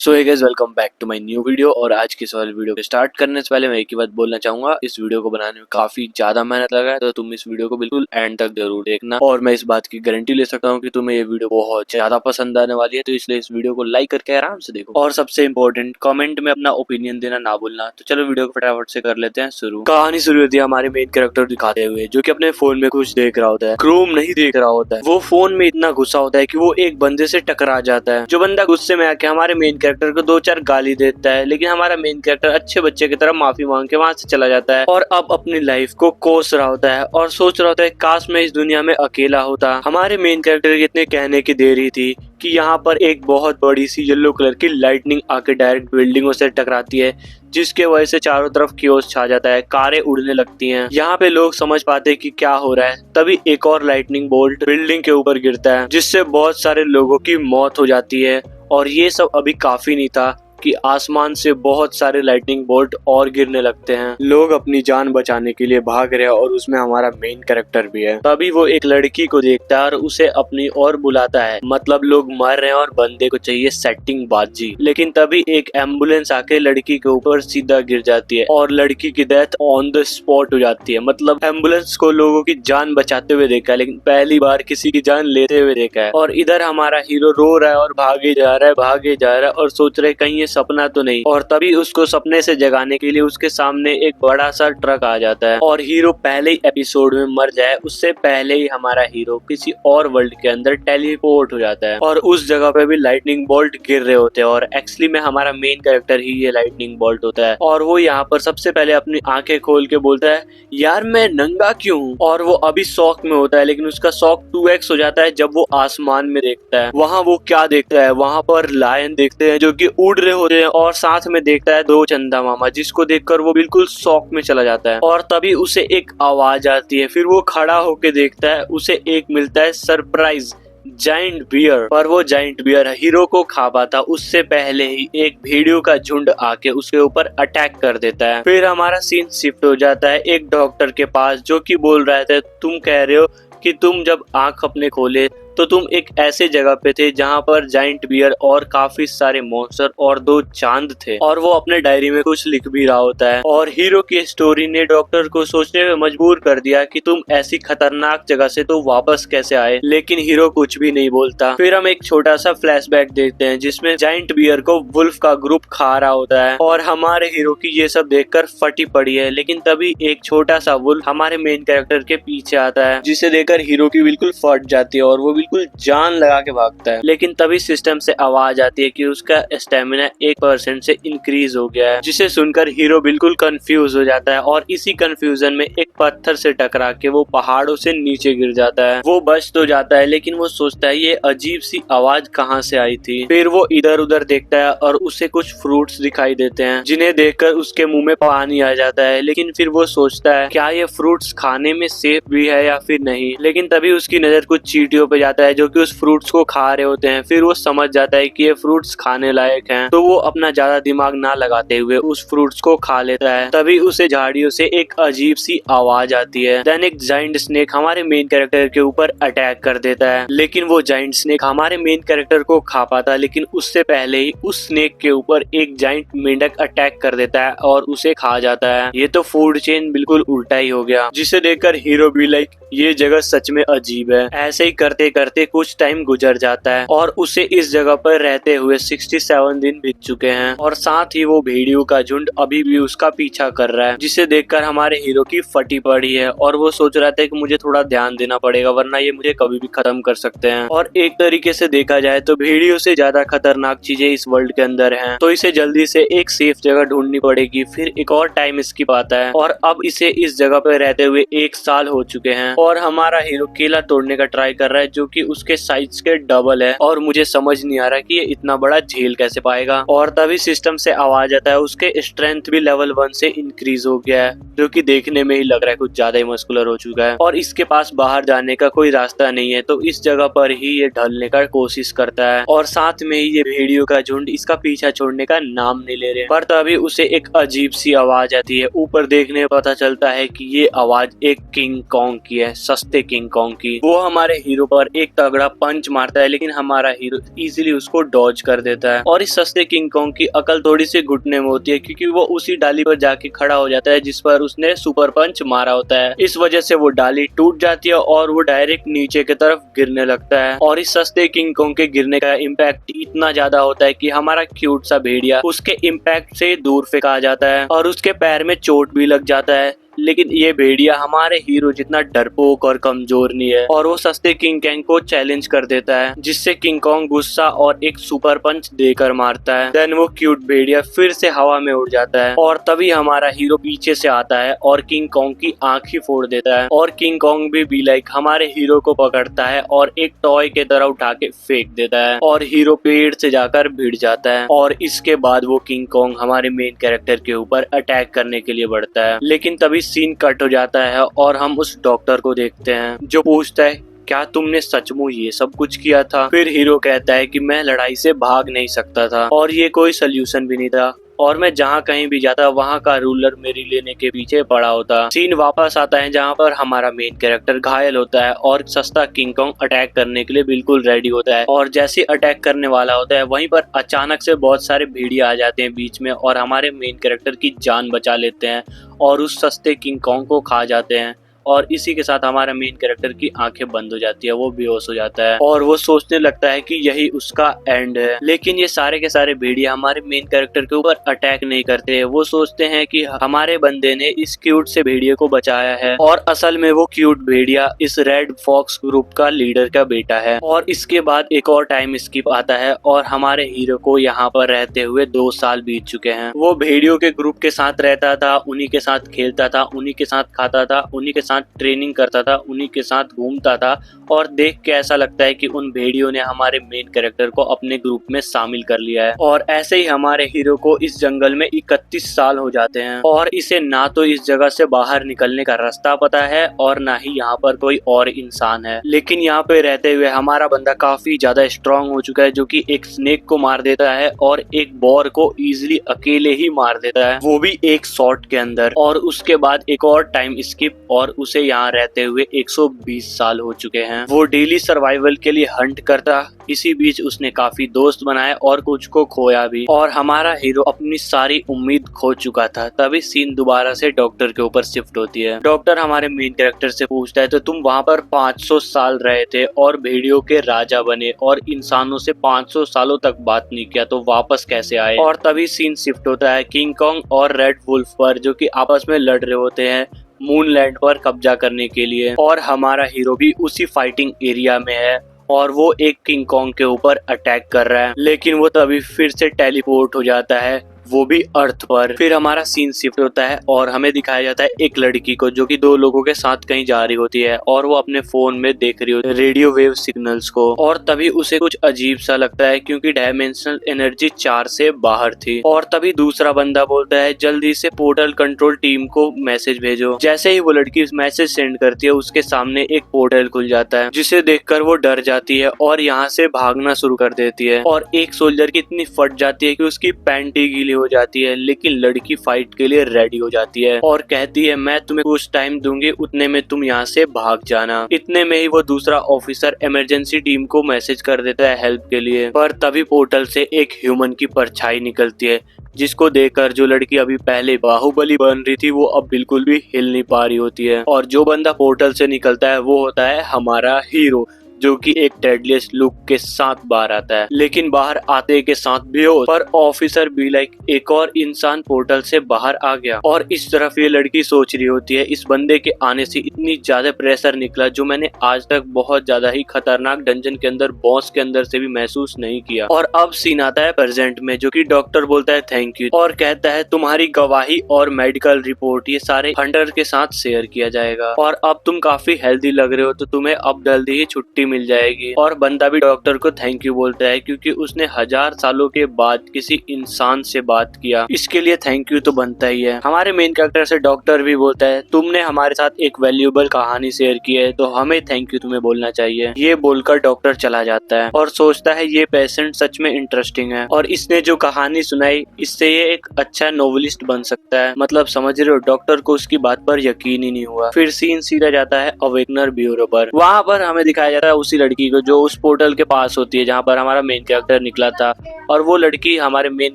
So hey guys, welcome back to my new video. और आज की इस वाली वीडियो को स्टार्ट करने से पहले मैं एक ही बात बोलना चाहूंगा, इस वीडियो को बनाने में काफी ज्यादा मेहनत लगा है, तो तुम इस वीडियो को बिल्कुल एंड तक जरूर देखना। और मैं इस बात की गारंटी ले सकता हूँ कि तुम्हें ये वीडियो बहुत ज्यादा पसंद आने वाली है, तो इसलिए इस वीडियो को लाइक करके आराम से देखो। और सबसे इम्पोर्टेंट, कमेंट में अपना ओपिनियन देना ना भूलना। तो चलो वीडियो को फटाफट से कर लेते हैं शुरू। कहानी शुरू होती है हमारे मेन कैरेक्टर दिखाते हुए, जो कि अपने फोन में कुछ देख रहा होता है। क्रोम नहीं देख रहा होता है, वो फोन में इतना गुस्सा होता है कि वो एक बंदे से टकरा जाता है। जो बंदा गुस्से में आके हमारे मेन कैरेक्टर को 2-4 गाली देता है, लेकिन हमारा मेन कैरेक्टर अच्छे बच्चे की तरह माफी मांग के वहां से चला जाता है और अब अपनी लाइफ को कोस रहा होता है और सोच रहा होता है काश मैं इस दुनिया में अकेला होता। हमारे मेन कैरेक्टर की इतने कहने की देरी थी कि यहाँ पर एक बहुत बड़ी सी येलो कलर की लाइटनिंग आके डायरेक्ट बिल्डिंगों से टकराती है, जिसके वजह से चारों तरफ कियोस छा जाता है, कारें उड़ने लगती हैं। यहाँ पे लोग समझ पाते हैं कि क्या हो रहा है, तभी एक और लाइटनिंग बोल्ट बिल्डिंग के ऊपर गिरता है, जिससे बहुत सारे लोगों की मौत हो जाती है। और ये सब अभी काफी नहीं था कि आसमान से बहुत सारे लाइटनिंग बोल्ट और गिरने लगते हैं। लोग अपनी जान बचाने के लिए भाग रहे हैं और उसमें हमारा मेन कैरेक्टर भी है। तभी वो एक लड़की को देखता है और उसे अपनी ओर बुलाता है, मतलब लोग मर रहे हैं और बंदे को चाहिए सेटिंग बाजी। लेकिन तभी एक एम्बुलेंस आके लड़की के ऊपर सीधा गिर जाती है और लड़की की डेथ ऑन द स्पॉट हो जाती है। मतलब एम्बुलेंस को लोगों की जान बचाते हुए देखा है, लेकिन पहली बार किसी की जान लेते हुए देखा है। और इधर हमारा हीरो रो रहा है और भागे जा रहा है और सोच रहे कहीं सपना तो नहीं। और तभी उसको सपने से जगाने के लिए उसके सामने एक बड़ा सा ट्रक आ जाता है और हीरो पहले ही एपिसोड में मर जाए उससे पहले ही हमारा हीरो किसी और वर्ल्ड के अंदर टेलीपोर्ट हो जाता है और उस जगह पे भी लाइटनिंग बोल्ट गिर रहे होते हैं। और एक्चुअली में हमारा मेन कैरेक्टर ही ये लाइटनिंग बोल्ट होता है और वो यहाँ पर सबसे पहले अपनी आंखें खोल के बोलता है, यार मैं नंगा क्यों हूँ। और वो अभी शॉक में होता है, लेकिन उसका शॉक 2x हो जाता है जब वो आसमान में देखता है। वहाँ वो क्या देखता है, वहाँ पर लायन देखते हैं जो कि उड़ रहे होते हैं और साथ में देखता है 2 चंदा मामा, जिसको देखकर वो बिल्कुल शॉक में चला जाता है। और तभी उसे एक आवाज आती है, फिर वो खड़ा होके देखता है, उसे एक मिलता है सरप्राइज जाइंट बियर। पर वो जाइंट बियर हीरो को खा पाता उससे पहले ही एक भेड़ियों का झुंड आके उसके ऊपर अटैक कर देता है। फिर हमारा सीन शिफ्ट हो जाता है एक डॉक्टर के पास, जो कि बोल रहा था तुम कह रहे हो कि तुम जब आंख अपने खोले तो तुम एक ऐसे जगह पे थे जहाँ पर जाइंट बियर और काफी सारे मॉन्स्टर और 2 चांद थे। और वो अपने डायरी में कुछ लिख भी रहा होता है और हीरो की स्टोरी ने डॉक्टर को सोचने में मजबूर कर दिया कि तुम ऐसी खतरनाक जगह से तो वापस कैसे आए। लेकिन हीरो कुछ भी नहीं बोलता। फिर हम एक छोटा सा फ्लैशबैक देखते हैं जिसमें जाइंट बियर को वुल्फ का ग्रुप खा रहा होता है और हमारे हीरो की ये सब देखकर फटी पड़ी है। लेकिन तभी एक छोटा सा वुल्फ हमारे मेन कैरेक्टर के पीछे आता है, जिसे देखकर हीरो की बिल्कुल फट जाती है और वो बिल्कुल जान लगा के भागता है। लेकिन तभी सिस्टम से आवाज आती है कि उसका स्टेमिना 1% से इंक्रीज हो गया है, जिसे सुनकर हीरो बिल्कुल कंफ्यूज हो जाता है और इसी कंफ्यूजन में एक पत्थर से टकरा के वो पहाड़ों से नीचे गिर जाता है। वो बच तो जाता है, लेकिन वो सोचता है ये अजीब सी आवाज कहाँ से आई थी। फिर वो इधर उधर देखता है और उसे कुछ फ्रूट्स दिखाई देते हैं, जिन्हें देखकर उसके मुंह में पानी आ जाता है। लेकिन फिर वो सोचता है क्या ये फ्रूट्स खाने में सेफ भी है या फिर नहीं। लेकिन तभी उसकी नजर कुछ चींटियों पे जाता है जो कि उस फ्रूट्स को खा रहे होते हैं। फिर वो समझ जाता है कि ये फ्रूट्स खाने लायक हैं, तो वो अपना ज्यादा दिमाग ना लगाते हुए उस फ्रूट्स को खा लेता है। तभी उसे झाड़ियों से एक अजीब सी आवाज आती है। देन एक जाइंट स्नेक हमारे मेन कैरेक्टर के ऊपर अटैक कर देता है, लेकिन वो जाइंट स्नेक हमारे मेन कैरेक्टर को खा पाता, लेकिन उससे पहले ही उस स्नेक के ऊपर एक जाइंट मेंढक अटैक कर देता है और उसे खा जाता है। ये तो फूड चेन बिल्कुल उल्टा ही हो गया, जिसे देखकर हीरो भी लाइक ये जगह सच में अजीब है। ऐसे ही करते करते कुछ टाइम गुजर जाता है और उसे इस जगह पर रहते हुए 67 दिन बीत चुके हैं और साथ ही वो भेड़ियों का झुंड अभी भी उसका पीछा कर रहा है, जिसे देखकर हमारे हीरो की फटी पड़ी है और वो सोच रहा था कि मुझे थोड़ा ध्यान देना पड़ेगा वरना ये मुझे कभी भी खत्म कर सकते हैं। और एक तरीके से देखा जाए तो भेड़ियों से ज्यादा खतरनाक चीजें इस वर्ल्ड के अंदर हैं, तो इसे जल्दी से एक सेफ जगह ढूंढनी पड़ेगी। फिर एक और टाइम स्किप आता है और अब इसे इस जगह पर रहते हुए 1 साल हो चुके हैं और हमारा हीरो केला तोड़ने का ट्राई कर रहा है, जो कि उसके साइज के डबल है और मुझे समझ नहीं आ रहा कि ये इतना बड़ा झेल कैसे पाएगा। और तभी सिस्टम से आवाज आता है उसके स्ट्रेंथ भी लेवल 1 से इंक्रीज हो गया है, जो कि देखने में ही लग रहा है कुछ ज्यादा ही मस्कुलर हो चुका है और इसके पास बाहर जाने का कोई रास्ता नहीं है, तो इस जगह पर ही ये ढलने का कोशिश करता है और साथ में ही ये भेड़ियों का झुंड इसका पीछा छोड़ने का नाम नहीं ले रहे। पर तभी उसे एक अजीब सी आवाज आती है। ऊपर देखने पता चलता है कि ये आवाज एक किंग कॉन्ग की है, सस्ते किंग कॉन्ग की। वो हमारे हीरो पर एक तगड़ा पंच मारता है, लेकिन हमारा हीरो इजीली उसको डॉज कर देता है। और इस सस्ते किंग कॉन्ग की अकल थोड़ी सी घुटने में होती है, क्योंकि वो उसी डाली पर जाके खड़ा हो जाता है जिस पर उसने सुपर पंच मारा होता है। इस वजह से वो डाली टूट जाती है और वो डायरेक्ट नीचे की तरफ गिरने लगता है। और इस सस्ते किंग कॉन्ग के गिरने का इम्पैक्ट इतना ज्यादा होता है कि हमारा क्यूट सा भेड़िया उसके इम्पैक्ट से दूर फेंका जाता है और उसके पैर में चोट भी लग जाता है। लेकिन ये भेड़िया हमारे हीरो जितना डरपोक और कमजोर नहीं है और वो सस्ते किंग कॉन्ग को चैलेंज कर देता है, जिससे किंग कॉन्ग गुस्सा और एक सुपर पंच देकर मारता है। देन वो क्यूट भेड़िया फिर से हवा में उड़ जाता है और तभी हमारा हीरो पीछे से आता है और किंग कॉन्ग की आंख ही फोड़ देता है। और किंग कॉन्ग भी लाइक हमारे हीरो को पकड़ता है और एक टॉय के तरह उठा के फेंक देता है और हीरो पेड़ से जाकर भिड़ जाता है। और इसके बाद वो किंग कॉन्ग हमारे मेन कैरेक्टर के ऊपर अटैक करने के लिए बढ़ता है। लेकिन तभी सीन कट हो जाता है और हम उस डॉक्टर को देखते हैं जो पूछता है, क्या तुमने सचमुच ये सब कुछ किया था? फिर हीरो कहता है कि मैं लड़ाई से भाग नहीं सकता था और ये कोई सल्यूशन भी नहीं था और मैं जहाँ कहीं भी जाता वहाँ का रूलर मेरी लेने के पीछे पड़ा होता। सीन वापस आता है जहाँ पर हमारा मेन कैरेक्टर घायल होता है और सस्ता किंग कॉन्ग अटैक करने के लिए बिल्कुल रेडी होता है। और जैसे अटैक करने वाला होता है वहीं पर अचानक से बहुत सारे भेड़िया आ जाते हैं बीच में और हमारे मेन कैरेक्टर की जान बचा लेते हैं और उस सस्ते किंग कॉन्ग को खा जाते हैं। और इसी के साथ हमारा मेन कैरेक्टर की आंखें बंद हो जाती है, वो बेहोश हो जाता है और वो सोचने लगता है कि यही उसका एंड है। लेकिन ये सारे के सारे भेड़िया हमारे मेन कैरेक्टर के ऊपर अटैक नहीं करते। वो सोचते हैं कि हमारे बंदे ने इस क्यूट से भेड़िए को बचाया है और असल में वो क्यूट भेड़िया इस रेड फॉक्स ग्रुप का लीडर का बेटा है। और इसके बाद एक और टाइम स्किप आता है और हमारे हीरो को यहाँ पर रहते हुए 2 साल बीत चुके हैं। वो भेड़ियों के ग्रुप के साथ रहता था, उन्हीं के साथ खेलता था, उन्हीं के साथ खाता था, उन्हीं के साथ ट्रेनिंग करता था, उन्हीं के साथ घूमता था। और देख के ऐसा लगता है कि उन भेड़ियों ने हमारे मेन कैरेक्टर को अपने ग्रुप में शामिल कर लिया है। और ऐसे ही हमारे हीरो को इस जंगल में 31 साल हो जाते हैं और इसे ना तो इस जगह से बाहर निकलने का रास्ता पता है और ना ही यहाँ पर कोई और इंसान है। लेकिन यहाँ पे रहते हुए हमारा बंदा काफी ज्यादा स्ट्रांग हो चुका है, जो कि एक स्नेक को मार देता है और एक बॉर को इजिली अकेले ही मार देता है, वो भी एक शॉट के अंदर। और उसके बाद एक और टाइम स्किप और उसे यहाँ रहते हुए 120 साल हो चुके हैं। वो डेली सर्वाइवल के लिए हंट करता, इसी बीच उसने काफी दोस्त बनाए और कुछ को खोया भी। और हमारा हीरो अपनी सारी उम्मीद खो चुका था। तभी सीन दोबारा से डॉक्टर के ऊपर शिफ्ट होती है। डॉक्टर हमारे मेन कैरेक्टर से पूछता है, तो तुम वहाँ पर 500 साल रहे थे और भेड़ियों के राजा बने और इंसानों से 500 सालों तक बात नहीं किया, तो वापस कैसे आए? और तभी सीन शिफ्ट होता है किंग कॉन्ग और रेड वुल्फ पर, जो कि आपस में लड़ रहे होते हैं मूनलैंड पर कब्जा करने के लिए। और हमारा हीरो भी उसी फाइटिंग एरिया में है और वो एक किंग कॉन्ग के ऊपर अटैक कर रहा है, लेकिन वो तभी फिर से टेलीपोर्ट हो जाता है, वो भी अर्थ पर। फिर हमारा सीन शिफ्ट होता है और हमें दिखाया जाता है एक लड़की को जो कि 2 लोगों के साथ कहीं जा रही होती है और वो अपने फोन में देख रही होती है रेडियो वेव सिग्नल्स को। और तभी उसे कुछ अजीब सा लगता है क्योंकि डायमेंशनल एनर्जी 4 से बाहर थी। और तभी दूसरा बंदा बोलता है, जल्दी से पोर्टल कंट्रोल टीम को मैसेज भेजो। जैसे ही वो लड़की मैसेज सेंड करती है उसके सामने एक पोर्टल खुल जाता है, जिसे देखकर वो डर जाती है और यहाँ से भागना शुरू कर देती है। और एक सोल्जर की इतनी फट जाती है कि उसकी पैंट ही गीली हो जाती है, लेकिन लड़की फाइट के लिए रेडी हो जाती है और कहती है, मैं तुम्हें कुछ टाइम दूंगी, उतने में तुम यहाँ से भाग जाना। इतने में ही वो दूसरा ऑफिसर इमरजेंसी टीम को मैसेज कर देता है हेल्प के लिए। पर तभी पोर्टल से एक ह्यूमन की परछाई निकलती है, जिसको देखकर जो लड़की अभी पहले बाहुबली बन रही थी वो अब बिल्कुल भी हिल नहीं पा रही होती है। और जो बंदा पोर्टल से निकलता है वो होता है हमारा हीरो, जो कि एक डेडलिस्ट लुक के साथ बाहर आता है, लेकिन बाहर आते के साथ बेहोश। पर ऑफिसर भी लाइक एक और इंसान पोर्टल से बाहर आ गया। और इस तरफ ये लड़की सोच रही होती है, इस बंदे के आने से इतनी ज्यादा प्रेशर निकला जो मैंने आज तक बहुत ज्यादा ही खतरनाक डंजन के अंदर बॉस के अंदर से भी महसूस नहीं किया। और अब सीन आता है प्रेजेंट में, जो कि डॉक्टर बोलता है थैंक यू और कहता है तुम्हारी गवाही और मेडिकल रिपोर्ट ये सारे हंटर के साथ शेयर किया जाएगा और अब तुम काफी हेल्दी लग रहे हो, तो तुम्हें अब जल्दी ही छुट्टी मिल जाएगी। और बंदा भी डॉक्टर को थैंक यू बोलता है क्योंकि उसने 1000 सालों के बाद किसी इंसान से बात किया, इसके लिए थैंक यू तो बनता ही है। हमारे मेन कैरेक्टर से डॉक्टर भी बोलता है, तुमने हमारे साथ एक वैल्यूएबल कहानी शेयर की है तो हमें थैंक यू तुम्हें बोलना चाहिए। ये बोलकर डॉक्टर चला जाता है और सोचता है ये पेशेंट सच में इंटरेस्टिंग है और इसने जो कहानी सुनाई इससे ये एक अच्छा नोवेलिस्ट बन सकता है। मतलब समझ रहे हो, डॉक्टर को उसकी बात पर यकीन ही नहीं हुआ। फिर सीन सीधा जाता है अवेकनर ब्यूरो पर। वहाँ पर हमें दिखाया जाता है उसी लड़की को जो उस पोर्टल के पास होती है जहाँ पर हमारा मेन कैरेक्टर निकला था। और वो लड़की हमारे मेन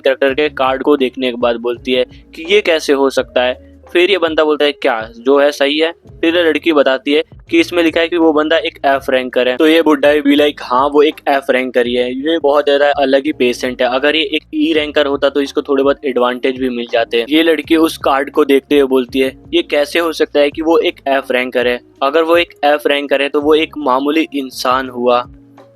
कैरेक्टर के कार्ड को देखने के बाद बोलती है कि ये कैसे हो सकता है। फिर ये बंदा बोलता है क्या जो है सही है। फिर ये लड़की बताती है कि इसमें लिखा है कि वो बंदा एक एफ रैंकर है। तो ये बुड्ढा भी लाइक हाँ वो एक एफ रैंकर ही है, ये बहुत ज्यादा अलग ही पेशेंट है। अगर ये एक ई रैंकर होता तो इसको थोड़े बहुत एडवांटेज भी मिल जाते हैं। ये लड़की उस कार्ड को देखते हुए बोलती है ये कैसे हो सकता है कि वो एक एफ रैंकर है। अगर वो एक एफ रैंकर है तो वो एक मामूली इंसान हुआ,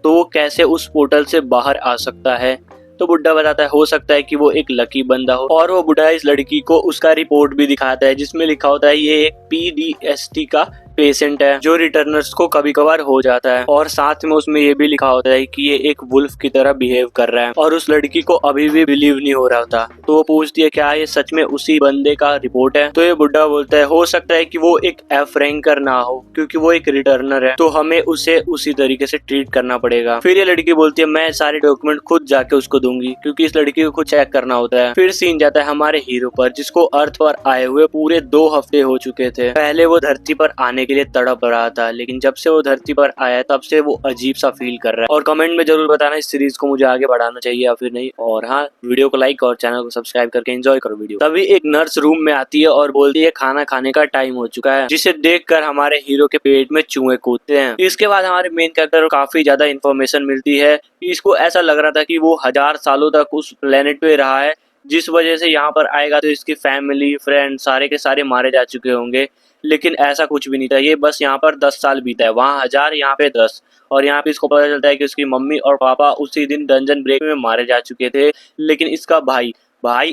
तो वो कैसे उस पोर्टल से बाहर आ सकता है। तो बुड्ढा बताता है हो सकता है कि वो एक लकी बंदा हो। और वो बुड्ढा इस लड़की को उसका रिपोर्ट भी दिखाता है जिसमें लिखा होता है ये एक PTSD का पेशेंट है जो रिटर्नर्स को कभी कभार हो जाता है। और साथ में उसमें ये भी लिखा होता है कि ये एक वुल्फ की तरह बिहेव कर रहा है। और उस लड़की को अभी भी बिलीव नहीं हो रहा था, तो वो पूछती है क्या ये सच में उसी बंदे का रिपोर्ट है। तो ये बुड्ढा बोलता है हो सकता है कि वो एक एफ रैंकर ना हो क्योंकि वो एक रिटर्नर है, तो हमें उसे उसी तरीके से ट्रीट करना पड़ेगा। फिर ये लड़की बोलती है मैं सारे डॉक्यूमेंट खुद जाके उसको दूंगी क्योंकि इस लड़की को खुद चेक करना होता है। फिर सीन जाता है हमारे हीरो पर जिसको अर्थ पर आए हुए पूरे 2 हफ्ते हो चुके थे। पहले वो धरती पर आने के लिए तड़प रहा था, लेकिन जब से वो धरती पर आया तब से वो अजीब सा फील कर रहा है। और कमेंट में जरूर बताना इस सीरीज को मुझे आगे बढ़ाना चाहिए या फिर नहीं। और हाँ, वीडियो को लाइक और चैनल को सब्सक्राइब करके एंजॉय करो वीडियो। तभी एक नर्स रूम में आती है और बोलती है खाना खाने का टाइम हो चुका है, जिसे देखकर हमारे हीरो के पेट में चूहे कूदते हैं। इसके बाद हमारे मेन कैरेक्टर को काफी ज्यादा इन्फॉर्मेशन मिलती है। इसको ऐसा लग रहा था कि वो 1000 सालों तक उस प्लेनेट पे रहा है, जिस वजह से यहाँ पर आएगा तो इसकी फैमिली फ्रेंड सारे के सारे मारे जा चुके होंगे। लेकिन ऐसा कुछ भी नहीं था, ये बस यहाँ पर 10 साल बीता है, वहाँ 1000 यहाँ पे 10। और यहाँ पे इसको पता चलता है कि उसकी मम्मी और पापा उसी दिन डंजन ब्रेक में मारे जा चुके थे, लेकिन इसका भाई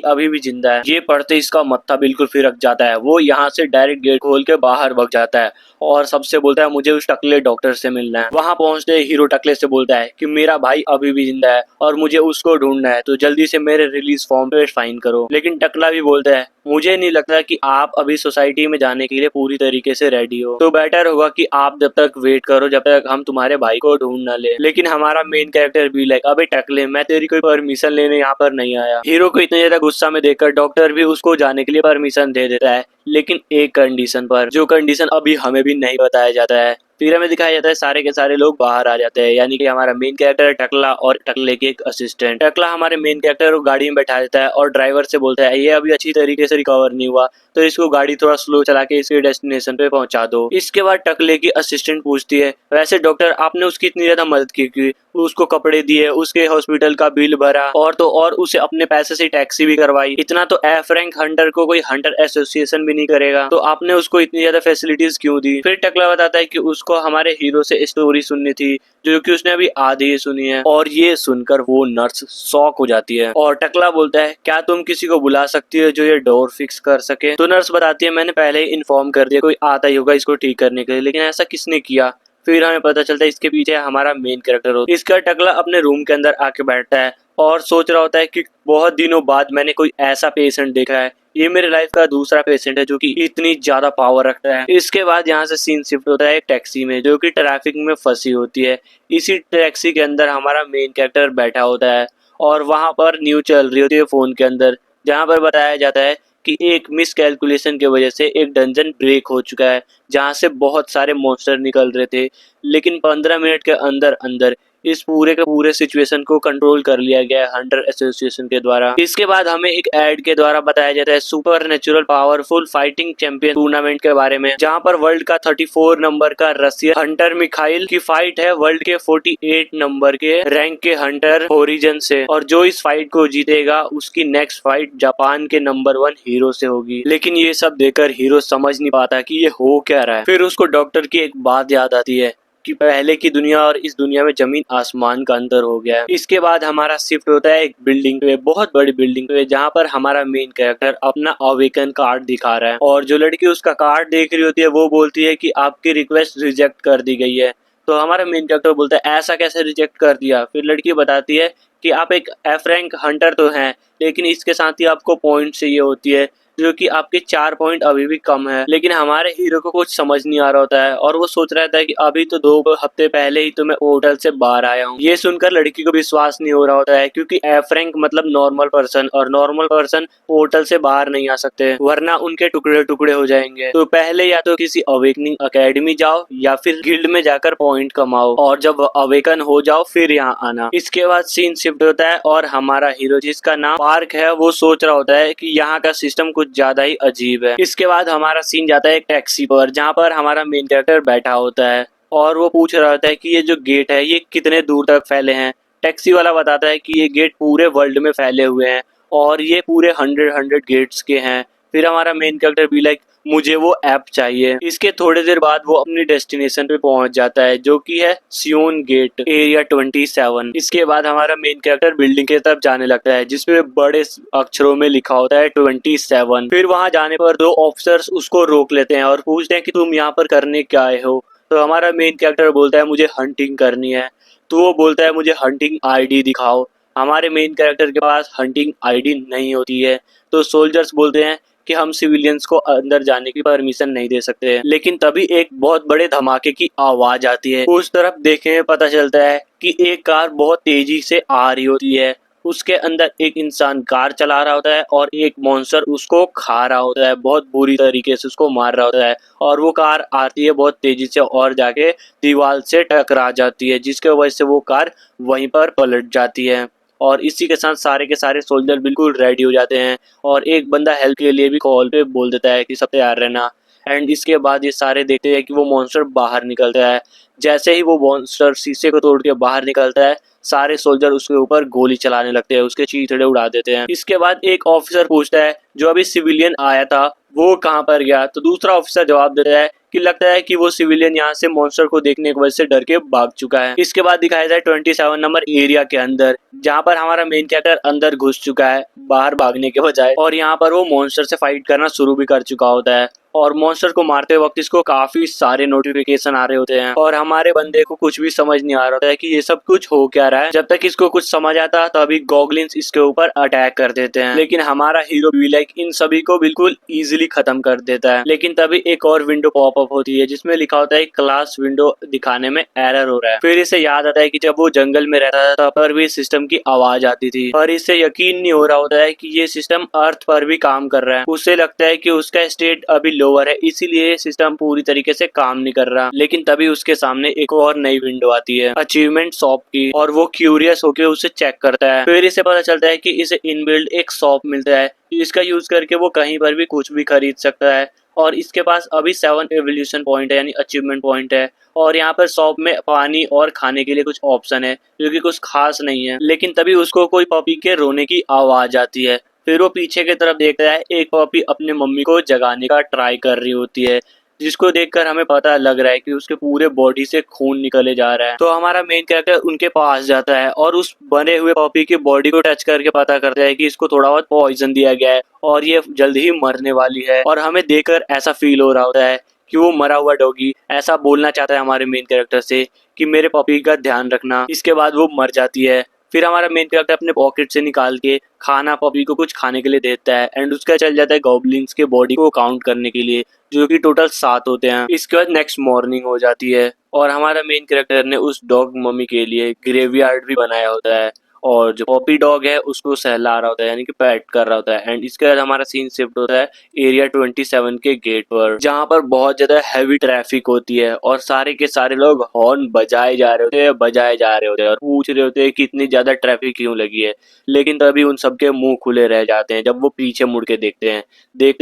अभी भी जिंदा है। ये पढ़ते इसका मत्था बिल्कुल फिरक जाता है। वो यहाँ से डायरेक्ट गेट खोल के बाहर भाग जाता है और सबसे बोलता है मुझे उस टकले डॉक्टर से मिलना है। वहाँ पहुँचते हीरो टकले से बोलता है कि मेरा भाई अभी भी जिंदा है और मुझे उसको ढूंढना है, तो जल्दी से मेरे रिलीज फॉर्म पे साइन करो। लेकिन टकला भी बोलता है मुझे नहीं लगता कि आप अभी सोसाइटी में जाने के लिए पूरी तरीके से रेडी हो, तो बेटर होगा कि आप जब तक वेट करो जब तक हम तुम्हारे भाई को ढूंढ न ले। लेकिन हमारा मेन कैरेक्टर भी लाइक अबे टकले मैं तेरी कोई परमिशन लेने यहाँ पर नहीं आया। हीरो को इतने ज्यादा गुस्सा में देखकर डॉक्टर भी उसको जाने के लिए परमिशन दे देता है, लेकिन एक कंडीशन पर, जो कंडीशन अभी हमें भी नहीं बताया जाता है। फिर हमें दिखाया जाता है सारे के सारे लोग बाहर आ जाते हैं, यानी कि हमारा मेन कैरेक्टर टकला और टकले के एक असिस्टेंट। टकला हमारे मेन कैरेक्टर को गाड़ी में बैठा देता है और ड्राइवर से बोलता है ये अभी अच्छी तरीके से रिकवर नहीं हुआ, तो इसको गाड़ी थोड़ा स्लो चला के इसके डेस्टिनेशन पे पहुंचा दो। इसके बाद टकले की असिस्टेंट पूछती है वैसे डॉक्टर आपने उसकी इतनी ज्यादा मदद की, उसको कपड़े दिए, उसके हॉस्पिटल का बिल भरा और तो और उसे अपने पैसे से टैक्सी भी करवाई, इतना तो एफ रैंक हंटर को कोई हंटर एसोसिएशन भी नहीं करेगा, तो आपने उसको इतनी ज्यादा फैसिलिटीज क्यों दी। फिर टकला बताता है कि उसको हमारे हीरो से स्टोरी सुननी थी जो कि उसने अभी आधी ही सुनी है। और ये सुनकर वो नर्स शॉक हो जाती है और टकला बोलता है क्या तुम किसी को बुला सकती हो जो ये डोर फिक्स कर सके। तो नर्स बताती है मैंने पहले ही इन्फॉर्म कर दिया कोई आता ही होगा इसको ठीक करने के लिए, लेकिन ऐसा किसने किया। फिर हमें पता चलता है इसके पीछे हमारा मेन कैरेक्टर होता है। इसका टकला अपने रूम के अंदर आके बैठता है और सोच रहा होता है कि बहुत दिनों बाद मैंने कोई ऐसा पेशेंट देखा है, ये मेरे लाइफ का दूसरा पेशेंट है जो कि इतनी ज्यादा पावर रखता है। इसके बाद यहाँ से सीन शिफ्ट होता है एक टैक्सी में जो कि ट्रैफिक में फंसी होती है। इसी टैक्सी के अंदर हमारा मेन कैरेक्टर बैठा होता है और वहां पर न्यूज चल रही होती है फोन के अंदर, जहाँ पर बताया जाता है कि एक मिस कैलकुलेशन की वजह से एक डंजन ब्रेक हो चुका है जहां से बहुत सारे मॉन्स्टर निकल रहे थे, लेकिन 15 मिनट के अंदर अंदर इस पूरे के पूरे सिचुएशन को कंट्रोल कर लिया गया है हंटर एसोसिएशन के द्वारा। इसके बाद हमें एक एड के द्वारा बताया जाता है super natural powerful fighting champion tournament के बारे में, जहां पर वर्ल्ड का 34 नंबर का रशियन हंटर मिखाइल की फाइट है वर्ल्ड के 48 नंबर के रैंक के हंटर ओरिजन से, और जो इस फाइट को जीतेगा उसकी नेक्स्ट फाइट जापान के नंबर 1 हीरो से होगी। लेकिन ये सब देखकर हीरो समझ नहीं पाता कि ये हो क्या रहा है। फिर उसको डॉक्टर की एक बात याद आती है कि पहले की दुनिया और इस दुनिया में जमीन आसमान का अंतर हो गया है। इसके बाद हमारा शिफ्ट होता है एक बिल्डिंग पे, बहुत बड़ी बिल्डिंग पे, जहाँ पर हमारा मेन कैरेक्टर अपना अवेकन कार्ड दिखा रहा है और जो लड़की उसका कार्ड देख रही होती है वो बोलती है कि आपकी रिक्वेस्ट रिजेक्ट कर दी गई है। तो हमारा मेन कैरेक्टर बोलता है ऐसा कैसे रिजेक्ट कर दिया। फिर लड़की बताती है कि आप एक एफ रैंक हंटर तो हैं, लेकिन इसके साथ ही आपको पॉइंट चाहिए होती है, जो कि आपके 4 पॉइंट अभी भी कम है। लेकिन हमारे हीरो को कुछ समझ नहीं आ रहा होता है और वो सोच रहा था कि अभी तो 2 हफ्ते पहले ही तो मैं होटल से बाहर आया हूँ। ये सुनकर लड़की को विश्वास नहीं हो रहा होता है, क्योंकि एफ रैंक मतलब नॉर्मल पर्सन, और नॉर्मल पर्सन होटल से बाहर नहीं आ सकते, वरना उनके टुकड़े टुकड़े हो जाएंगे। तो पहले या तो किसी अवेकनिंग अकेडमी जाओ या फिर गिल्ड में जाकर पॉइंट कमाओ, और जब अवेकन हो जाओ फिर यहाँ आना। इसके बाद सीन शिफ्ट होता है और हमारा हीरो, जिसका नाम पार्क है, वो सोच रहा होता है कि यहाँ का सिस्टम कुछ ज्यादा ही अजीब है। इसके बाद हमारा सीन जाता है एक टैक्सी पर, जहाँ पर हमारा मेन कैरेक्टर बैठा होता है और वो पूछ रहा होता है कि ये जो गेट है ये कितने दूर तक फैले हैं। टैक्सी वाला बताता है कि ये गेट पूरे वर्ल्ड में फैले हुए हैं और ये पूरे 100 गेट्स के हैं। फिर हमारा मेन कैरेक्टर भी लाइक मुझे वो ऐप चाहिए। इसके थोड़ी देर बाद वो अपनी डेस्टिनेशन पे पहुंच जाता है, जो कि है सियोन गेट एरिया 27। इसके बाद हमारा मेन कैरेक्टर बिल्डिंग की तरफ जाने लगता है, जिसमें बड़े अक्षरों में लिखा होता है 27। फिर वहां जाने पर 2 ऑफिसर्स उसको रोक लेते हैं और पूछते हैं कि तुम यहाँ पर करने क्या आए हो। तो हमारा मेन कैरेक्टर बोलता है मुझे हंटिंग करनी है। तो वो बोलता है मुझे हंटिंग आईडी दिखाओ। हमारे मेन कैरेक्टर के पास हंटिंग आईडी नहीं होती है। तो सोल्जर्स बोलते हैं कि हम सिविलियंस को अंदर जाने की परमिशन नहीं दे सकते हैं। लेकिन तभी एक बहुत बड़े धमाके की आवाज आती है। उस तरफ देखने में पता चलता है कि एक कार बहुत तेजी से आ रही होती है। उसके अंदर एक इंसान कार चला रहा होता है और एक मॉन्स्टर उसको खा रहा होता है, बहुत बुरी तरीके से उसको मार रहा होता है। और वो कार आती है बहुत तेजी से और जाके दीवार से टकरा जाती है, जिसके वजह से वो कार वहीं पर पलट जाती है। और इसी के साथ सारे के सारे सोल्जर बिल्कुल रेडी हो जाते हैं और एक बंदा हेल्प के लिए भी कॉल पे बोल देता है कि सब तैयार रहना। एंड इसके बाद ये सारे देखते हैं कि वो मॉन्स्टर बाहर निकलता है। जैसे ही वो मॉन्स्टर शीशे को तोड़ के बाहर निकलता है, सारे सोल्जर उसके ऊपर गोली चलाने लगते हैं, उसके चीथड़े उड़ा देते हैं। इसके बाद एक ऑफिसर पूछता है जो अभी सिविलियन आया था वो कहाँ पर गया। तो दूसरा ऑफिसर जवाब देता है कि लगता है कि वो सिविलियन यहाँ से मॉन्स्टर को देखने की वजह से डर के भाग चुका है। इसके बाद दिखाया जाए 27 नंबर एरिया के अंदर, जहाँ पर हमारा मेन कैरेक्टर अंदर घुस चुका है बाहर भागने के बजाय, और यहाँ पर वो मॉन्स्टर से फाइट करना शुरू भी कर चुका होता है। और मॉन्स्टर को मारते वक्त इसको काफी सारे नोटिफिकेशन आ रहे होते हैं और हमारे बंदे को कुछ भी समझ नहीं आ रहा है कि ये सब कुछ हो क्या रहा है। जब तक इसको कुछ समझ आता है तभी गॉगलिन्स इसके ऊपर अटैक कर देते हैं, लेकिन हमारा हीरो भी लाइक इन सभी को बिल्कुल इजीली खत्म कर देता है। लेकिन तभी एक और विंडो पॉप अप होती है जिसमें लिखा होता है क्लास विंडो दिखाने में एरर हो रहा है। फिर इसे याद आता है कि जब वो जंगल में रहता था तब पर भी सिस्टम की आवाज आती थी, पर इसे यकीन नहीं हो रहा होता है कि ये सिस्टम अर्थ पर भी काम कर रहा है। उसे लगता है कि उसका स्टेट अभी लोअर है, इसीलिए सिस्टम पूरी तरीके से काम नहीं कर रहा। लेकिन तभी उसके सामने एक और नई विंडो आती है अचीवमेंट शॉप की, और वो क्यूरियस होकर उसे चेक करता है। फिर इसे पता चलता है कि इसे इनबिल्ट एक शॉप मिलता है, इसका यूज करके वो कहीं पर भी कुछ भी खरीद सकता है। और इसके पास अभी 7 एवोल्यूशन पॉइंट है, यानी अचीवमेंट पॉइंट है। और यहाँ पर शॉप में पानी और खाने के लिए कुछ ऑप्शन है जो कि कुछ खास नहीं है। लेकिन तभी उसको कोई पपी के रोने की आवाज आती है। फिर वो पीछे की तरफ देखता है, एक पपी अपने मम्मी को जगाने का ट्राई कर रही होती है, जिसको देखकर हमें पता लग रहा है कि उसके पूरे बॉडी से खून निकले जा रहा है। तो हमारा मेन कैरेक्टर उनके पास जाता है और उस बने हुए पपी की बॉडी को टच करके पता करता है कि इसको थोड़ा बहुत पॉइजन दिया गया है और ये जल्द ही मरने वाली है। और हमें देखकर ऐसा फील हो रहा होता है कि वो मरा हुआ डॉगी ऐसा बोलना चाहता है हमारे मेन कैरेक्टर से कि मेरे पपी का ध्यान रखना। इसके बाद वो मर जाती है। फिर हमारा मेन कैरेक्टर अपने पॉकेट से निकाल के खाना पपी को कुछ खाने के लिए देता है एंड उसका चल जाता है गॉब्लिन्स के बॉडी को काउंट करने के लिए, जो कि टोटल 7 होते हैं। इसके बाद नेक्स्ट मॉर्निंग हो जाती है और हमारा मेन कैरेक्टर ने उस डॉग मम्मी के लिए ग्रेवयार्ड भी बनाया होता है और जो पॉपी डॉग है उसको सहला रहा होता है, यानी कि पैट कर रहा होता है। एंड इसके बाद हमारा सीन शिफ्ट होता है एरिया 27 के गेट पर, जहाँ पर बहुत ज्यादा हैवी ट्रैफिक होती है और सारे के सारे लोग हॉर्न बजाए जा रहे होते हैं और पूछ रहे होते हैं कि इतनी ज्यादा ट्रैफिक क्यों लगी है। लेकिन तभी उन सबके मुंह खुले रह जाते हैं जब वो पीछे मुड़ के देखते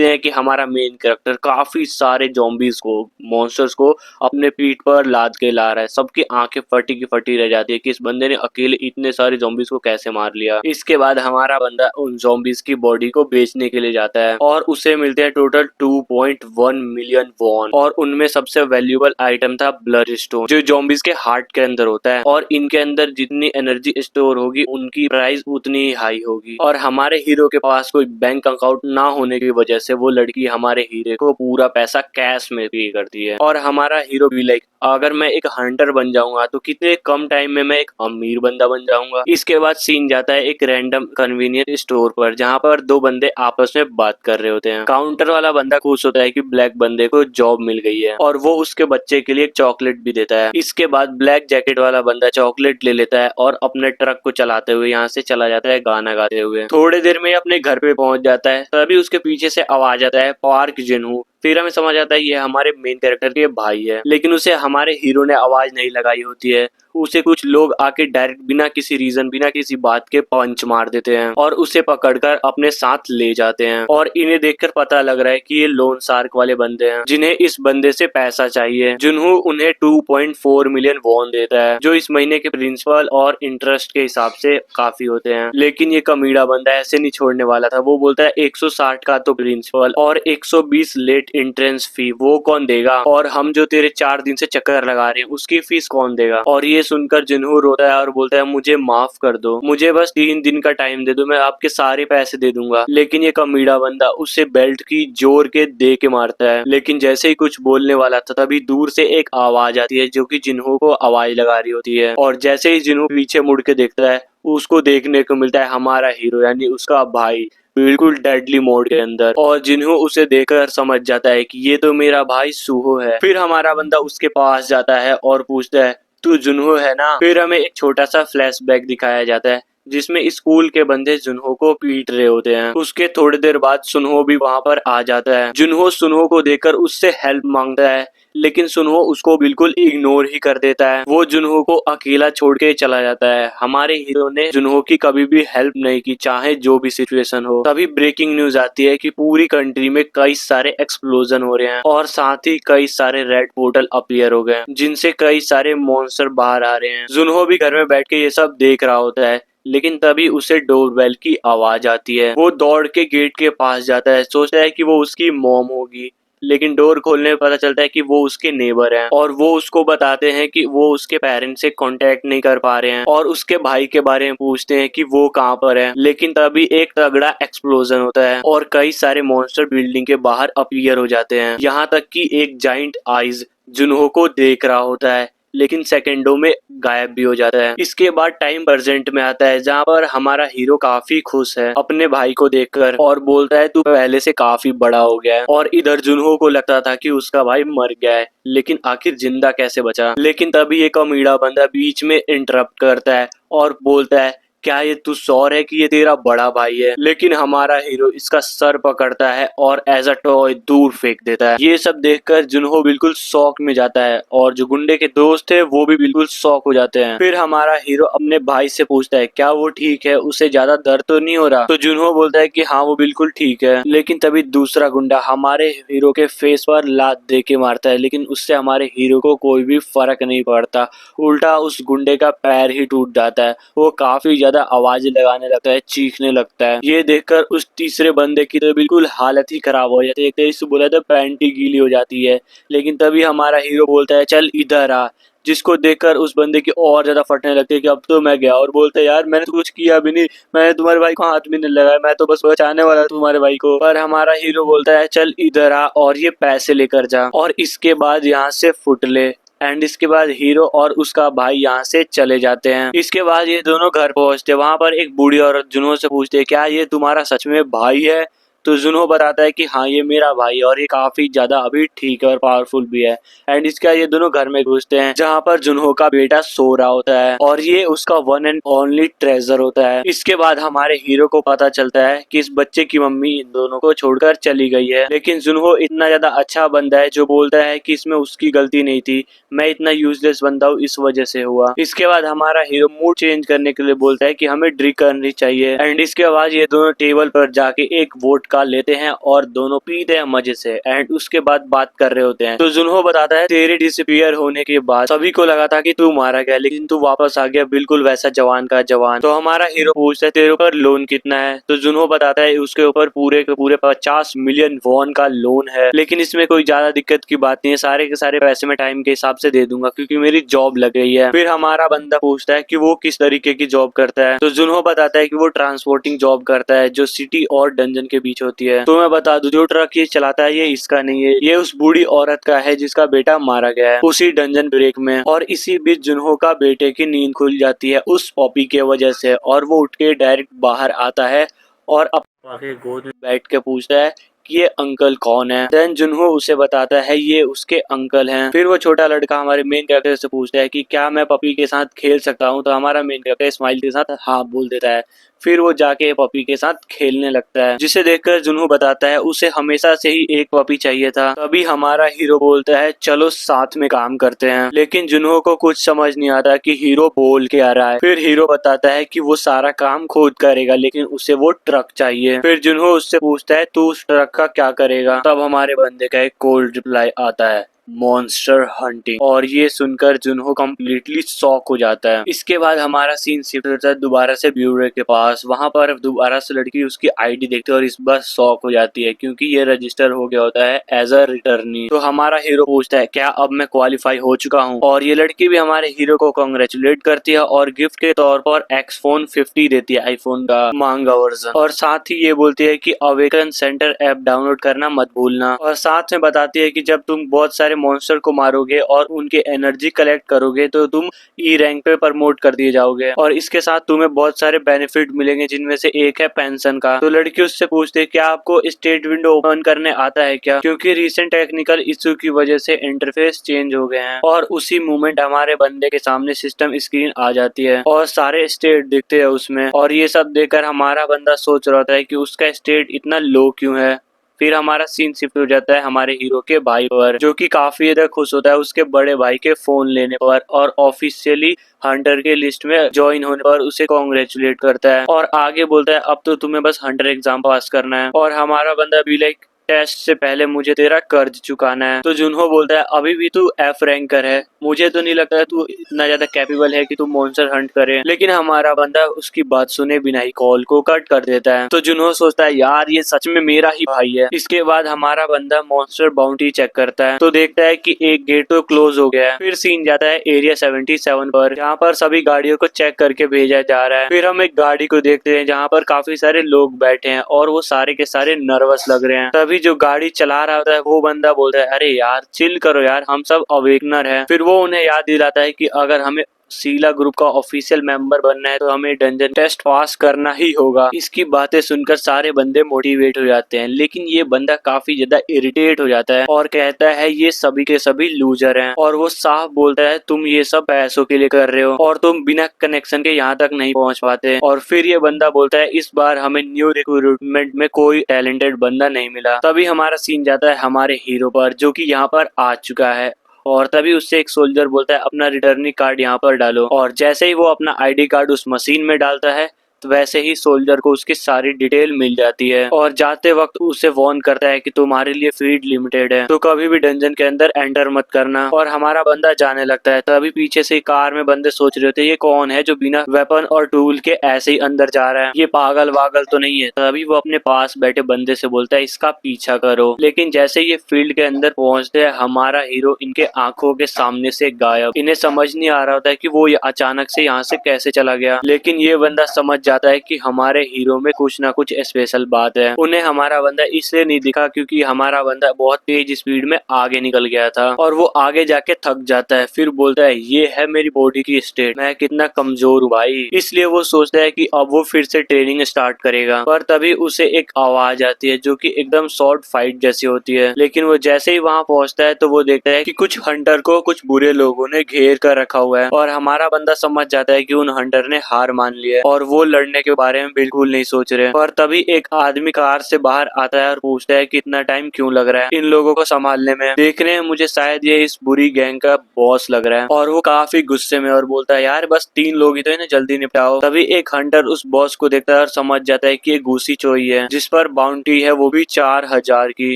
हैं कि हमारा मेन कैरेक्टर काफी सारे ज़ॉम्बीज को, मॉन्स्टर्स को अपने पीठ पर लाद के ला रहा है। सबकी आंखें फटी की फटी रह जाती है कि इस बंदे ने अकेले इतने सारे ज़ॉम्बीज को कैसे मार लिया। इसके बाद हमारा बंदा उन ज़ॉम्बीज की बॉडी को बेचने के लिए जाता है और उसे मिलते हैं टोटल 2.1 मिलियन वॉन, और उनमें सबसे वैल्यूएबल आइटम था ब्लड स्टोन, जो ज़ॉम्बीज के हार्ट के अंदर होता है। और इनके अंदर जितनी एनर्जी स्टोर होगी उनकी प्राइस उतनी ही हाई होगी। और हमारे हीरो के पास कोई बैंक अकाउंट ना होने की वजह से वो लड़की हमारे हीरो को पूरा पैसा कैश में पे करती है। और हमारा हीरो भी लाइक अगर मैं एक हंटर बन जाऊंगा तो कितने कम टाइम में मैं एक अमीर बंदा बन जाऊंगा। इसके इसके बाद सीन जाता है एक रैंडम कन्वीनियंस स्टोर पर, जहाँ पर दो बंदे आपस में बात कर रहे होते हैं। काउंटर वाला बंदा खुश होता है कि ब्लैक बंदे को जॉब मिल गई है और वो उसके बच्चे के लिए एक चॉकलेट भी देता है। इसके बाद ब्लैक जैकेट वाला बंदा चॉकलेट ले लेता है और अपने ट्रक को चलाते हुए यहाँ से चला जाता है गाना गाते हुए। थोड़ी देर में अपने घर पे पहुंच जाता है, तभी उसके पीछे से आवाज आता है पार्क जिनहू। फिर हमें समझ आता है ये हमारे मेन कैरेक्टर के भाई है, लेकिन उसे हमारे हीरो ने आवाज नहीं लगाई होती है। उसे कुछ लोग आके डायरेक्ट बिना किसी रीजन, बिना किसी बात के पंच मार देते हैं और उसे पकड़कर अपने साथ ले जाते हैं। और इन्हें देखकर पता लग रहा है कि ये लोन शार्क वाले बंदे हैं, जिन्हें इस बंदे से पैसा चाहिए। जिन्हू उन्हें 2.4 मिलियन वॉन देता है, जो इस महीने के प्रिंसिपल और इंटरेस्ट के हिसाब से काफी होते हैं। लेकिन ये कमीड़ा बंदा ऐसे नहीं छोड़ने वाला था। वो बोलता है 160 का तो प्रिंसिपल और 120 लेट एंट्रेंस फी वो कौन देगा, और हम जो तेरे 4 दिन से चक्कर लगा रहे हैं उसकी फीस कौन देगा। और ये सुनकर जिन्हू रोता है और बोलता है मुझे माफ कर दो, मुझे बस 3 दिन का टाइम दे दो, मैं आपके सारे पैसे दे दूंगा। लेकिन ये कमीड़ा बंदा उसे बेल्ट की जोर के दे के मारता है। लेकिन जैसे ही कुछ बोलने वाला था, तभी दूर से एक आवाज आती है जो कि जिन्हू को आवाज लगा रही होती है। और जैसे ही जिन्हू पीछे मुड़ के देखता है, उसको देखने को मिलता है हमारा हीरो यानी उसका भाई, बिल्कुल डेडली मोड के अंदर। और जिन्हू उसे देखकर समझ जाता है कि ये तो मेरा भाई सूहो है। फिर हमारा बंदा उसके पास जाता है और पूछता है तू जुनहो है ना। फिर हमें एक छोटा सा फ्लैशबैक दिखाया जाता है जिसमें स्कूल के बंदे जुनहो को पीट रहे होते हैं। उसके थोड़ी देर बाद सुनहो भी वहाँ पर आ जाता है। जुनहो सुनहो को देखकर उससे हेल्प मांगता है, लेकिन सुनहो उसको बिल्कुल इग्नोर ही कर देता है। वो जुनहो को अकेला छोड़ के चला जाता है। हमारे हीरो ने जुनहो की कभी भी हेल्प नहीं की, चाहे जो भी सिचुएशन हो। तभी ब्रेकिंग न्यूज आती है कि पूरी कंट्री में कई सारे एक्सप्लोजन हो रहे हैं और साथ ही कई सारे रेड पोर्टल अपीयर हो गए, जिनसे कई सारे मॉन्स्टर बाहर आ रहे हैं। जुनहो भी घर में बैठ के ये सब देख रहा होता है, लेकिन तभी उसे डोरबेल की आवाज आती है। वो दौड़ के गेट के पास जाता है, सोचता है कि वो उसकी मॉम होगी, लेकिन डोर खोलने में पता चलता है कि वो उसके नेबर हैं और वो उसको बताते हैं कि वो उसके पेरेंट्स से कांटेक्ट नहीं कर पा रहे हैं और उसके भाई के बारे में पूछते हैं कि वो कहाँ पर है। लेकिन तभी एक तगड़ा एक्सप्लोजन होता है और कई सारे मॉन्स्टर बिल्डिंग के बाहर अपीयर हो जाते हैं। यहाँ तक कि एक जाइंट आइज जुनहो को देख रहा होता है, लेकिन सेकंडों में गायब भी हो जाता है। इसके बाद टाइम प्रेजेंट में आता है, जहाँ पर हमारा हीरो काफी खुश है अपने भाई को देखकर और बोलता है तू पहले से काफी बड़ा हो गया है। और इधर जुनहो को लगता था कि उसका भाई मर गया है, लेकिन आखिर जिंदा कैसे बचा। लेकिन तभी एक अमीड़ा बंदा बीच में इंटरप्ट करता है और बोलता है क्या ये तू श्योर है कि ये तेरा बड़ा भाई है। लेकिन हमारा हीरो इसका सर पकड़ता है और एज अ टॉय दूर फेंक देता है। ये सब देखकर जुनहो बिल्कुल शॉक में जाता है और जो गुंडे के दोस्त है वो भी बिल्कुल शॉक हो जाते हैं। फिर हमारा हीरो अपने भाई से पूछता है क्या वो ठीक है, उसे ज्यादा दर्द तो नहीं हो रहा। तो जुनहो बोलता है कि हाँ वो बिल्कुल ठीक है। लेकिन तभी दूसरा गुंडा हमारे हीरो के फेस पर लात दे के मारता है, लेकिन उससे हमारे हीरो को कोई भी फर्क नहीं पड़ता। उल्टा उस गुंडे का पैर ही टूट जाता है। वो काफी ज्यादा आवाज लगाने लगता है, चीखने लगता है। ये देखकर उस तीसरे बंदे की तो बिल्कुल हालत ही खराब हो जाती है। एक तरीके से बोला तो पैंट ही गीली हो जाती है। लेकिन तभी हमारा हीरो बोलता है चल इधर आ, जिसको देखकर उस बंदे की और ज्यादा फटने लगती है कि अब तो मैं गया। और बोलता है यार मैंने तो कुछ किया भी नहीं, मैंने तुम्हारे भाई को हाथ भी नहीं लगाया, मैं तो बस बचाने वाला था तुम्हारे भाई को। पर हमारा हीरो बोलता है चल इधर आ और ये पैसे लेकर जा। और इसके बाद यहाँ से फुट ले। एंड इसके बाद हीरो और उसका भाई यहाँ से चले जाते हैं। इसके बाद ये दोनों घर पहुंचते, वहां पर एक बूढ़ी औरत जुनहो से पूछते है क्या ये तुम्हारा सच में भाई है। तो जुनहो बताता है कि हाँ ये मेरा भाई है और ये काफी ज्यादा अभी ठीक है और पावरफुल भी है। एंड इसका ये दोनों घर में घुसते हैं, जहाँ पर जुनहो का बेटा सो रहा होता है और ये उसका वन एंड ओनली ट्रेजर होता है। इसके बाद हमारे हीरो को पता चलता है कि इस बच्चे की मम्मी इन दोनों को छोड़कर चली गई है। लेकिन जुनहो इतना ज्यादा अच्छा बंदा है जो बोलता है कि इसमें उसकी गलती नहीं थी, मैं इतना यूजलेस बंदा हूँ इस वजह से हुआ। इसके बाद हमारा हीरो मूड चेंज करने के लिए बोलता है कि हमें ड्रिंक करनी चाहिए। एंड इसके बाद ये दोनों टेबल पर जाके एक वोडका लेते हैं और दोनों पीते हैं मजे से। एंड उसके बाद बात कर रहे होते हैं। तो जुनहो बताता है तेरे डिसअपीयर होने के बाद सभी को लगा था कि तू मारा गया, लेकिन तू वापस आ गया बिल्कुल वैसा जवान का जवान। तो हमारा हीरो पूछता है तेरे ऊपर लोन कितना है। तो जुनहो बताता है उसके ऊपर पूरे के पूरे 50 मिलियन वॉन का लोन है, लेकिन इसमें कोई ज्यादा दिक्कत की बात नहीं है, सारे के सारे पैसे मैं टाइम के हिसाब से दे दूंगा क्योंकि मेरी जॉब लग गई है। फिर हमारा बंदा पूछता है कि वो किस तरीके की जॉब करता है। तो जुनहो बताता है कि वो ट्रांसपोर्टिंग जॉब करता है जो सिटी और डंजन के बीच होती है। तो मैं बता दूं, जो ट्रक ये चलाता है ये इसका नहीं है, ये उस बूढ़ी औरत का है जिसका बेटा मारा गया है उसी डंजन ब्रेक में। और इसी बीच जुनहो का बेटे की नींद खुल जाती है उस पॉपी के वजह से, और वो उठ के डायरेक्ट बाहर आता है और पापा के गोद में बैठ के पूछता है कि ये अंकल कौन है। देन जुनहो उसे बताता है ये उसके अंकल हैं। फिर वो छोटा लड़का हमारे मेन कैरेक्टर से पूछता है कि क्या मैं पपी के साथ खेल सकता हूँ, तो हमारा मेन कैरेक्टर स्माइल के साथ हाँ बोल देता है। फिर वो जाके पपी के साथ खेलने लगता है, जिसे देखकर जुनहो बताता है उसे हमेशा से ही एक पपी चाहिए था। तभी हमारा हीरो बोलता है चलो साथ में काम करते हैं, लेकिन जुनहो को कुछ समझ नहीं आता कि हीरो बोल के आ रहा है। फिर हीरो बताता है कि वो सारा काम खुद करेगा, लेकिन उसे वो ट्रक चाहिए। फिर जुनहो उससे पूछता है तू उस ट्रक का क्या करेगा। तब हमारे बंदे का एक कोल्ड रिप्लाई आता है, मॉन्स्टर हंटिंग। और ये सुनकर जुनहो कम्प्लीटली शॉक हो जाता है। इसके बाद हमारा सीन शिफ्ट होता है दोबारा से ब्यूरो के पास। वहां पर दोबारा से लड़की उसकी आईडी देखते है और इस बार शॉक हो जाती है क्योंकि ये रजिस्टर हो गया होता है एज अ रिटर्नी। तो हमारा हीरो पूछता है क्या अब मैं क्वालिफाई हो चुका हूँ, और ये लड़की भी हमारे हीरो को कांग्रेचुलेट करती है और गिफ्ट के तौर पर एक्सफोन 50 देती है, आईफोन का महंगा वर्जन। और साथ ही ये बोलती है कि अवेकन सेंटर ऐप डाउनलोड करना मत भूलना। और साथ में बताती है कि जब तुम बहुत सारे मॉन्स्टर को मारोगे और उनके एनर्जी कलेक्ट करोगे तो तुम ई रैंक पे प्रमोट कर दिए जाओगे, और इसके साथ तुम्हें बहुत सारे बेनिफिट मिलेंगे जिनमें से एक है पेंशन का। तो लड़की उससे पूछती है क्या आपको स्टेट विंडो ओपन करने आता है क्या, क्योंकि रिसेंट टेक्निकल इश्यू की वजह से इंटरफेस चेंज हो गए हैं। और उसी मोमेंट हमारे बंदे के सामने सिस्टम स्क्रीन आ जाती है और सारे स्टेट दिखते हैं उसमें। और ये सब देखकर हमारा बंदा सोच रहा होता है कि उसका स्टेट इतना लो क्यों है। फिर हमारा सीन शिफ्ट हो जाता है हमारे हीरो के भाई पर, जो कि काफी ज्यादा खुश होता है उसके बड़े भाई के फोन लेने पर, और ऑफिशियली हंटर के लिस्ट में ज्वाइन होने पर उसे कॉन्ग्रेचुलेट करता है और आगे बोलता है अब तो तुम्हें बस हंटर एग्जाम पास करना है। और हमारा बंदा भी लाइक टेस्ट से पहले मुझे तेरा कर्ज चुकाना है। तो जुनहो बोलता है अभी भी तू एफ रैंकर है, मुझे तो नहीं लगता है तू इतना ज्यादा कैपेबल है कि तू मॉन्स्टर हंट करे। लेकिन हमारा बंदा उसकी बात सुने बिना ही कॉल को कट कर देता है। तो जुनहो सोचता है यार ये सच में मेरा ही भाई है। इसके बाद हमारा बंदा मॉन्स्टर बाउंटी चेक करता है तो देखता है कि एक गेट तो क्लोज हो गया है। फिर सीन जाता है एरिया 77 पर, जहाँ पर सभी गाड़ियों को चेक करके भेजा जा रहा है। फिर हम एक गाड़ी को देखते हैं जहाँ पर काफी सारे लोग बैठे हैं और वो सारे के सारे नर्वस लग रहे हैं। तभी जो गाड़ी चला रहा होता है वो बंदा बोलता है अरे यार चिल करो यार, हम सब अवेकनर हैं। फिर वो उन्हें याद दिलाता है कि अगर हमें सीला ग्रुप का ऑफिशियल मेंबर बनना है तो हमें डंजन टेस्ट पास करना ही होगा। इसकी बातें सुनकर सारे बंदे मोटिवेट हो जाते हैं, लेकिन ये बंदा काफी ज्यादा इरिटेट हो जाता है और कहता है ये सभी के सभी लूजर हैं। और वो साफ बोलता है तुम ये सब पैसों के लिए कर रहे हो और तुम बिना कनेक्शन के यहाँ तक नहीं पहुँच पाते। और फिर ये बंदा बोलता है इस बार हमें न्यू रिक्रूटमेंट में कोई टैलेंटेड बंदा नहीं मिला। तभी हमारा सीन जाता है हमारे हीरो पर, जो कि यहाँ पर आ चुका है। और तभी उससे एक सोल्जर बोलता है अपना रिटर्निंग कार्ड यहाँ पर डालो। और जैसे ही वो अपना आईडी कार्ड उस मशीन में डालता है तो वैसे ही सोल्जर को उसकी सारी डिटेल मिल जाती है और जाते वक्त उसे वार्न करता है कि तुम्हारे लिए फीड लिमिटेड है तो कभी भी डंजन के अंदर एंटर मत करना। और हमारा बंदा जाने लगता है। तभी पीछे से कार में बंदे सोच रहे होते ये कौन है जो बिना वेपन और टूल के ऐसे ही अंदर जा रहा है, ये पागल वागल तो नहीं है। तभी वो अपने पास बैठे बंदे से बोलता है इसका पीछा करो। लेकिन जैसे ये फील्ड के अंदर पहुंचते हैं हमारा हीरो इनके आंखों के सामने से गायब। इन्हें समझ नहीं आ रहा होता है कि वो ये अचानक से यहाँ से कैसे चला गया, लेकिन ये बंदा समझ जाता है कि हमारे हीरो में कुछ ना कुछ स्पेशल बात है। उन्हें हमारा बंदा इसलिए नहीं दिखा क्योंकि हमारा बंदा बहुत तेज स्पीड में आगे निकल गया था और वो आगे जाके थक जाता है। फिर बोलता है ये है मेरी बॉडी की स्टेट, मैं कितना कमजोर हूँ भाई। इसलिए वो सोचता है कि अब वो फिर से ट्रेनिंग स्टार्ट करेगा। पर तभी उसे एक आवाज आती है जो कि एकदम शॉर्ट फाइट जैसी होती है। लेकिन वो जैसे ही वहाँ पहुँचता है तो वो देखता है कि कुछ हंटर को कुछ बुरे लोगों ने घेर कर रखा हुआ है और हमारा बंदा समझ जाता है कि उन हंटर ने हार मान लिया है और वो लड़ने के बारे में बिल्कुल नहीं सोच रहे। पर तभी एक आदमी कार से बाहर आता है और पूछता है कि इतना टाइम क्यों लग रहा है इन लोगों को संभालने में, देखने में मुझे शायद ये इस बुरी गैंग का बॉस लग रहा है। और वो काफी गुस्से में और बोलता है यार बस 3 लोग ही तो इन्हें जल्दी निपटाओ। तभी एक हंटर उस बॉस को देखता है और समझ जाता है कि ये घूसी चोई है जिस पर बाउंटी है वो भी 4000 की।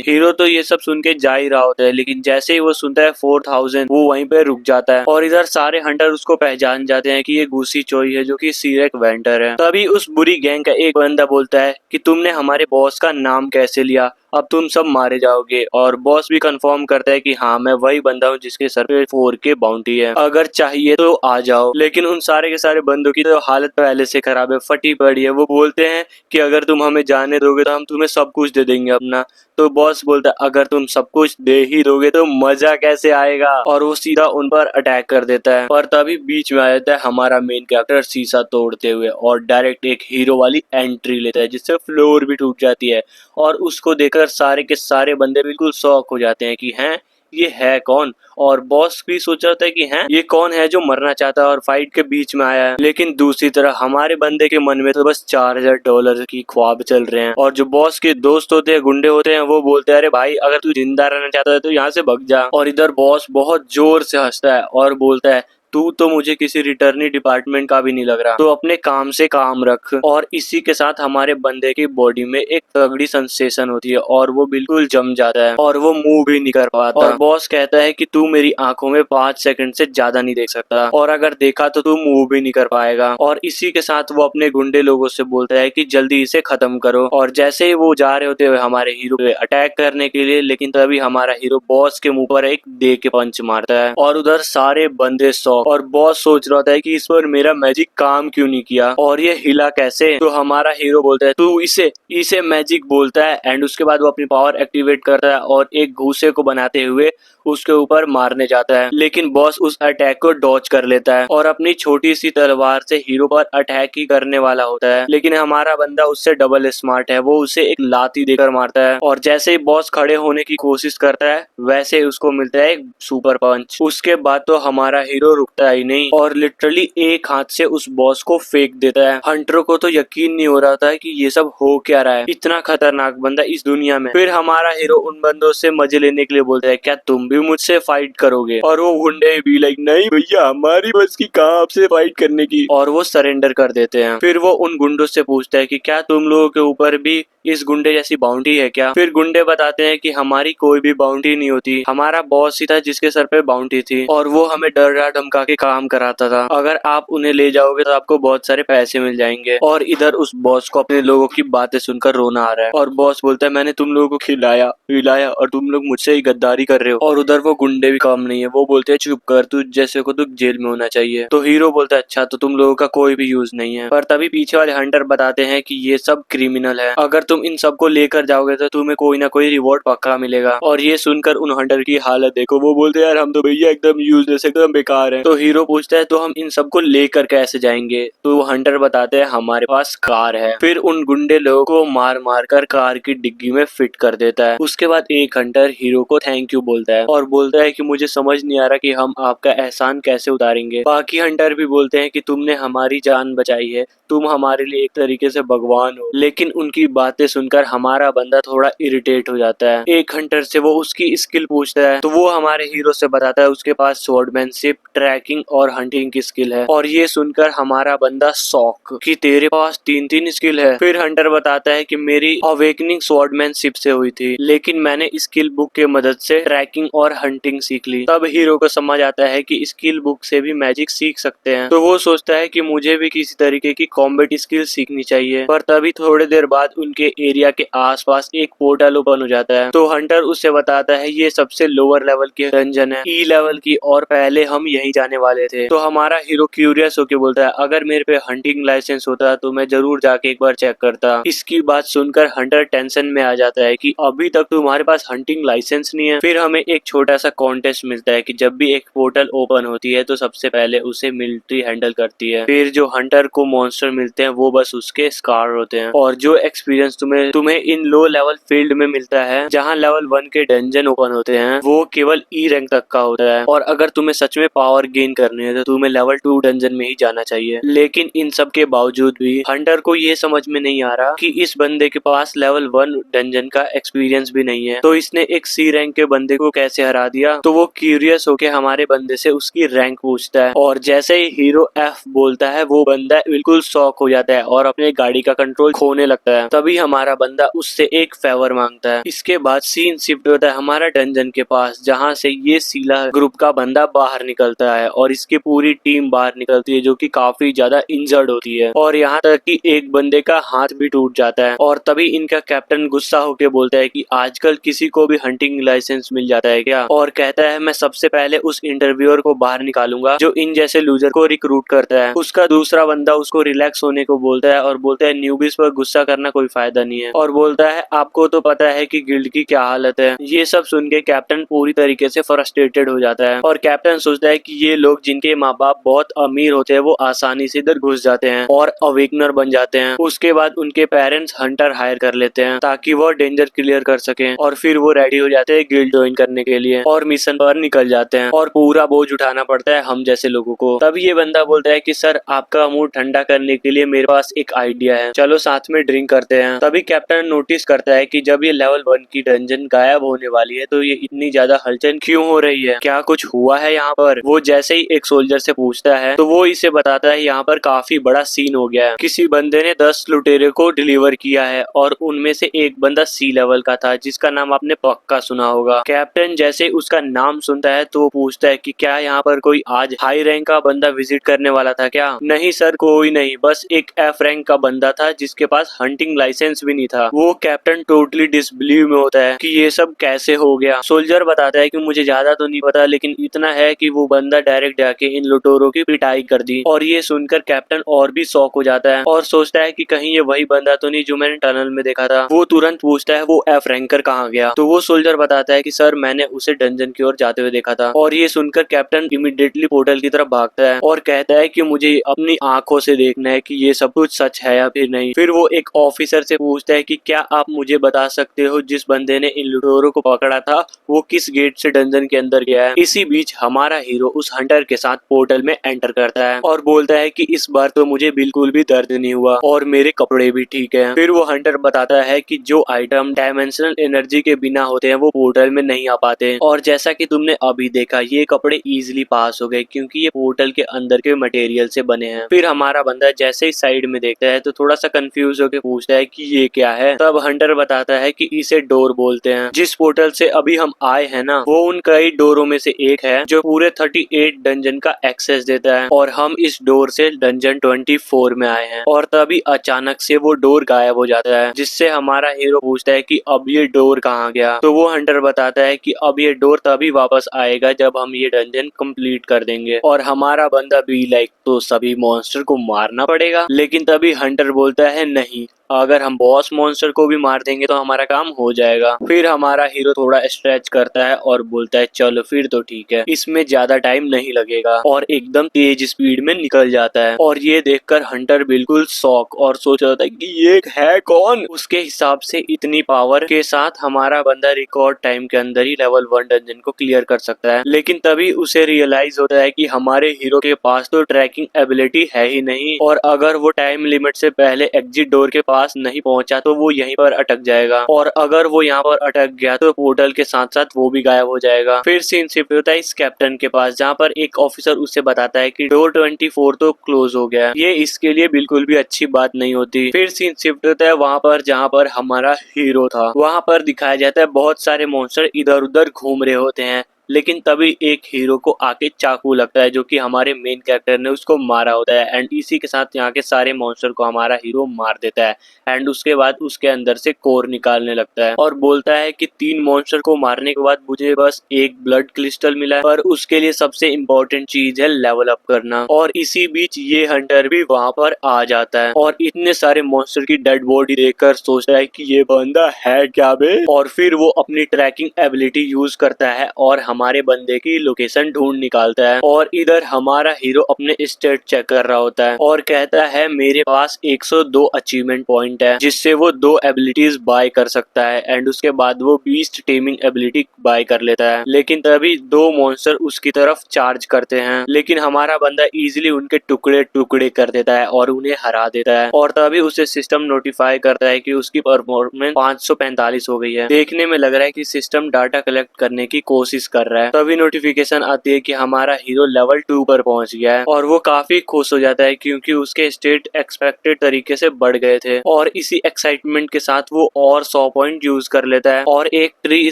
हीरो तो ये सब सुन के जा ही रहा होता है, लेकिन जैसे ही वो सुनता है 4000 वो वहीं पे रुक जाता है और इधर सारे हंटर उसको पहचान जाते हैं कि ये घूसी चोई है जो कि सीरेक वेंटर है। तभी उस बुरी गैंग का एक बंदा बोलता है कि तुमने हमारे बॉस का नाम कैसे लिया, अब तुम सब मारे जाओगे। और बॉस भी कंफर्म करता है कि हाँ मैं वही बंदा हूँ जिसके सर पे 4K बाउंटी है, अगर चाहिए तो आ जाओ। लेकिन उन सारे के सारे बंदों की तो हालत पहले से खराब है, फटी पड़ी है। वो बोलते हैं कि अगर तुम हमें जाने दोगे तो हम तुम्हें सब कुछ दे देंगे अपना। तो बॉस बोलता है अगर तुम सब कुछ दे ही दोगे तो मजा कैसे आएगा, और वो सीधा उन पर अटैक कर देता है। और तभी बीच में आ जाता है हमारा मेन कैरेक्टर शीशा तोड़ते हुए, और डायरेक्ट एक हीरो वाली एंट्री लेता है जिससे फ्लोर भी टूट जाती है। और उसको देखकर सारे के सारे बंदे बिल्कुल शॉक हो जाते हैं कि हैं ये है कौन। और बॉस भी सोच रहा था कि हैं ये कौन है जो मरना चाहता है और फाइट के बीच में आया है। लेकिन दूसरी तरफ हमारे बंदे के मन में तो बस $4000 की ख्वाब चल रहे हैं। और जो बॉस के दोस्त होते हैं, गुंडे होते हैं, वो बोलते हैं अरे भाई अगर तू जिंदा रहना चाहता है तो यहाँ से भाग जा। और इधर बॉस बहुत जोर से हंसता है और बोलता है तू तो मुझे किसी रिटर्नी डिपार्टमेंट का भी नहीं लग रहा, तो अपने काम से काम रख। और इसी के साथ हमारे बंदे की बॉडी में एक तगड़ी सेंसेशन होती है और वो बिल्कुल जम जाता है और वो मूव भी नहीं कर पाता। और बॉस कहता है कि तू मेरी आंखों में 5 सेकंड से ज्यादा नहीं देख सकता, और अगर देखा तो तू मूव भी नहीं कर पाएगा। और इसी के साथ वो अपने गुंडे लोगों से बोलता है कि जल्दी इसे खत्म करो। और जैसे ही वो जा रहे होते हुए हमारे हीरो पे अटैक करने के लिए, लेकिन तभी हमारा हीरो बॉस के मुंह पर एक दे के पंच मारता है और उधर सारे बंदे और बॉस सोच रहा था कि इस पर मेरा मैजिक काम क्यों नहीं किया और ये हिला कैसे। तो हमारा हीरो बोलता है तू इसे इसे मैजिक बोलता है। एंड उसके बाद वो अपनी पावर एक्टिवेट करता है और एक घूसे को बनाते हुए उसके ऊपर मारने जाता है। लेकिन बॉस उस अटैक को डॉज कर लेता है और अपनी छोटी सी तलवार से हीरो पर अटैक ही करने वाला होता है। लेकिन हमारा बंदा उससे डबल स्मार्ट है, वो उसे एक लाती देकर मारता है। और जैसे ही बॉस खड़े होने की कोशिश करता है वैसे उसको मिलता है एक सुपर पंच। उसके बाद तो हमारा हीरो रुकता ही नहीं और लिटरली एक हाथ से उस बॉस को फेंक देता है। हंटरों को तो यकीन नहीं हो रहा था कि ये सब हो क्या रहा है, इतना खतरनाक बंदा इस दुनिया में। फिर हमारा हीरो उन बंदों से मजे लेने के लिए बोलता है क्या तुम भी मुझसे फाइट करोगे। और वो गुंडे भी लाइक नहीं भैया हमारी बस की कहाँ आपसे फाइट करने की, और वो सरेंडर कर देते हैं। फिर वो उन गुंडों से पूछता है कि क्या तुम लोगों के ऊपर भी इस गुंडे जैसी बाउंड्री है क्या। फिर गुंडे बताते हैं कि हमारी कोई भी बाउंड्री नहीं होती, हमारा बॉस ही था जिसके सर पे बाउंड्री थी और वो हमें डरा धमका के काम कराता था। अगर आप उन्हें ले जाओगे तो आपको बहुत सारे पैसे मिल जाएंगे। और इधर उस बॉस को अपने लोगों की बातें सुनकर रोना आ रहा है और बॉस बोलता है मैंने तुम लोगों को खिलाया पिलाया और तुम लोग मुझसे ही गद्दारी कर रहे हो। और उधर वो गुंडे भी काम नहीं है, वो बोलते हैं चुप कर, तू जैसे को तू जेल में होना चाहिए। तो हीरो बोलता है अच्छा तो तुम लोगों का कोई भी यूज नहीं है। पर तभी पीछे वाले हंटर बताते हैं कि ये सब क्रिमिनल है, अगर तुम इन सबको लेकर जाओगे तो तुम्हें कोई ना कोई रिवॉर्ड पक्का मिलेगा। और ये सुनकर उन हंटर की हालत देखो, वो बोलते हैं यार हम तो भैया एकदम यूजलेस एकदम बेकार है। तो हीरो पूछता है तो हम इन सबको लेकर कैसे जाएंगे। तो वो हंटर बताते हैं हमारे पास कार है। फिर उन गुंडे लोगों को मार मार कर कार की डिग्गी में फिट कर देता है। उसके बाद एक हंटर हीरो को थैंक यू बोलता है और बोलता है कि मुझे समझ नहीं आ रहा कि हम आपका एहसान कैसे उतारेंगे। बाकी हंटर भी बोलते हैं कि तुमने हमारी जान बचाई है, तुम हमारे लिए एक तरीके से भगवान हो। लेकिन उनकी बातें सुनकर हमारा बंदा थोड़ा इरिटेट हो जाता है। एक हंटर से वो उसकी स्किल पूछता है तो वो हमारे हीरो से बताता है उसके पास स्वॉर्डमैनशिप, ट्रैकिंग और हंटिंग की स्किल है। और ये सुनकर हमारा बंदा शॉक कि तेरे पास 3 स्किल है। फिर हंटर बताता है कि मेरी अवेकनिंग स्वॉर्डमैनशिप से हुई थी, लेकिन मैंने स्किल बुक के मदद से ट्रैकिंग और हंटिंग सीख ली। तब हीरो को समझ आता है कि स्किल बुक से भी मैजिक सीख सकते हैं। तो वो सोचता है कि मुझे भी किसी तरीके की कॉम्बैट स्किल सीखनी चाहिए। पर तभी थोड़ी देर बाद उनके एरिया के आसपास एक पोर्टल ओपन हो जाता है। तो हंटर उससे बताता है ये सबसे लोअर लेवल की डंजन है, ई लेवल की, और पहले हम यही जाने वाले थे। तो हमारा हीरो क्यूरियस होके बोलता है अगर मेरे पे हंटिंग लाइसेंस होता तो मैं जरूर जाके एक बार चेक करता। इसकी बात सुनकर हंटर टेंशन में आ जाता है कि अभी तक तुम्हारे पास हंटिंग लाइसेंस नहीं है। फिर हमें एक छोटा सा कॉन्टेस्ट मिलता है कि जब भी एक पोर्टल ओपन होती है तो सबसे पहले उसे मिलिट्री हैंडल करती है। फिर जो हंटर को मॉन्स्टर मिलते हैं वो बस उसके स्कार होते हैं। और जो एक्सपीरियंस तुम्हें इन लो लेवल फील्ड में मिलता है जहाँ लेवल 1 के डंजन ओपन होते हैं वो केवल ई रैंक तक का होता है। और अगर तुम्हें सच में पावर गेन करनी है तो तुम्हें लेवल 2 डंजन में ही जाना चाहिए। लेकिन इन सब के बावजूद भी हंटर को ये समझ में नहीं आ रहा कि इस बंदे के पास लेवल 1 डंजन का एक्सपीरियंस भी नहीं है, तो इसने एक सी रैंक के बंदे को कैसे हरा दिया। तो वो क्यूरियस होके हमारे बंदे से उसकी रैंक पूछता है और जैसे ही हीरो एफ बोलता है वो बंदा बिल्कुल शॉक हो जाता है और अपने गाड़ी का कंट्रोल खोने लगता है। तभी हमारा बंदा उससे एक फेवर मांगता है। इसके बाद सीन शिफ्ट होता है हमारा डंजन के पास जहाँ से ये सीला ग्रुप का बंदा बाहर निकलता है और इसकी पूरी टीम बाहर निकलती है जो कि काफी ज्यादा इंजर्ड होती है और यहाँ तक कि एक बंदे का हाथ भी टूट जाता है। और तभी इनका कैप्टन गुस्सा होके बोलता है कि आजकल किसी को भी हंटिंग लाइसेंस मिल जाता है क्या, और कहता है मैं सबसे पहले उस इंटरव्यूअर को बाहर निकालूंगा जो इन जैसे लूजर को रिक्रूट करता है। उसका दूसरा बंदा उसको रिलैक्स होने को बोलता है और बोलता है न्यूबीज पर गुस्सा करना कोई फायदा नहीं है, और बोलता है आपको तो पता है कि गिल्ड की क्या हालत है। ये सब सुन के कैप्टन पूरी तरीके से फ्रस्ट्रेटेड हो जाता है और कैप्टन सोचता है कि ये लोग जिनके माँ बाप बहुत अमीर होते हैं वो आसानी से इधर घुस जाते हैं और अवेकनर बन जाते हैं। उसके बाद उनके पेरेंट्स हंटर हायर कर लेते हैं ताकि वो डेंजर क्लियर कर सकें, और फिर वो रेडी हो जाते हैं गिल्ड ज्वाइन करने के लिए और मिशन पर निकल जाते हैं और पूरा बोझ उठाना पड़ता है हम जैसे लोगों को। तब ये बंदा बोलता है कि सर आपका मूड ठंडा करने के लिए मेरे पास एक आइडिया है, चलो साथ में ड्रिंक करते हैं। तभी कैप्टन नोटिस करता है कि जब ये लेवल 1 की डंजन गायब होने वाली है तो ये इतनी ज्यादा हलचल क्यों हो रही है, क्या कुछ हुआ है यहाँ पर। वो जैसे ही एक सोल्जर से पूछता है तो वो इसे बताता है यहाँ पर काफी बड़ा सीन हो गया है, किसी बंदे ने 10 लुटेरे को डिलीवर किया है और उनमें से एक बंदा सी लेवल का था जिसका नाम आपने पक्का सुना होगा। कैप्टन जैसे उसका नाम सुनता है तो वो पूछता है कि क्या यहाँ पर कोई आज हाई रैंक का बंदा विजिट करने वाला था क्या। नहीं सर कोई नहीं, बस एक एफ रैंक का बंदा था जिसके पास हंटिंग लाइसेंस भी नहीं था। वो कैप्टन टोटली डिसबिलीव में होता है कि ये सब कैसे हो गया। सोल्जर बताता है कि मुझे ज्यादा तो नहीं पता लेकिन इतना है कि वो बंदा डायरेक्ट जाके इन लुटेरों की पिटाई कर दी। और ये सुनकर कैप्टन और भी शॉक हो जाता है और सोचता है कि कहीं ये वही बंदा तो नहीं जो मैंने टनल में देखा था। वो तुरंत पूछता है वो एफ रैंकर कहाँ गया। तो वो सोल्जर बताता है कि सर मैंने उसे डंजन की ओर जाते हुए देखा था। और ये सुनकर कैप्टन इमीडिएटली पोर्टल की तरफ भागता है और कहता है कि मुझे अपनी आंखों से देखना है कि ये सब कुछ सच है या फिर नहीं। फिर वो एक ऑफिसर से पूछता है कि क्या आप मुझे बता सकते हो जिस बंदे ने इन लुटेरों को पकड़ा था वो किस गेट से डंजन के अंदर गया है। इसी बीच हमारा हीरो उस हंटर के साथ पोर्टल में एंटर करता है और बोलता है कि इस बार तो मुझे बिल्कुल भी दर्द नहीं हुआ और मेरे कपड़े भी ठीक है। फिर वो हंटर बताता है कि जो आइटम डायमेंशनल एनर्जी के बिना होते हैं वो पोर्टल में नहीं आ पाते, और जैसा कि तुमने अभी देखा ये कपड़े इजीली पास हो गए क्योंकि ये पोर्टल के अंदर के मटेरियल से बने हैं। फिर हमारा बंदा जैसे ही साइड में देखता है तो थोड़ा सा कंफ्यूज होकर पूछता है कि ये क्या है। तब हंटर बताता है कि इसे डोर बोलते हैं। जिस पोर्टल से अभी हम आए हैं ना वो उन कई डोरों में से एक है जो पूरे 38 डंजन का एक्सेस देता है, और हम इस डोर से डंजन 24 में आए हैं। और तभी अचानक से वो डोर गायब हो जाता है जिससे हमारा हीरो पूछता है कि अब ये डोर कहाँ गया। तो वो हंटर बताता है कि अब ये डोर तभी वापस आएगा जब हम ये डंजन कंप्लीट कर देंगे। और हमारा बंदा भी लाइक तो सभी मॉन्स्टर को मारना पड़ेगा, लेकिन तभी हंटर बोलता है नहीं, अगर हम बॉस मॉन्स्टर को भी मार देंगे तो हमारा काम हो जाएगा। फिर हमारा हीरो थोड़ा स्ट्रेच करता है और बोलता है चलो फिर तो ठीक है, इसमें ज्यादा टाइम नहीं लगेगा, और एकदम तेज स्पीड में निकल जाता है। और ये देखकर हंटर बिल्कुल शॉक और सोच रहा था कि ये है कौन। उसके हिसाब से इतनी पावर के साथ हमारा बंदा रिकॉर्ड टाइम के अंदर ही लेवल 1 डंजन को क्लियर कर सकता है। लेकिन तभी उसे रियलाइज होता है कि हमारे हीरो के पास तो ट्रैकिंग एबिलिटी है ही नहीं, और अगर वो टाइम लिमिट से पहले एग्जिट डोर के पास नहीं पहुंचा तो वो यहीं पर अटक जाएगा, और अगर वो यहाँ पर अटक गया तो पोर्टल के साथ साथ वो भी गायब हो जाएगा। फिर सीन शिफ्ट होता है इस कैप्टन के पास जहाँ पर एक ऑफिसर उससे बताता है कि डोर 24 तो क्लोज हो गया। ये इसके लिए बिल्कुल भी अच्छी बात नहीं होती। फिर सीन शिफ्ट होता है वहाँ पर जहाँ पर हमारा हीरो था। वहाँ पर दिखाया जाता है बहुत सारे मॉन्स्टर इधर उधर घूम रहे होते हैं, लेकिन तभी एक हीरो को आके चाकू लगता है जो कि हमारे मेन कैरेक्टर ने उसको मारा होता है, एंड इसी के साथ यहाँ के सारे मॉन्स्टर को हमारा हीरो मार देता है। एंड उसके बाद उसके अंदर से कोर निकालने लगता है और बोलता है कि 3 मॉन्स्टर को मारने के बाद मुझे बस एक ब्लड क्रिस्टल मिला है, पर उसके लिए सबसे इम्पोर्टेंट चीज है लेवल अप करना। और इसी बीच ये हंटर भी वहाँ पर आ जाता है और इतने सारे मॉन्स्टर की डेड बॉडी देखकर सोचता है कि ये बंदा है क्या बे। और फिर वो अपनी ट्रैकिंग एबिलिटी यूज करता है और हमारे बंदे की लोकेशन ढूंढ निकालता है। और इधर हमारा हीरो अपने स्टेट चेक कर रहा होता है और कहता है मेरे पास 102 अचीवमेंट पॉइंट है जिससे वो 2 एबिलिटीज बाय कर सकता है, एंड उसके बाद वो बीस्ट टेमिंग एबिलिटी बाय कर लेता है। लेकिन तभी 2 मॉन्स्टर उसकी तरफ चार्ज करते हैं, लेकिन हमारा बंदा इजीली उनके टुकड़े टुकड़े कर देता है और उन्हें हरा देता है। और तभी उसे सिस्टम नोटिफाई करता है कि उसकी परफॉर्मेंस 545 हो गई है। देखने में लग रहा है कि सिस्टम डाटा कलेक्ट करने की कोशिश कर रहा है। तभी नोटिफिकेशन आती है कि हमारा हीरो लेवल 2 पर पहुंच गया है और वो काफी खुश हो जाता है क्योंकि उसके स्टेट एक्सपेक्टेड तरीके से बढ़ गए थे और इसी एक्साइटमेंट के साथ वो और 100 पॉइंट यूज कर लेता है और एक ट्री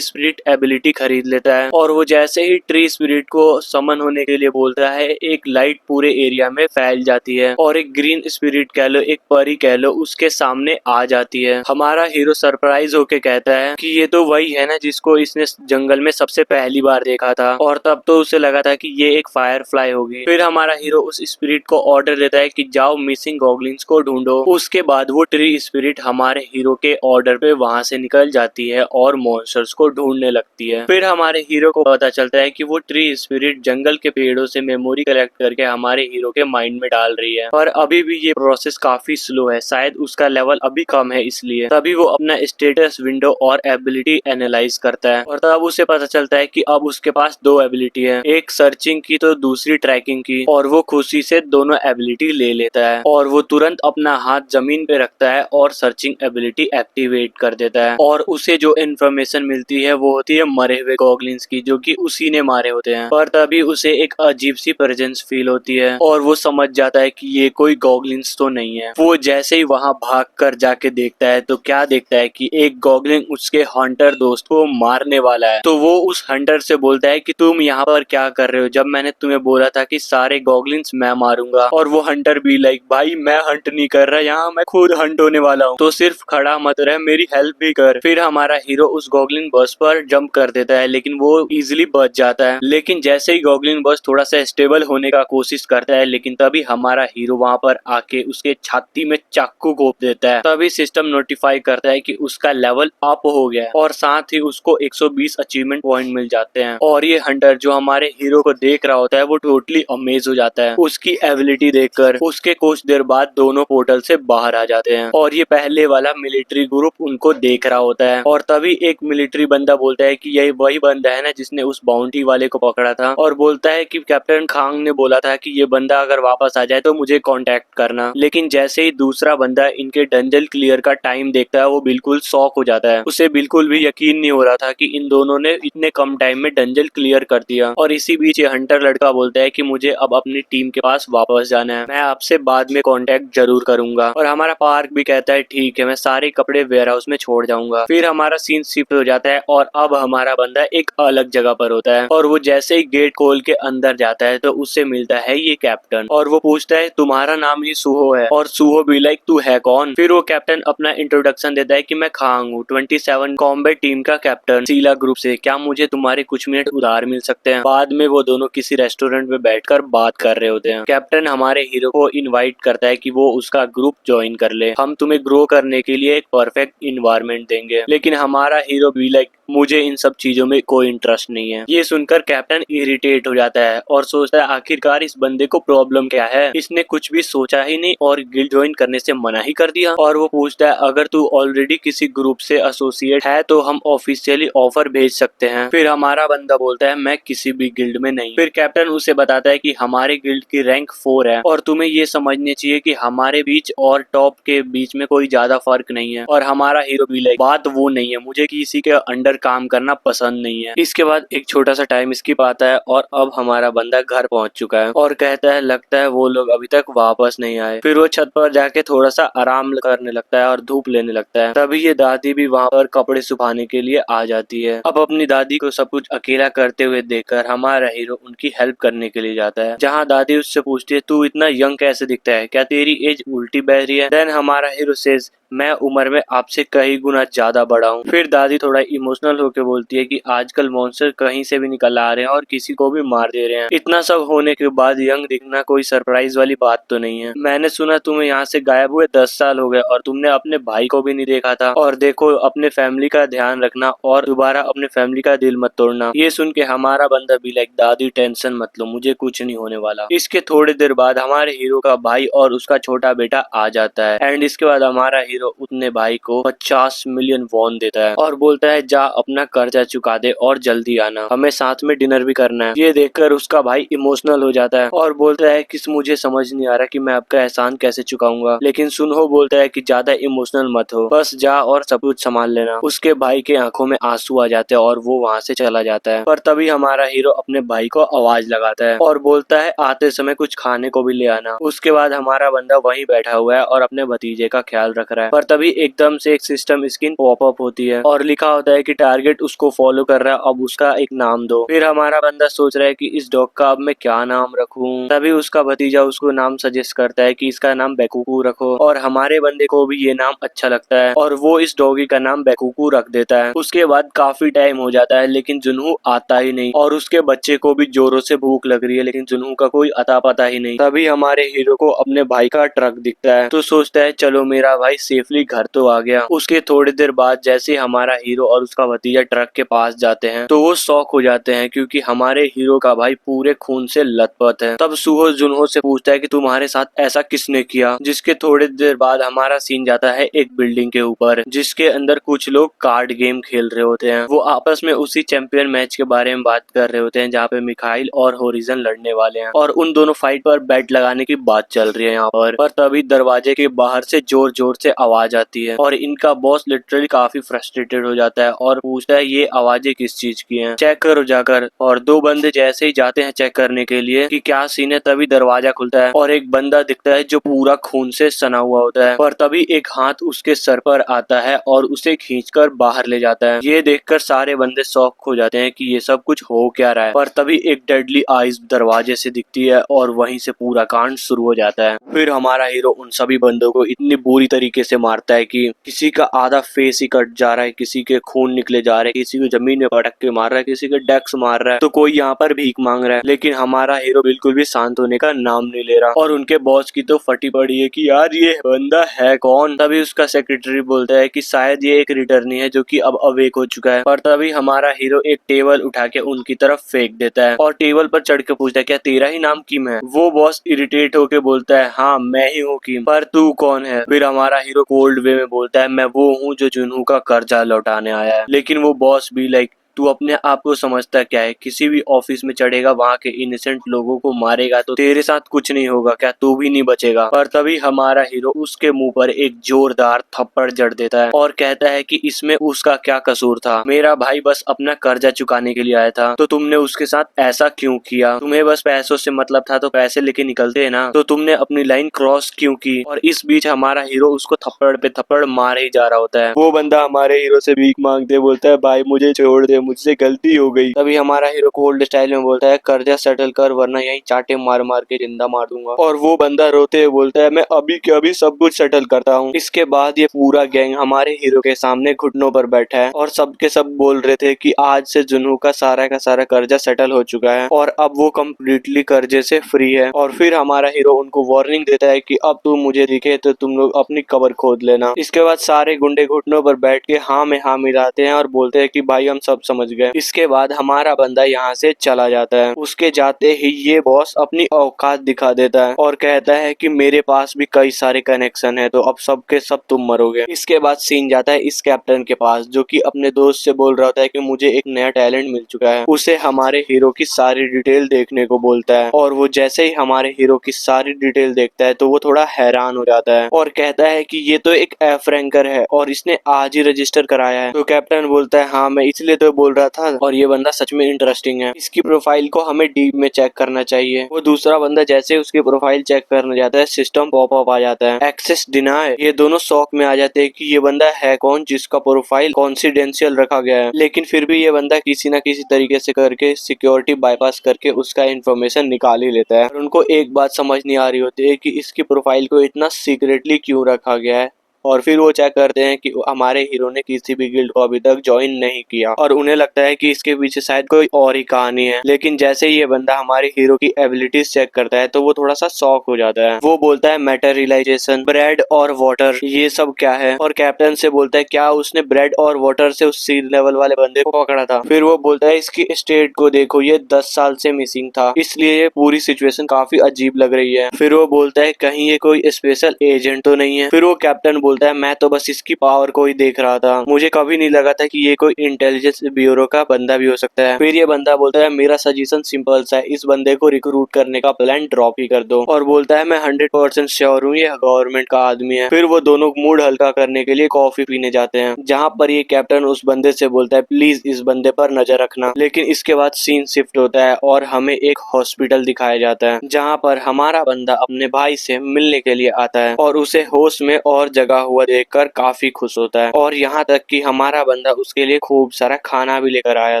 स्पिरिट एबिलिटी खरीद लेता है। और वो जैसे ही ट्री स्पिरिट को समन होने के लिए बोलता है, एक लाइट पूरे एरिया में फैल जाती है और एक ग्रीन स्पिरिट कह लो, एक परी कह लो, उसके सामने आ जाती है। हमारा हीरो सरप्राइज होके कहता है कि ये तो वही है ना जिसको इसने जंगल में सबसे पहली बार देखा था, और तब तो उसे लगा था कि ये एक फायर फ्लाई होगी। फिर हमारा हीरो उस स्पिरिट को ऑर्डर देता है कि जाओ मिसिंग गॉगलिन्स को ढूंढो। उसके बाद वो ट्री स्पिरिट हमारे हीरो के ऑर्डर पे वहां से निकल जाती है और मॉन्स्टर्स को ढूंढने लगती है। फिर हमारे हीरो को पता चलता है कि वो ट्री स्पिरिट जंगल के पेड़ों से मेमोरी कलेक्ट करके हमारे हीरो के माइंड में डाल रही है, पर अभी भी ये प्रोसेस काफी स्लो है, शायद उसका लेवल अभी कम है इसलिए। तभी वो अपना स्टेटस विंडो और एबिलिटी एनालाइज करता है और तब उसे पता चलता है कि अब उसके पास दो एबिलिटी है, एक सर्चिंग की तो दूसरी ट्रैकिंग की, और वो खुशी से दोनों एबिलिटी ले लेता है और वो तुरंत अपना हाथ जमीन पे रखता है और सर्चिंग एबिलिटी एक्टिवेट कर देता है। और उसे जो इन्फॉर्मेशन मिलती है वो होती है मरे हुए गॉगलिन्स की, जो कि उसी ने मारे होते हैं। पर तभी उसे एक अजीब सी प्रेजेंस फील होती है और वो समझ जाता है कि ये कोई गॉगलिन्स तो नहीं है। वो जैसे ही वहां भाग कर जाके देखता है तो क्या देखता है कि एक गॉगलिन उसके हंटर दोस्त को मारने वाला है। तो वो उस हंटर से बोलता है कि तुम यहाँ पर क्या कर रहे हो, जब मैंने तुम्हें बोला था कि सारे गॉगलिन्स मैं मारूंगा। और वो हंटर भी लाइक, भाई मैं हंट नहीं कर रहा, यहाँ मैं खुद हंट होने वाला हूँ, तो सिर्फ खड़ा मत रह, मेरी हेल्प भी कर। फिर हमारा हीरो उस गॉगलिन बस पर जंप कर देता है लेकिन वो इजिली बच जाता है। लेकिन जैसे ही गॉगलिन बस थोड़ा सा स्टेबल होने का कोशिश करता है, लेकिन तभी हमारा हीरो वहां पर आके उसके छाती में चाकू घोंप देता है। तभी सिस्टम नोटिफाई करता है कि उसका लेवल अप हो गया है और साथ ही उसको 120 अचीवमेंट पॉइंट मिल जाते हैं। और ये हंटर जो हमारे हीरो को देख रहा होता है वो टोटली अमेज हो जाता है उसकी एबिलिटी देखकर। उसके कुछ देर बाद दोनों पोर्टल से बाहर आ जाते हैं और ये पहले वाला मिलिट्री ग्रुप उनको देख रहा होता है। और तभी एक मिलिट्री बंदा बोलता है कि यही वही बंदा है ना जिसने उस बाउंटी वाले को पकड़ा था, और बोलता है कि कैप्टन खांग ने बोला था कि ये बंदा अगर वापस आ जाए तो मुझे कांटेक्ट करना। लेकिन जैसे ही दूसरा बंदा इनके डंजन क्लियर का टाइम देखता है वो बिल्कुल शॉक हो जाता है। उसे बिल्कुल भी यकीन नहीं हो रहा था कि इन दोनों ने इतने कम टाइम में डंजन क्लियर कर दिया। और इसी बीच ये हंटर लड़का बोलता है कि मुझे अब अपनी टीम के पास वापस जाना है, मैं आपसे बाद में कांटेक्ट जरूर करूंगा। और हमारा पार्क भी कहता है ठीक है, मैं सारे कपड़े वेयर हाउस में छोड़ जाऊंगा। फिर हमारा सीन शिफ्ट हो जाता है और अब हमारा बंदा एक अलग जगह पर होता है और वो जैसे ही गेट खोल के अंदर जाता है तो उससे मिलता है ये कैप्टन और वो पूछता है तुम्हारा नाम ही सुहो है, और सुहो भी लाइक तू है कौन। फिर वो कैप्टन अपना इंट्रोडक्शन देता है कि मैं खांग हूँ, 27 कॉम्बैट टीम का कैप्टन सीला ग्रुप से, क्या मुझे तुम्हारे कुछ मिनट उधार मिल सकते हैं। बाद में वो दोनों किसी रेस्टोरेंट में बैठकर बात कर रहे होते हैं। कैप्टन हमारे हीरो को इनवाइट करता है कि वो उसका ग्रुप ज्वाइन कर ले, हम तुम्हें ग्रो करने के लिए एक परफेक्ट इन्वायरमेंट देंगे। लेकिन हमारा हीरो भी लाइक मुझे इन सब चीजों में कोई इंटरेस्ट नहीं है। ये सुनकर कैप्टन इरिटेट हो जाता है और सोचता है आखिरकार इस बंदे को प्रॉब्लम क्या है, इसने कुछ भी सोचा ही नहीं और गिल्ड ज्वाइन करने से मना ही कर दिया। और वो पूछता है अगर तू ऑलरेडी किसी ग्रुप से एसोसिएट है तो हम ऑफिशियली ऑफर भेज सकते हैं। फिर हमारा बंदा बोलता है मैं किसी भी गिल्ड में नहीं। फिर कैप्टन उसे बताता है कि हमारे गिल्ड की रैंक 4 है और तुम्हें ये समझने चाहिए कि हमारे बीच और टॉप के बीच में कोई ज्यादा फर्क नहीं है। और हमारा हीरो भी लाइक बात वो नहीं है, मुझे किसी के अंडर काम करना पसंद नहीं है। इसके बाद एक छोटा सा टाइम स्किप आता है और अब हमारा बंदा घर पहुंच चुका है और कहता है लगता है वो लोग अभी तक वापस नहीं आए। फिर वो छत पर जाके थोड़ा सा आराम करने लगता है और धूप लेने लगता है। तभी ये दादी भी वहाँ पर कपड़े सुखाने के लिए आ जाती है। अब अपनी दादी को सब कुछ अकेला करते हुए देखकर हमारा हीरो उनकी हेल्प करने के लिए जाता है, जहाँ दादी उससे पूछती है तू इतना यंग कैसे दिखता है, क्या तेरी एज उल्टी बह रही है। देन हमारा हीरो सेज मैं उम्र में आपसे कई गुना ज्यादा बड़ा हूँ। फिर दादी थोड़ा इमोशनल होकर बोलती है कि आजकल मॉन्स्टर कहीं से भी निकल आ रहे हैं और किसी को भी मार दे रहे हैं। इतना सब होने के बाद यंग दिखना कोई सरप्राइज वाली बात तो नहीं है। मैंने सुना तुम्हें यहाँ से गायब हुए 10 साल हो गए और तुमने अपने भाई को भी नहीं देखा था। और देखो अपने फैमिली का ध्यान रखना और दोबारा अपने फैमिली का दिल मत तोड़ना। ये सुन के हमारा बंदा भी लाइक दादी टेंशन मत लो, मुझे कुछ नहीं होने वाला। इसके थोड़ी देर बाद हमारे हीरो का भाई और उसका छोटा बेटा आ जाता है एंड इसके बाद हमारा हीरो अपने भाई को 50 मिलियन वॉन देता है और बोलता है जा अपना कर्जा चुका दे और जल्दी आना, हमें साथ में डिनर भी करना है। ये देखकर उसका भाई इमोशनल हो जाता है और बोलता है कि मुझे समझ नहीं आ रहा कि मैं आपका एहसान कैसे चुकाऊंगा, लेकिन सुनहो बोलता है कि ज्यादा इमोशनल मत हो, बस जा और सब कुछ संभाल लेना। उसके भाई के आंखों में आंसू आ जाते हैं और वो वहाँ से चला जाता है। पर तभी हमारा हीरो अपने भाई को आवाज लगाता है और बोलता है आते समय कुछ खाने को भी ले आना। उसके बाद हमारा बंदा वहीं बैठा हुआ है और अपने भतीजे का ख्याल रख रहा है। पर तभी एकदम से एक सिस्टम स्क्रीन पॉपअप होती है और लिखा होता है कि टारगेट उसको फॉलो कर रहा है, अब उसका एक नाम दो। फिर हमारा बंदा सोच रहा है कि इस डॉग का अब मैं क्या नाम रखूं। तभी उसका भतीजा उसको नाम सजेस्ट करता है कि इसका नाम बेकुकू रखो और हमारे बंदे को भी ये नाम अच्छा लगता है और वो इस डॉगी का नाम बेकुकू रख देता है। उसके बाद काफी टाइम हो जाता है लेकिन जुनू आता ही नहीं और उसके बच्चे को भी जोरों से भूख लग रही है लेकिन जुनू का कोई अता पता ही नहीं। तभी हमारे हीरो को अपने भाई का ट्रक दिखता है तो सोचता है चलो मेरा भाई सेफली घर तो आ गया। उसके थोड़ी देर बाद जैसे हमारा हीरो और उसका भतीजा ट्रक के पास जाते हैं तो वो शॉक हो जाते हैं क्योंकि हमारे हीरो का भाई पूरे खून से लथपथ है। तब सुहो जुनहो से पूछता है कि तुम्हारे साथ ऐसा किसने किया, जिसके थोड़ी देर बाद हमारा सीन जाता है एक बिल्डिंग के ऊपर जिसके अंदर कुछ लोग कार्ड गेम खेल रहे होते हैं। वो आपस में उसी चैंपियन मैच के बारे में बात कर रहे होते हैं जहाँ पे मिखाइल और होरिजन लड़ने वाले हैं और उन दोनों फाइट पर बेट लगाने की बात चल रही है यहाँ पर तभी दरवाजे के बाहर से जोर जोर से आवाज आती है और इनका बॉस लिटरली काफी फ्रस्ट्रेटेड हो जाता है और पूछता है ये आवाजें किस चीज की हैं, चेक करो जाकर। और दो बंदे जैसे ही जाते हैं चेक करने के लिए कि क्या सीन है तभी दरवाजा खुलता है और एक बंदा दिखता है जो पूरा खून से सना हुआ होता है। पर तभी एक हाथ उसके सर पर आता है और उसे खींचकर बाहर ले जाता है। ये देखकर सारे बंदे शॉक हो जाते हैं कि ये सब कुछ हो क्या रहा है। पर तभी एक डेडली आइज दरवाजे से दिखती है और वहीं से पूरा कांड शुरू हो जाता है। फिर हमारा हीरो उन सभी बंदों को इतनी बुरी तरीके से मारता है कि किसी का आधा फेस ही कट जा रहा है, किसी के खून निकले जा रहे हैं, किसी को जमीन में पटक के मार रहा है, किसी के डेस्क मार रहा है, तो कोई यहाँ पर भीख मांग रहा है। लेकिन हमारा हीरो बिल्कुल भी शांत होने का नाम नहीं ले रहा और उनके बॉस की तो फटी पड़ी है कि यार ये बंदा है कौन। तभी उसका सेक्रेटरी बोलता है कि शायद ये एक रिटर्नी है जो कि अब अवेक हो चुका है। पर तभी हमारा हीरो एक टेबल उठा के उनकी तरफ फेंक देता है और टेबल पर चढ़ के पूछता है क्या तेरा ही नाम किम है। वो बॉस इरिटेट होके बोलता है हाँ मैं ही हूँ किम, पर तू कौन है। फिर हमारा हीरो कोल्ड वे में बोलता है मैं वो हूँ जो जुनू का कर्जा लौटाने आया है। लेकिन वो बॉस भी लाइक तू अपने आप को समझता क्या है, किसी भी ऑफिस में चढ़ेगा वहाँ के इनोसेंट लोगों को मारेगा तो तेरे साथ कुछ नहीं होगा क्या, तू भी नहीं बचेगा। पर तभी हमारा हीरो उसके मुंह पर एक जोरदार थप्पड़ जड़ देता है और कहता है कि इसमें उसका क्या कसूर था, मेरा भाई बस अपना कर्जा चुकाने के लिए आया था तो तुमने उसके साथ ऐसा क्यों किया, तुम्हें बस पैसों से मतलब था तो पैसे लेके निकलते है ना, तो तुमने अपनी लाइन क्रॉस क्यों की। और इस बीच हमारा हीरो उसको थप्पड़ पे थप्पड़ मार ही जा रहा होता है। वो बंदा हमारे हीरो से भीख मांगते बोलता है भाई मुझे छोड़ दे, मुझसे गलती हो गई। तभी हमारा हीरो कोल्ड स्टाइल में बोलता है कर्जा सेटल कर वरना यहीं चाटे मार मार के जिंदा मार दूंगा। और वो बंदा रोते हुए बोलता है मैं अभी के अभी सब कुछ सेटल करता हूँ। इसके बाद ये पूरा गैंग हमारे हीरो के सामने घुटनों पर बैठा है और सबके सब बोल रहे थे कि आज से जुनू का सारा कर्जा सेटल हो चुका है और अब वो कम्प्लीटली कर्जे से फ्री है। और फिर हमारा हीरो उनको वार्निंग देता है कि अब तुम मुझे दिखे तो तुम लोग अपनी कब्र खोद लेना। इसके बाद सारे गुंडे घुटनों पर बैठ के हाँ में हाँ मिलाते हैं और बोलते हैं कि भाई हम सब समझ गए। इसके बाद हमारा बंदा यहाँ से चला जाता है। उसके जाते ही ये बॉस अपनी औकात दिखा देता है और कहता है कि मेरे पास भी कई सारे कनेक्शन है तो अब सब के सब तुम मरोगे। इसके बाद सीन जाता है इस कैप्टन के पास जो कि अपने दोस्त से बोल रहा होता है कि मुझे एक नया टैलेंट मिल चुका है। उसे हमारे हीरो की सारी डिटेल देखने को बोलता है और वो जैसे ही हमारे हीरो की सारी डिटेल देखता है तो वो थोड़ा हैरान हो जाता है और कहता है कि ये तो एक एफ रैंकर है और इसने आज ही रजिस्टर कराया है। तो कैप्टन बोलता है हाँ मैं इसलिए तो बोल रहा था और ये बंदा सच में इंटरेस्टिंग है, इसकी प्रोफाइल को हमें डीप में चेक करना चाहिए। वो दूसरा बंदा जैसे उसकी प्रोफाइल चेक करने जाता है सिस्टम पॉपअप आ जाता है एक्सेस डिनाय। ये दोनों शॉक में आ जाते हैं कि ये बंदा है कौन जिसका प्रोफाइल कॉन्फिडेंशियल रखा गया है। लेकिन फिर भी ये बंदा किसी न किसी तरीके से करके सिक्योरिटी बाईपास करके उसका इन्फॉर्मेशन निकाल ही लेता है। और उनको एक बात समझ नहीं आ रही होती है कि इसकी प्रोफाइल को इतना सीक्रेटली क्यों रखा गया है। और फिर वो चेक करते हैं कि हमारे हीरो ने किसी भी गिल्ड को अभी तक ज्वाइन नहीं किया और उन्हें लगता है कि इसके पीछे शायद कोई और ही कहानी है। लेकिन जैसे ही ये बंदा हमारे हीरो की एबिलिटीज चेक करता है तो वो थोड़ा सा शॉक हो जाता है। वो बोलता है मैटेरियलाइजेशन, ब्रेड और वाटर, ये सब क्या है। और कैप्टन से बोलता है क्या उसने ब्रेड और वाटर से उस सी लेवल वाले बंदे को पकड़ा था। फिर वो बोलता है इसकी स्टेट को देखो, ये 10 साल से मिसिंग था, इसलिए ये पूरी सिचुएशन काफी अजीब लग रही है। फिर वो बोलता है कहीं ये कोई स्पेशल एजेंट तो नहीं है। फिर वो कैप्टन बोलता है मैं तो बस इसकी पावर को ही देख रहा था, मुझे कभी नहीं लगा था कि ये कोई इंटेलिजेंस ब्यूरो का बंदा भी हो सकता है। फिर ये बंदा बोलता है मेरा सजेशन सिंपल सा है, इस बंदे को रिक्रूट करने का प्लान ड्रॉप ही कर दो। और बोलता है मैं 100% श्योर हूँ ये गवर्नमेंट का आदमी है। फिर वो दोनों मूड हल्का करने के लिए कॉफी पीने जाते हैं, जहाँ पर ये कैप्टन उस बंदे से बोलता है प्लीज इस बंदे पर नजर रखना। लेकिन इसके बाद सीन शिफ्ट होता है और हमें एक हॉस्पिटल दिखाया जाता है, जहाँ पर हमारा बंदा अपने भाई से मिलने के लिए आता है और उसे होश में और जगा हुआ देखकर काफी खुश होता है। और यहाँ तक कि हमारा बंदा उसके लिए खूब सारा खाना भी लेकर आया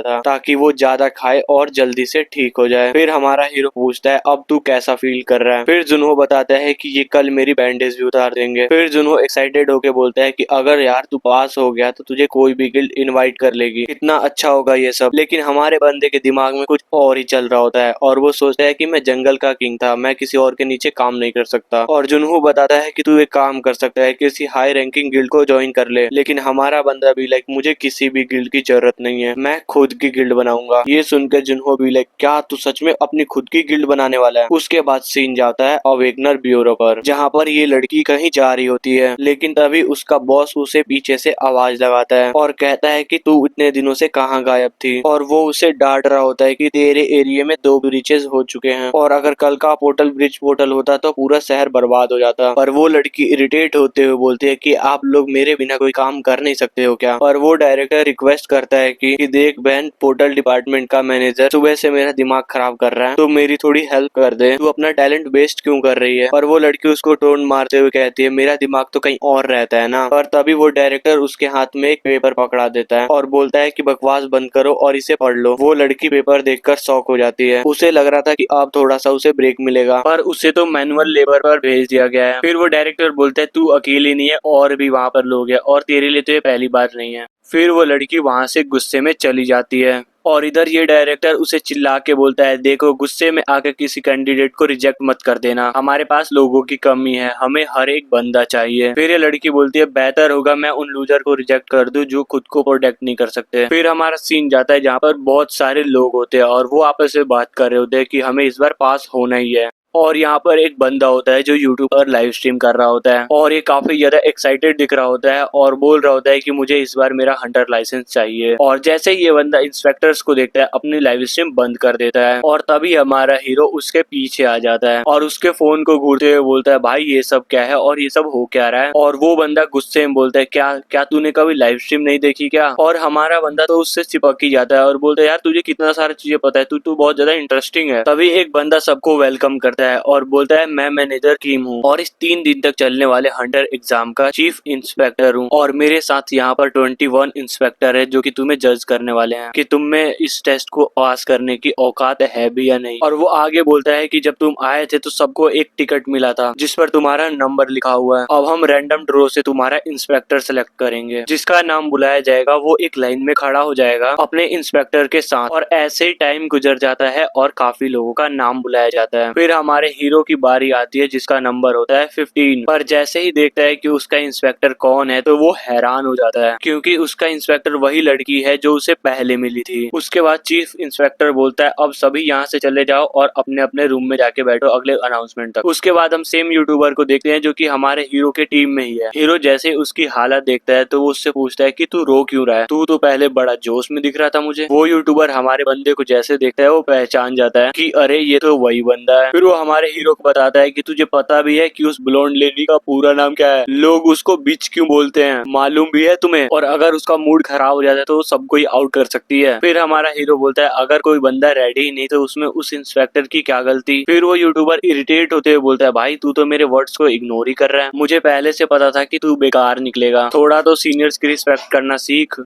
था ताकि वो ज्यादा खाए और जल्दी से ठीक हो जाए। फिर हमारा हीरो पूछता है अब तू कैसा फील कर रहा है। फिर जुन्हो बताता है कि ये कल मेरी बैंडेज भी उतार देंगे। फिर जुन्हो एक्साइटेड होके बोलता है कि अगर यार तू पास हो गया तो तुझे कोई भी गिल्ड इनवाइट कर लेगी, कितना अच्छा होगा ये सब। लेकिन हमारे बंदे के दिमाग में कुछ और ही चल रहा होता है और वो सोचता है कि मैं जंगल का किंग था, मैं किसी और के नीचे काम नहीं कर सकता। और जुन्हो बताता है कि तू एक काम कर सकता है, किसी हाई रैंकिंग गिल्ड को ज्वाइन कर ले। लेकिन हमारा बंदा भी लाइक मुझे किसी भी गिल्ड की जरूरत नहीं है, मैं खुद की गिल्ड बनाऊंगा। ये सुनकर जुन्हो भी लाइक क्या तू सच में अपनी खुद की गिल्ड बनाने वाला है। उसके बाद सीन जाता है अवेकनर ब्यूरो पर, जहाँ पर ये लड़की कहीं जा रही होती है। लेकिन तभी उसका बॉस उसे पीछे से आवाज लगाता है और कहता है कि तू इतने दिनों से कहाँ गायब थी। और वो उसे डांट रहा होता है कि तेरे एरिया में 2 ब्रिजेस हो चुके हैं और अगर कल का पोर्टल ब्रिज पोर्टल होता तो पूरा शहर बर्बाद हो जाता। पर वो लड़की इरिटेट होते हुए बोलती है कि आप लोग मेरे बिना कोई काम कर नहीं सकते हो क्या। और वो डायरेक्टर रिक्वेस्ट करता है कि देख बहन, पोर्टल डिपार्टमेंट का मैनेजर सुबह से मेरा दिमाग खराब कर रहा है, तो मेरी थोड़ी हेल्प कर दे, तू अपना टैलेंट वेस्ट क्यों कर रही है। और वो लड़की उसको टोन मारते हुए कहती है मेरा दिमाग तो कहीं और रहता है ना। और तभी वो डायरेक्टर उसके हाथ में एक पेपर पकड़ा देता है और बोलता है कि बकवास बंद करो और इसे पढ़ लो। वो लड़की पेपर देखकर शॉक हो जाती है, उसे लग रहा था कि अब थोड़ा सा उसे ब्रेक मिलेगा, पर उसे तो मैनुअल लेबर पर भेज दिया गया है। फिर वो डायरेक्टर बोलता है तू अकेली नहीं है, और भी वहाँ पर लोग हैं और तेरे लिए तो ये पहली बार नहीं है। फिर वो लड़की वहाँ से गुस्से में चली जाती है और इधर ये डायरेक्टर उसे चिल्ला के बोलता है देखो गुस्से में आकर किसी कैंडिडेट को रिजेक्ट मत कर देना, हमारे पास लोगों की कमी है, हमें हर एक बंदा चाहिए। फिर ये लड़की बोलती है बेहतर होगा मैं उन लूजर को रिजेक्ट कर दूं जो खुद को प्रोटेक्ट नहीं कर सकते। फिर हमारा सीन जाता है जहाँ पर बहुत सारे लोग होते हैं और वो आपस में बात कर रहे होते हैं कि हमें इस बार पास होना ही है। और यहाँ पर एक बंदा होता है जो यूट्यूब पर लाइव स्ट्रीम कर रहा होता है और ये काफी ज्यादा एक्साइटेड दिख रहा होता है और बोल रहा होता है कि मुझे इस बार मेरा हंटर लाइसेंस चाहिए। और जैसे ही ये बंदा इंस्पेक्टर्स को देखता है अपनी लाइव स्ट्रीम बंद कर देता है और तभी हमारा हीरो उसके पीछे आ जाता है और उसके फोन को घूरते हुए बोलता है भाई ये सब क्या है और ये सब हो क्या रहा है। और वो बंदा गुस्से में बोलता है क्या क्या तूने कभी लाइव स्ट्रीम नहीं देखी क्या। और हमारा बंदा तो उससे चिपक ही जाता है और बोलता है यार तुझे कितना सारा चीजें पता है, तू बहुत ज्यादा इंटरेस्टिंग है। तभी एक बंदा सबको वेलकम करता है और बोलता है मैं मैनेजर कीम हूँ और इस 3 दिन तक चलने वाले हंटर एग्जाम का चीफ इंस्पेक्टर हूँ और मेरे साथ यहाँ पर 21 इंस्पेक्टर है जो कि तुम्हें जज करने वाले हैं कि तुम में इस टेस्ट को पास करने की औकात है भी या नहीं। और वो आगे बोलता है कि जब तुम आए थे तो सबको एक टिकट मिला था जिस पर तुम्हारा नंबर लिखा हुआ है, अब हम रैंडम ड्रॉ से तुम्हारा इंस्पेक्टर सेलेक्ट करेंगे, जिसका नाम बुलाया जाएगा वो एक लाइन में खड़ा हो जाएगा अपने इंस्पेक्टर के साथ। और ऐसे ही टाइम गुजर जाता है और काफी लोगों का नाम बुलाया जाता है। फिर हमारे हीरो की बारी आती है जिसका नंबर होता है 15। पर जैसे ही देखता है कि उसका इंस्पेक्टर कौन है तो वो हैरान हो जाता है क्योंकि उसका इंस्पेक्टर वही लड़की है जो उसे पहले मिली थी। उसके बाद चीफ इंस्पेक्टर बोलता है अब सभी यहाँ से चले जाओ और अपने अपने रूम में जाके बैठो अगले अनाउंसमेंट तक। उसके बाद हम सेम यूट्यूबर को देखते हैं जो कि हमारे हीरो के टीम में ही है। हीरो जैसे उसकी हालत देखता है तो वो उससे पूछता है कि तू रो क्यों रहा है, तू तो पहले बड़ा जोश में दिख रहा था मुझे। वो यूट्यूबर हमारे बंदे को जैसे देखता है वो पहचान जाता है कि अरे ये तो वही बंदा है। फिर वो हमारे हीरो को बताता है कि तुझे पता भी है कि उस ब्लोंड लेडी का पूरा नाम क्या है, लोग उसको बिच क्यों बोलते हैं, मालूम भी है तुम्हें, और अगर उसका मूड खराब हो जाता है तो वो सबको ही आउट कर सकती है। फिर हमारा हीरो बोलता है अगर कोई बंदा रेडी ही नहीं तो उसमें उस इंस्पेक्टर की क्या गलती। फिर वो यूट्यूबर इरिटेट होते हुए बोलता है भाई तू तो मेरे वर्ड्स को इग्नोर ही कर रहा है, मुझे पहले से पता था कि तू बेकार निकलेगा, थोड़ा तो सीनियर्स की रिस्पेक्ट करना सीख।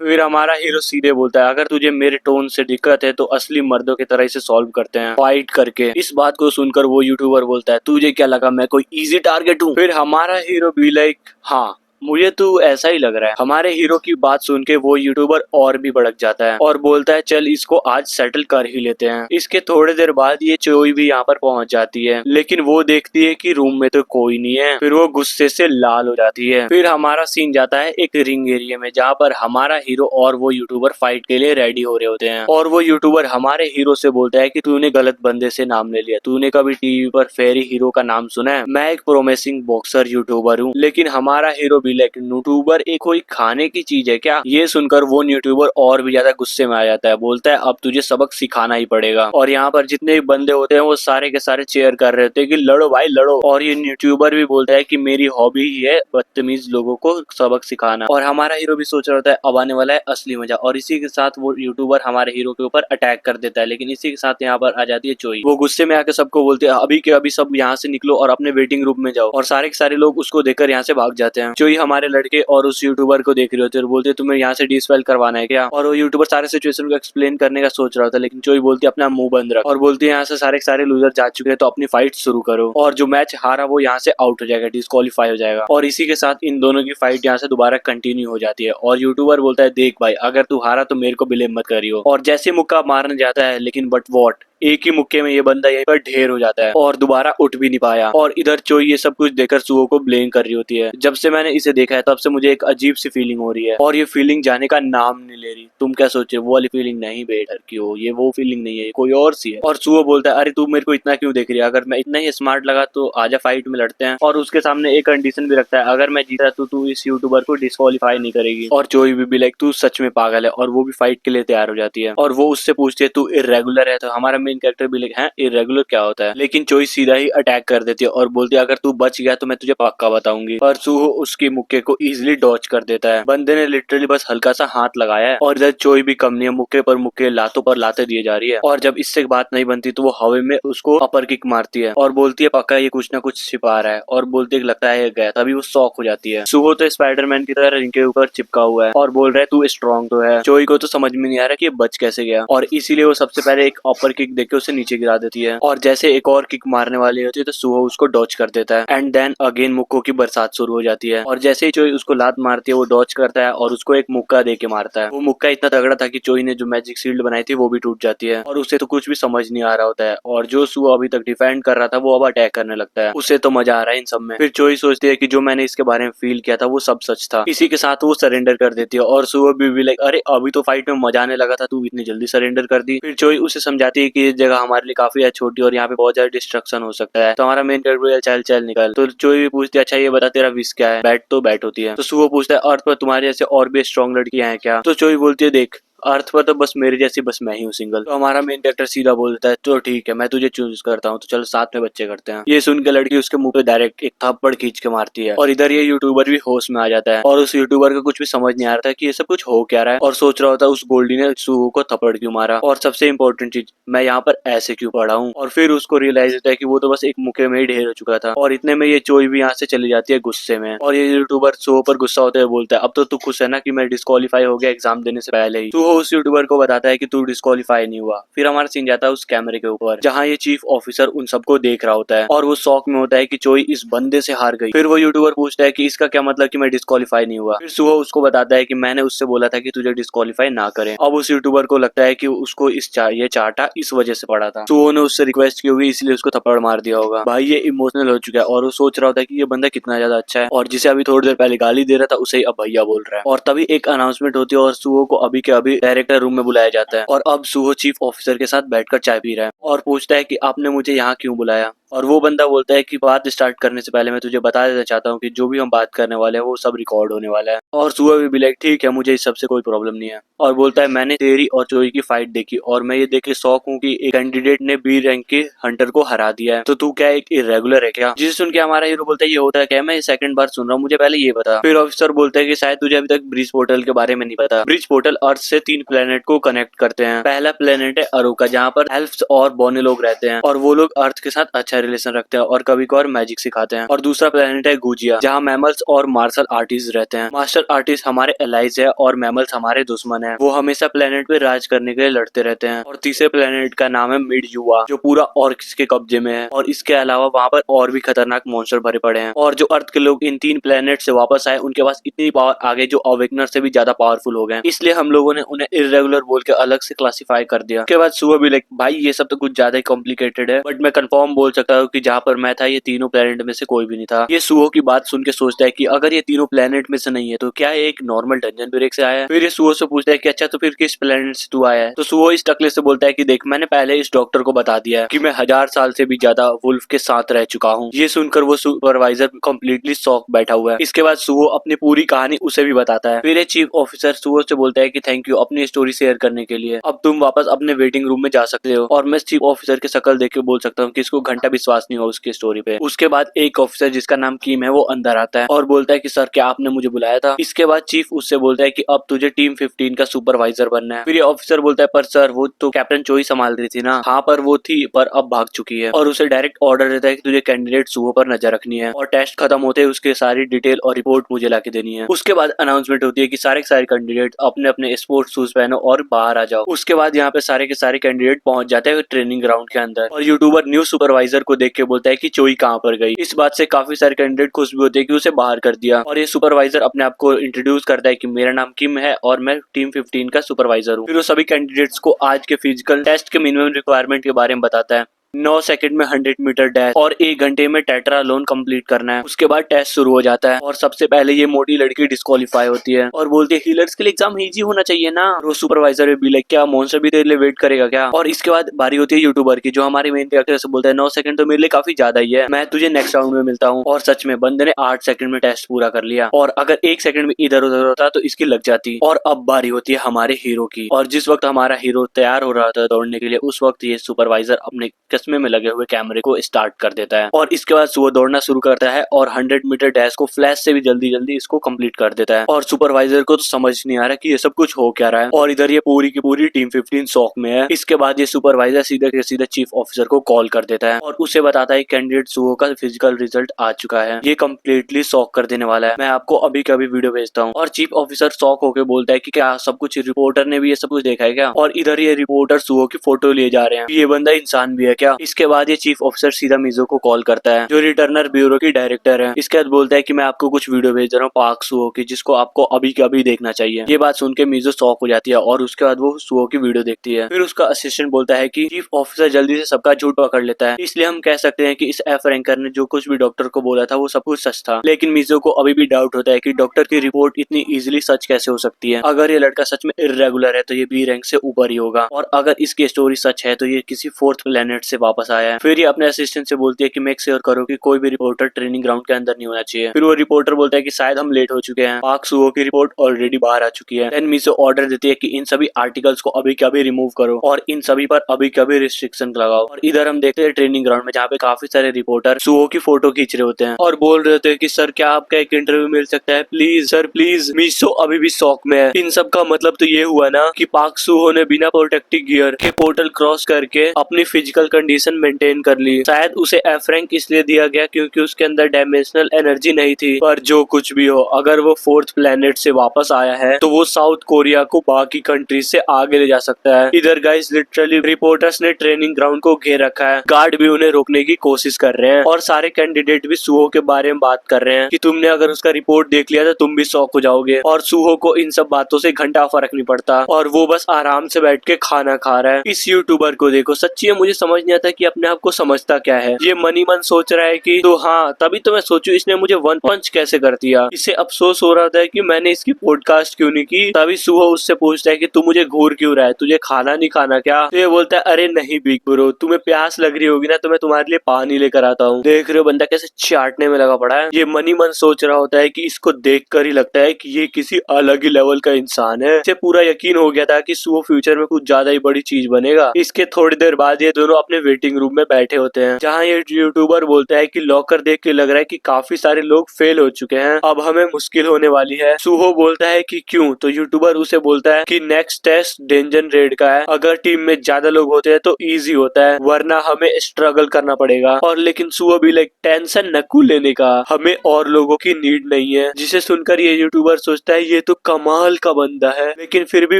फिर हमारा हीरो सीधे बोलता है अगर तुझे मेरे टोन से दिक्कत है तो असली मर्दों की तरह इसे सॉल्व करते हैं फाइट करके। इस बात को सुनकर वो यूट्यूबर बोलता है तुझे क्या लगा मैं कोई इजी टारगेट हूँ। फिर हमारा हीरो भी लाइक हाँ मुझे तो ऐसा ही लग रहा है। हमारे हीरो की बात सुन के वो यूट्यूबर और भी भड़क जाता है और बोलता है चल इसको आज सेटल कर ही लेते हैं। इसके थोड़ी देर बाद ये चोई भी यहाँ पर पहुंच जाती है, लेकिन वो देखती है कि रूम में तो कोई नहीं है। फिर वो गुस्से से लाल हो जाती है। फिर हमारा सीन जाता है एक रिंग एरिया में, जहाँ पर हमारा हीरो और वो यूट्यूबर फाइट के लिए रेडी हो रहे होते हैं। और वो यूट्यूबर हमारे हीरो से बोलता है कि तूने गलत बंदे से नाम ले लिया, तूने कभी टीवी पर फेरी हीरो का नाम सुना है? मैं एक प्रोमिसिंग बॉक्सर यूट्यूबर हूँ। लेकिन हमारा हीरो भी लेकिन यूट्यूबर एक कोई खाने की चीज है क्या? ये सुनकर वो यूट्यूबर और भी ज्यादा गुस्से में आ जाता है। बोलता है अब तुझे सबक सिखाना ही पड़ेगा। और यहाँ पर जितने भी बंदे होते हैं वो सारे के सारे चेयर कर रहे होते हैं कि लड़ो भाई लड़ो। और ये यूट्यूबर भी बोलता है कि मेरी हॉबी ही है बदतमीज लोगों को सबक सिखाना। और हमारा हीरो भी सोच रहा होता है अब आने वाला है असली मजा। और इसी के साथ वो यूट्यूबर हमारे हीरो के ऊपर अटैक कर देता है। लेकिन इसी के साथ यहाँ पर आ जाती है चोई। वो गुस्से में आकर सबको बोलते हैं अभी के अभी सब यहाँ से निकलो और अपने वेटिंग रूम में जाओ। और सारे के सारे लोग उसको देखकर यहाँ से भाग जाते हैं। चोई हमारे लड़के और उस यूट्यूबर को देख रहे होते हैं और बोलते तुम्हें यहाँ से डिस्पेल करवाना है क्या? और वो यूट्यूबर सारे सिचुएशन को एक्सप्लेन करने का सोच रहा होता है, लेकिन चोई बोलती है अपना मुंह बंद रख। और बोलती है यहाँ से सारे के सारे लूजर जा चुके हैं तो अपनी फाइट शुरू करो। और जो मैच हारा वो यहाँ से आउट हो जाएगा, डिस्क्वालीफाई हो जाएगा। और इसी के साथ इन दोनों की फाइट यहाँ से दोबारा कंटिन्यू हो जाती है। और यूट्यूबर बोलता है देख भाई अगर तू हारा तो मेरे को ब्लेम मत करियो। और जैसे मुक्का मारने जाता है, लेकिन बट वॉट, एक ही मुक्के में ये बंदा यहीं पर ढेर हो जाता है और दोबारा उठ भी नहीं पाया। और इधर चोई ये सब कुछ देखकर सुओ को ब्लेम कर रही होती है। जब से मैंने इसे देखा है तब से मुझे एक अजीब सी फीलिंग हो रही है और ये फीलिंग जाने का नाम नहीं ले रही। तुम क्या सोचे वो वाली फीलिंग नहीं बेटर की हो, ये वो फीलिंग नहीं है, कोई और सी है। और सुओ बोलता है अरे तू मेरे को इतना क्यों देख रही है? अगर मैं इतना ही स्मार्ट लगा तो आजा फाइट में लड़ते हैं। और उसके सामने एक कंडीशन भी रखता है, अगर मैं जीता तो तू इस यूट्यूबर को डिस्क्वालीफाई नहीं करेगी। और चोई भी लाइक तू सच में पागल है और वो भी फाइट के लिए तैयार हो जाती है। और वो उससे पूछती है तू इर्रेगुलर है? तो हमारा मेन कैरेक्टर भी लाइक है इरेगुलर क्या होता है? लेकिन चोई सीधा ही अटैक कर देती है और बोलती है अगर तू बच गया तो मैं तुझे पक्का बताऊंगी। पर सुहो उसके मुक्के को इजिली डॉच कर देता है। बंदे ने लिटरली बस हल्का सा हाथ लगाया है और इधर चोई भी कम नहीं है, मुक्के पर मुक्के लातों पर लाते दिए जा रही है। और जब इससे बात नहीं बनती तो वो हवा में उसको अपर किक मारती है और बोलती है पक्का ये कुछ ना कुछ छिपा रहा है। और बोलती है लगता है गया। तभी वो शॉक हो जाती है। सुहो तो स्पाइडरमैन की तरह रिंग के ऊपर चिपका हुआ है और बोल रहा है तू स्ट्रॉन्ग तो है। चोई को तो समझ में नहीं आ रहा कि ये बच कैसे गया और इसीलिए वो सबसे पहले एक अपर किक देके उसे नीचे गिरा देती है। और जैसे एक और किक मारने वाली होती है तो सुहो उसको डॉच कर देता है एंड देन अगेन मुक्कों की बरसात शुरू हो जाती है। और जैसे ही चोई उसको लात मारती है वो डॉच करता है और उसको एक मुक्का दे के मारता है। वो मुक्का इतना तगड़ा था कि चोई ने जो मैजिक शील्ड बनाई थी वो भी टूट जाती है और उसे तो कुछ भी समझ नहीं आ रहा होता है। और जो सुहो अभी तक डिफेंड कर रहा था वो अब अटैक करने लगता है। उसे तो मजा आ रहा है इन सब में। फिर चोई सोचती है कि जो मैंने इसके बारे में फील किया था वो सब सच था। इसी के साथ वो सरेंडर कर देती है और सुहो भी लाइक अरे अभी तो फाइट में मजा आने लगा था, तू इतनी जल्दी सरेंडर कर दी। फिर चोई उसे समझाती है कि ये जगह हमारे लिए काफी छोटी और यहाँ पे बहुत ज्यादा डिस्ट्रक्शन हो सकता है। तो हमारा मेन कैरेक्टर चल चल निकल। तो चोई भी पूछती है अच्छा ये बता तेरा विश क्या है? बैट तो बैट होती है। तो सुहो पूछता है अर्थ पर तुम्हारे जैसे और भी स्ट्रॉन्ग लड़कियां हैं क्या? तो चोई बोलती है देख अर्थ पर तो बस मेरे जैसी बस मैं ही हूँ सिंगल। तो हमारा मेन कैरेक्टर सीधा बोल देता है तो ठीक है मैं तुझे चूज करता हूँ, तो चलो साथ में बच्चे करते हैं। ये सुन के लड़की उसके मुंह पे डायरेक्ट एक थप्पड़ खींच के मारती है और इधर ये यूट्यूबर भी होश में आ जाता है और उस यूट्यूबर को कुछ भी समझ नहीं आ रहा था कि ये सब कुछ हो क्या रहा है और सोच रहा होता है उस गोल्डी ने सुहो को थप्पड़ क्यों मारा और सबसे इंपॉर्टेंट चीज मैं यहाँ पर ऐसे क्यों पड़ा हूँ। और फिर उसको रियलाइज होता है कि वो तो बस एक मुक्के में ही ढेर हो चुका था। और इतने में ये चोई भी यहाँ से चली जाती है गुस्से में और ये यूट्यूबर सुहो पर गुस्सा होते हुए बोलता है अब तो तू खुश है ना कि मैं डिस्क्वालीफाई हो गया एग्जाम देने से पहले ही। सुहो उस यूट्यूबर को बताता है कि तू डिस्क्वालीफाई नहीं हुआ। फिर हमारा सीन जाता है उस कैमरे के ऊपर जहाँ ये चीफ ऑफिसर उन सबको देख रहा होता है और वो शॉक में होता है कि चोई इस बंदे से हार गई। फिर वो यूट्यूबर पूछता है कि इसका क्या मतलब कि मैं डिस्क्वालीफाई नहीं हुआ। फिर सुहो उसको बताता है कि मैंने उससे बोला था कि तुझे डिस्क्वालीफाई ना करे। अब उस यूट्यूबर को लगता है कि उसको ये चाटा इस वजह से पड़ा था। सुहो ने उससे रिक्वेस्ट की होगी इसलिए उसको थप्पड़ मार दिया होगा। भाई ये इमोशनल हो चुका है और वो सोच रहा होता है कि ये बंदा कितना ज्यादा अच्छा है और जिसे अभी थोड़ी देर पहले गाली दे रहा था उसे अब भैया बोल रहा है। और तभी एक अनाउंसमेंट होती है और सुहो को अभी के अभी डायरेक्टर रूम में बुलाया जाता है और अब सुहो चीफ ऑफिसर के साथ बैठकर चाय पी रहा है और पूछता है कि आपने मुझे यहाँ क्यों बुलाया। और वो बंदा बोलता है कि बात स्टार्ट करने से पहले मैं तुझे बता देना चाहता हूँ कि जो भी हम बात करने वाले हैं वो सब रिकॉर्ड होने वाला है। और सुबह भी लाइक ठीक है मुझे इस सबसे कोई प्रॉब्लम नहीं है। और बोलता है मैंने तेरी और चोई की फाइट देखी और मैं ये देख के शौक हूँ कि एक कैंडिडेट ने बी रैंक के हंटर को हरा दिया है, तो तू क्या एक इरेगुलर है क्या? जिसे सुन के हमारा हीरो बोलता है ये होता है क्या? मैं सेकंड बार सुन रहा हूँ, मुझे पहले ये बता। फिर ऑफिसर बोलता है कि शायद तुझे अभी तक ब्रिज पोर्टल के बारे में नहीं पता। ब्रिज पोर्टल अर्थ से 3 प्लेनेट को कनेक्ट करते हैं। पहला प्लेनेट है अरोका जहाँ पर एल्फ्स और बौने लोग रहते हैं और वो लोग अर्थ के साथ अच्छा रिलेशन रखते हैं और कभी कभार मैजिक सिखाते हैं। और दूसरा प्लेनेट है गुजिया, जहाँ मैमल्स और मार्शल आर्टिस्ट रहते हैं। मार्शल आर्टिस्ट हमारे एलाइज है और मैमल्स हमारे दुश्मन है। वो हमेशा प्लेनेट पे राज करने के लिए लड़ते रहते हैं। और तीसरे प्लेनेट का नाम है मिड युवा, जो पूरा ऑर्क्स के कब्जे में है। और इसके अलावा वहाँ पर और भी खतरनाक मॉन्स्टर भरे पड़े हैं। और जो अर्थ के लोग इन 3 प्लेनेट से वापस आए, उनके पास इतनी पावर आ गई जो अवेकनर से भी ज्यादा पावरफुल हो गए। इसलिए हम लोगों ने उन्हें इर्रेगुलर बोल के अलग से क्लासिफाई कर दिया। उसके बाद सुबह भी लाइक भाई ये सब तो कुछ ज्यादा ही कॉम्प्लिकेटेड है, बट मैं कंफर्म बोल सकता हूँ कि जहाँ पर मैं था ये तीनों प्लेनेट में से कोई भी नहीं था। ये सुहो की बात सुन के सोचता है कि अगर ये तीनों प्लेनेट में से नहीं है तो क्या ये एक नॉर्मल डंजन ब्रेक से आया है। फिर ये सुहो से पूछता है कि अच्छा तो फिर किस प्लेनेट से तू आया है। तो सुहो इस टकले से बोलता है कि देख मैंने पहले इस डॉक्टर को बता दिया है कि मैं 1000 साल से भी ज्यादा वुल्फ के साथ रह चुका हूँ। ये सुनकर वो सुपरवाइजर कंप्लीटली शॉक बैठा हुआ है। इसके बाद सुहो अपनी पूरी कहानी उसे भी बताता है। फिर ये चीफ ऑफिसर सुहो से बोलता है कि थैंक यू अपनी स्टोरी शेयर करने के लिए, अब तुम वापस अपने वेटिंग रूम में जा सकते हो। और मैं चीफ ऑफिसर की शक्ल देख के बोल सकता हूँ कि इसको घंटा विश्वास नहीं हो उसकी स्टोरी पे। उसके बाद एक ऑफिसर जिसका नाम किम है वो अंदर आता है और बोलता है कि सर क्या आपने मुझे बुलाया था। इसके बाद चीफ उससे बोलता है कि अब तुझे टीम 15 का सुपरवाइजर बनना है। फिर ये ऑफिसर बोलता है पर सर वो तो कैप्टन चोई संभाल रही थी ना। हाँ पर वो थी, पर अब भाग चुकी है। और उसे डायरेक्ट ऑर्डर देता है कि तुझे कैंडिडेट सुहो पर नजर रखनी है और टेस्ट खत्म होते ही उसके सारी डिटेल और रिपोर्ट मुझे लाके देनी है। उसके बाद अनाउंसमेंट होती है कि सारे कैंडिडेट अपने अपने स्पोर्ट्स शूज पहनो और बाहर आ जाओ। उसके बाद यहाँ पे सारे के सारे कैंडिडेट पहुंच जाते हैं ट्रेनिंग ग्राउंड के अंदर और यूट्यूबर न्यू सुपरवाइजर को देख के बोलता है कि चोई कहाँ पर गई। इस बात से काफी सारे कैंडिडेट खुश भी होते हैं कि उसे बाहर कर दिया। और ये सुपरवाइजर अपने आप को इंट्रोड्यूस करता है कि मेरा नाम किम है और मैं टीम 15 का सुपरवाइजर हूँ। फिर वो सभी कैंडिडेट्स को आज के फिजिकल टेस्ट के मिनिमम रिक्वायरमेंट के बारे में बताता है। 9 सेकंड में 100 मीटर डैश और 1 घंटे में टेट्रालोन कंप्लीट करना है। उसके बाद टेस्ट शुरू हो जाता है और सबसे पहले ये मोटी लड़की डिस्क्वालीफाई होती है और बोलती है हीलर्स के लिए एग्जाम इजी होना चाहिए ना। वो सुपरवाइजर भी लाइक क्या मॉन्स्टर भी तेरे लिए वेट करेगा क्या। और इसके बाद बारी होती है यूट्यूबर की, जो हमारे मेन कैरेक्टर से बोलता है 9 सेकंड तो मेरे लिए काफी ज्यादा ही है, मैं तुझे नेक्स्ट राउंड में मिलता हूँ। और सच में बंदे ने 8 सेकंड में टेस्ट पूरा कर लिया और अगर 1 सेकंड में इधर उधर होता तो इसकी लग जाती। और अब बारी होती है हमारे हीरो की, और जिस वक्त हमारा हीरो तैयार हो रहा था दौड़ने के लिए उस वक्त ये सुपरवाइजर अपने चश्मे में लगे हुए कैमरे को स्टार्ट कर देता है और इसके बाद वो दौड़ना शुरू करता है और 100 मीटर डैश को फ्लैश से भी जल्दी जल्दी इसको कंप्लीट कर देता है। और सुपरवाइजर को तो समझ नहीं आ रहा कि ये सब कुछ हो क्या रहा है और इधर ये पूरी की पूरी टीम 15 शॉक में है। इसके बाद ये सुपरवाइजर सीधा के सीधा चीफ ऑफिसर को कॉल कर देता है और उसे बताता है कैंडिडेट सुहो का फिजिकल रिजल्ट आ चुका है। ये कम्प्लीटली शॉक कर देने वाला है, मैं आपको अभी का भी वीडियो भेजता हूँ। और चीफ ऑफिसर शॉक होकर बोलता है कि क्या सब कुछ रिपोर्टर ने भी ये सब कुछ देखा है क्या। और इधर ये रिपोर्टर सुहो की फोटो लिए जा रहे हैं, ये बंदा इंसान भी है क्या। इसके बाद ये चीफ ऑफिसर सीधा मिजो को कॉल करता है जो रिटर्नर ब्यूरो की डायरेक्टर है। इसके बाद बोलता है कि मैं आपको कुछ वीडियो भेज रहा हूँ पार्क सुहो की, जिसको आपको अभी के अभी देखना चाहिए। ये बात सुन के मिजो शॉक हो जाती है और उसके बाद वो सुहो की वीडियो देखती है। फिर उसका असिस्टेंट बोलता है कि चीफ ऑफिसर जल्दी से सबका झूठ पकड़ लेता है, इसलिए हम कह सकते हैं कि इस एफ रैंकर ने जो कुछ भी डॉक्टर को बोला था वो सब कुछ सच था। लेकिन मिजो को अभी भी डाउट होता है कि डॉक्टर की रिपोर्ट इतनी इजीली सच कैसे हो सकती है। अगर ये लड़का सच में इर्रेगुलर है तो ये बी रैंक से ऊपर ही होगा, और अगर इसकी स्टोरी सच है तो ये किसी 4th प्लेनेट से वापस आया है। फिर ये अपने असिस्टेंट से बोलती है कि मेक श्योर करो कि कोई भी रिपोर्टर ट्रेनिंग ग्राउंड के अंदर नहीं होना चाहिए। फिर वो रिपोर्टर बोलता है कि शायद हम लेट हो चुके हैं, पार्क सुहो की रिपोर्ट ऑलरेडी बाहर आ चुकी है। देन मिजो ऑर्डर देती है कि इन सभी आर्टिकल्स को अभी के अभी रिमूव करो और इन सभी पर अभी के अभी रिस्ट्रिक्शन लगाओ। और इधर हम देखते हैं ट्रेनिंग ग्राउंड में जहाँ पे काफी सारे रिपोर्टर सुहो की फोटो खींच रहे होते हैं और बोल रहे होते हैं कि सर क्या आपका एक इंटरव्यू मिल सकता है प्लीज सर प्लीज। मिजो अभी भी शॉक में है। इन सब का मतलब तो ये हुआ ना कि पार्क सुहो ने बिना प्रोटेक्टिव गियर के पोर्टल क्रॉस करके अपनी फिजिकल कंडीशन मेंटेन कर ली। शायद उसे एफ रैंक इसलिए दिया गया क्योंकि उसके अंदर डायमेंशनल एनर्जी नहीं थी। पर जो कुछ भी हो, अगर वो 4th प्लेनेट से वापस आया है तो वो साउथ कोरिया को बाकी कंट्रीज से आगे ले जा सकता है। इधर गाइस लिटरली रिपोर्टर्स ने ट्रेनिंग ग्राउंड को घेर रखा है, गार्ड भी उन्हें रोकने की कोशिश कर रहे हैं और सारे कैंडिडेट भी सुहो के बारे में बात कर रहे हैं कि तुमने अगर उसका रिपोर्ट देख लिया तो तुम भी शॉक हो जाओगे। और सुहो को इन सब बातों से घंटा फर्क नहीं पड़ता और वो बस आराम से बैठ के खाना खा रहा है। इस यूट्यूबर को देखो, सच्ची में मुझे समझ नहीं आता कि अपने आप को समझता क्या है। ये मनी मन सोच रहा है कि तो हाँ तभी तो मैं सोचू इसने मुझे 1 पंच कैसे कर दिया। इसे अफसोस हो रहा था कि मैंने इसकी पॉडकास्ट क्यों नहीं की। तभी सुहो उससे पूछता है कि तू मुझे घूर क्यों रहा है, तुझे खाना नहीं खाना क्या। तो ये बोलता है अरे नहीं बिग ब्रो, तुम्हें प्यास लग रही होगी ना तो मैं तुम्हारे लिए पानी लेकर आता हूँ। देख रहे हो बंदा कैसे चाटने में लगा पड़ा है। ये मनी मन सोच रहा होता है कि इसको देख कर ही लगता है कि ये किसी अलग ही लेवल का इंसान है। इसे पूरा यकीन हो गया था कि सुहो फ्यूचर में कुछ ज्यादा ही बड़ी चीज बनेगा। इसके थोड़ी देर बाद ये दोनों अपने वेटिंग रूम में बैठे होते हैं, जहाँ ये यूट्यूबर बोलता है कि लॉकर देख के लग रहा है कि काफी सारे लोग फेल हो चुके हैं, अब हमें मुश्किल होने वाली है। सुहो बोलता है कि क्यों? तो यूट्यूबर उसे बोलता है कि नेक्स्ट टेस्ट डेंजन रेड का है, अगर टीम में ज्यादा लोग होते हैं तो इजी होता है, वरना हमें स्ट्रगल करना पड़ेगा। और लेकिन सुहो भी लाइक टेंशन नकू लेने का, हमें और लोगों की नीड नहीं है। जिसे सुनकर ये यूट्यूबर सोचता है ये तो कमाल का बंदा है, लेकिन फिर भी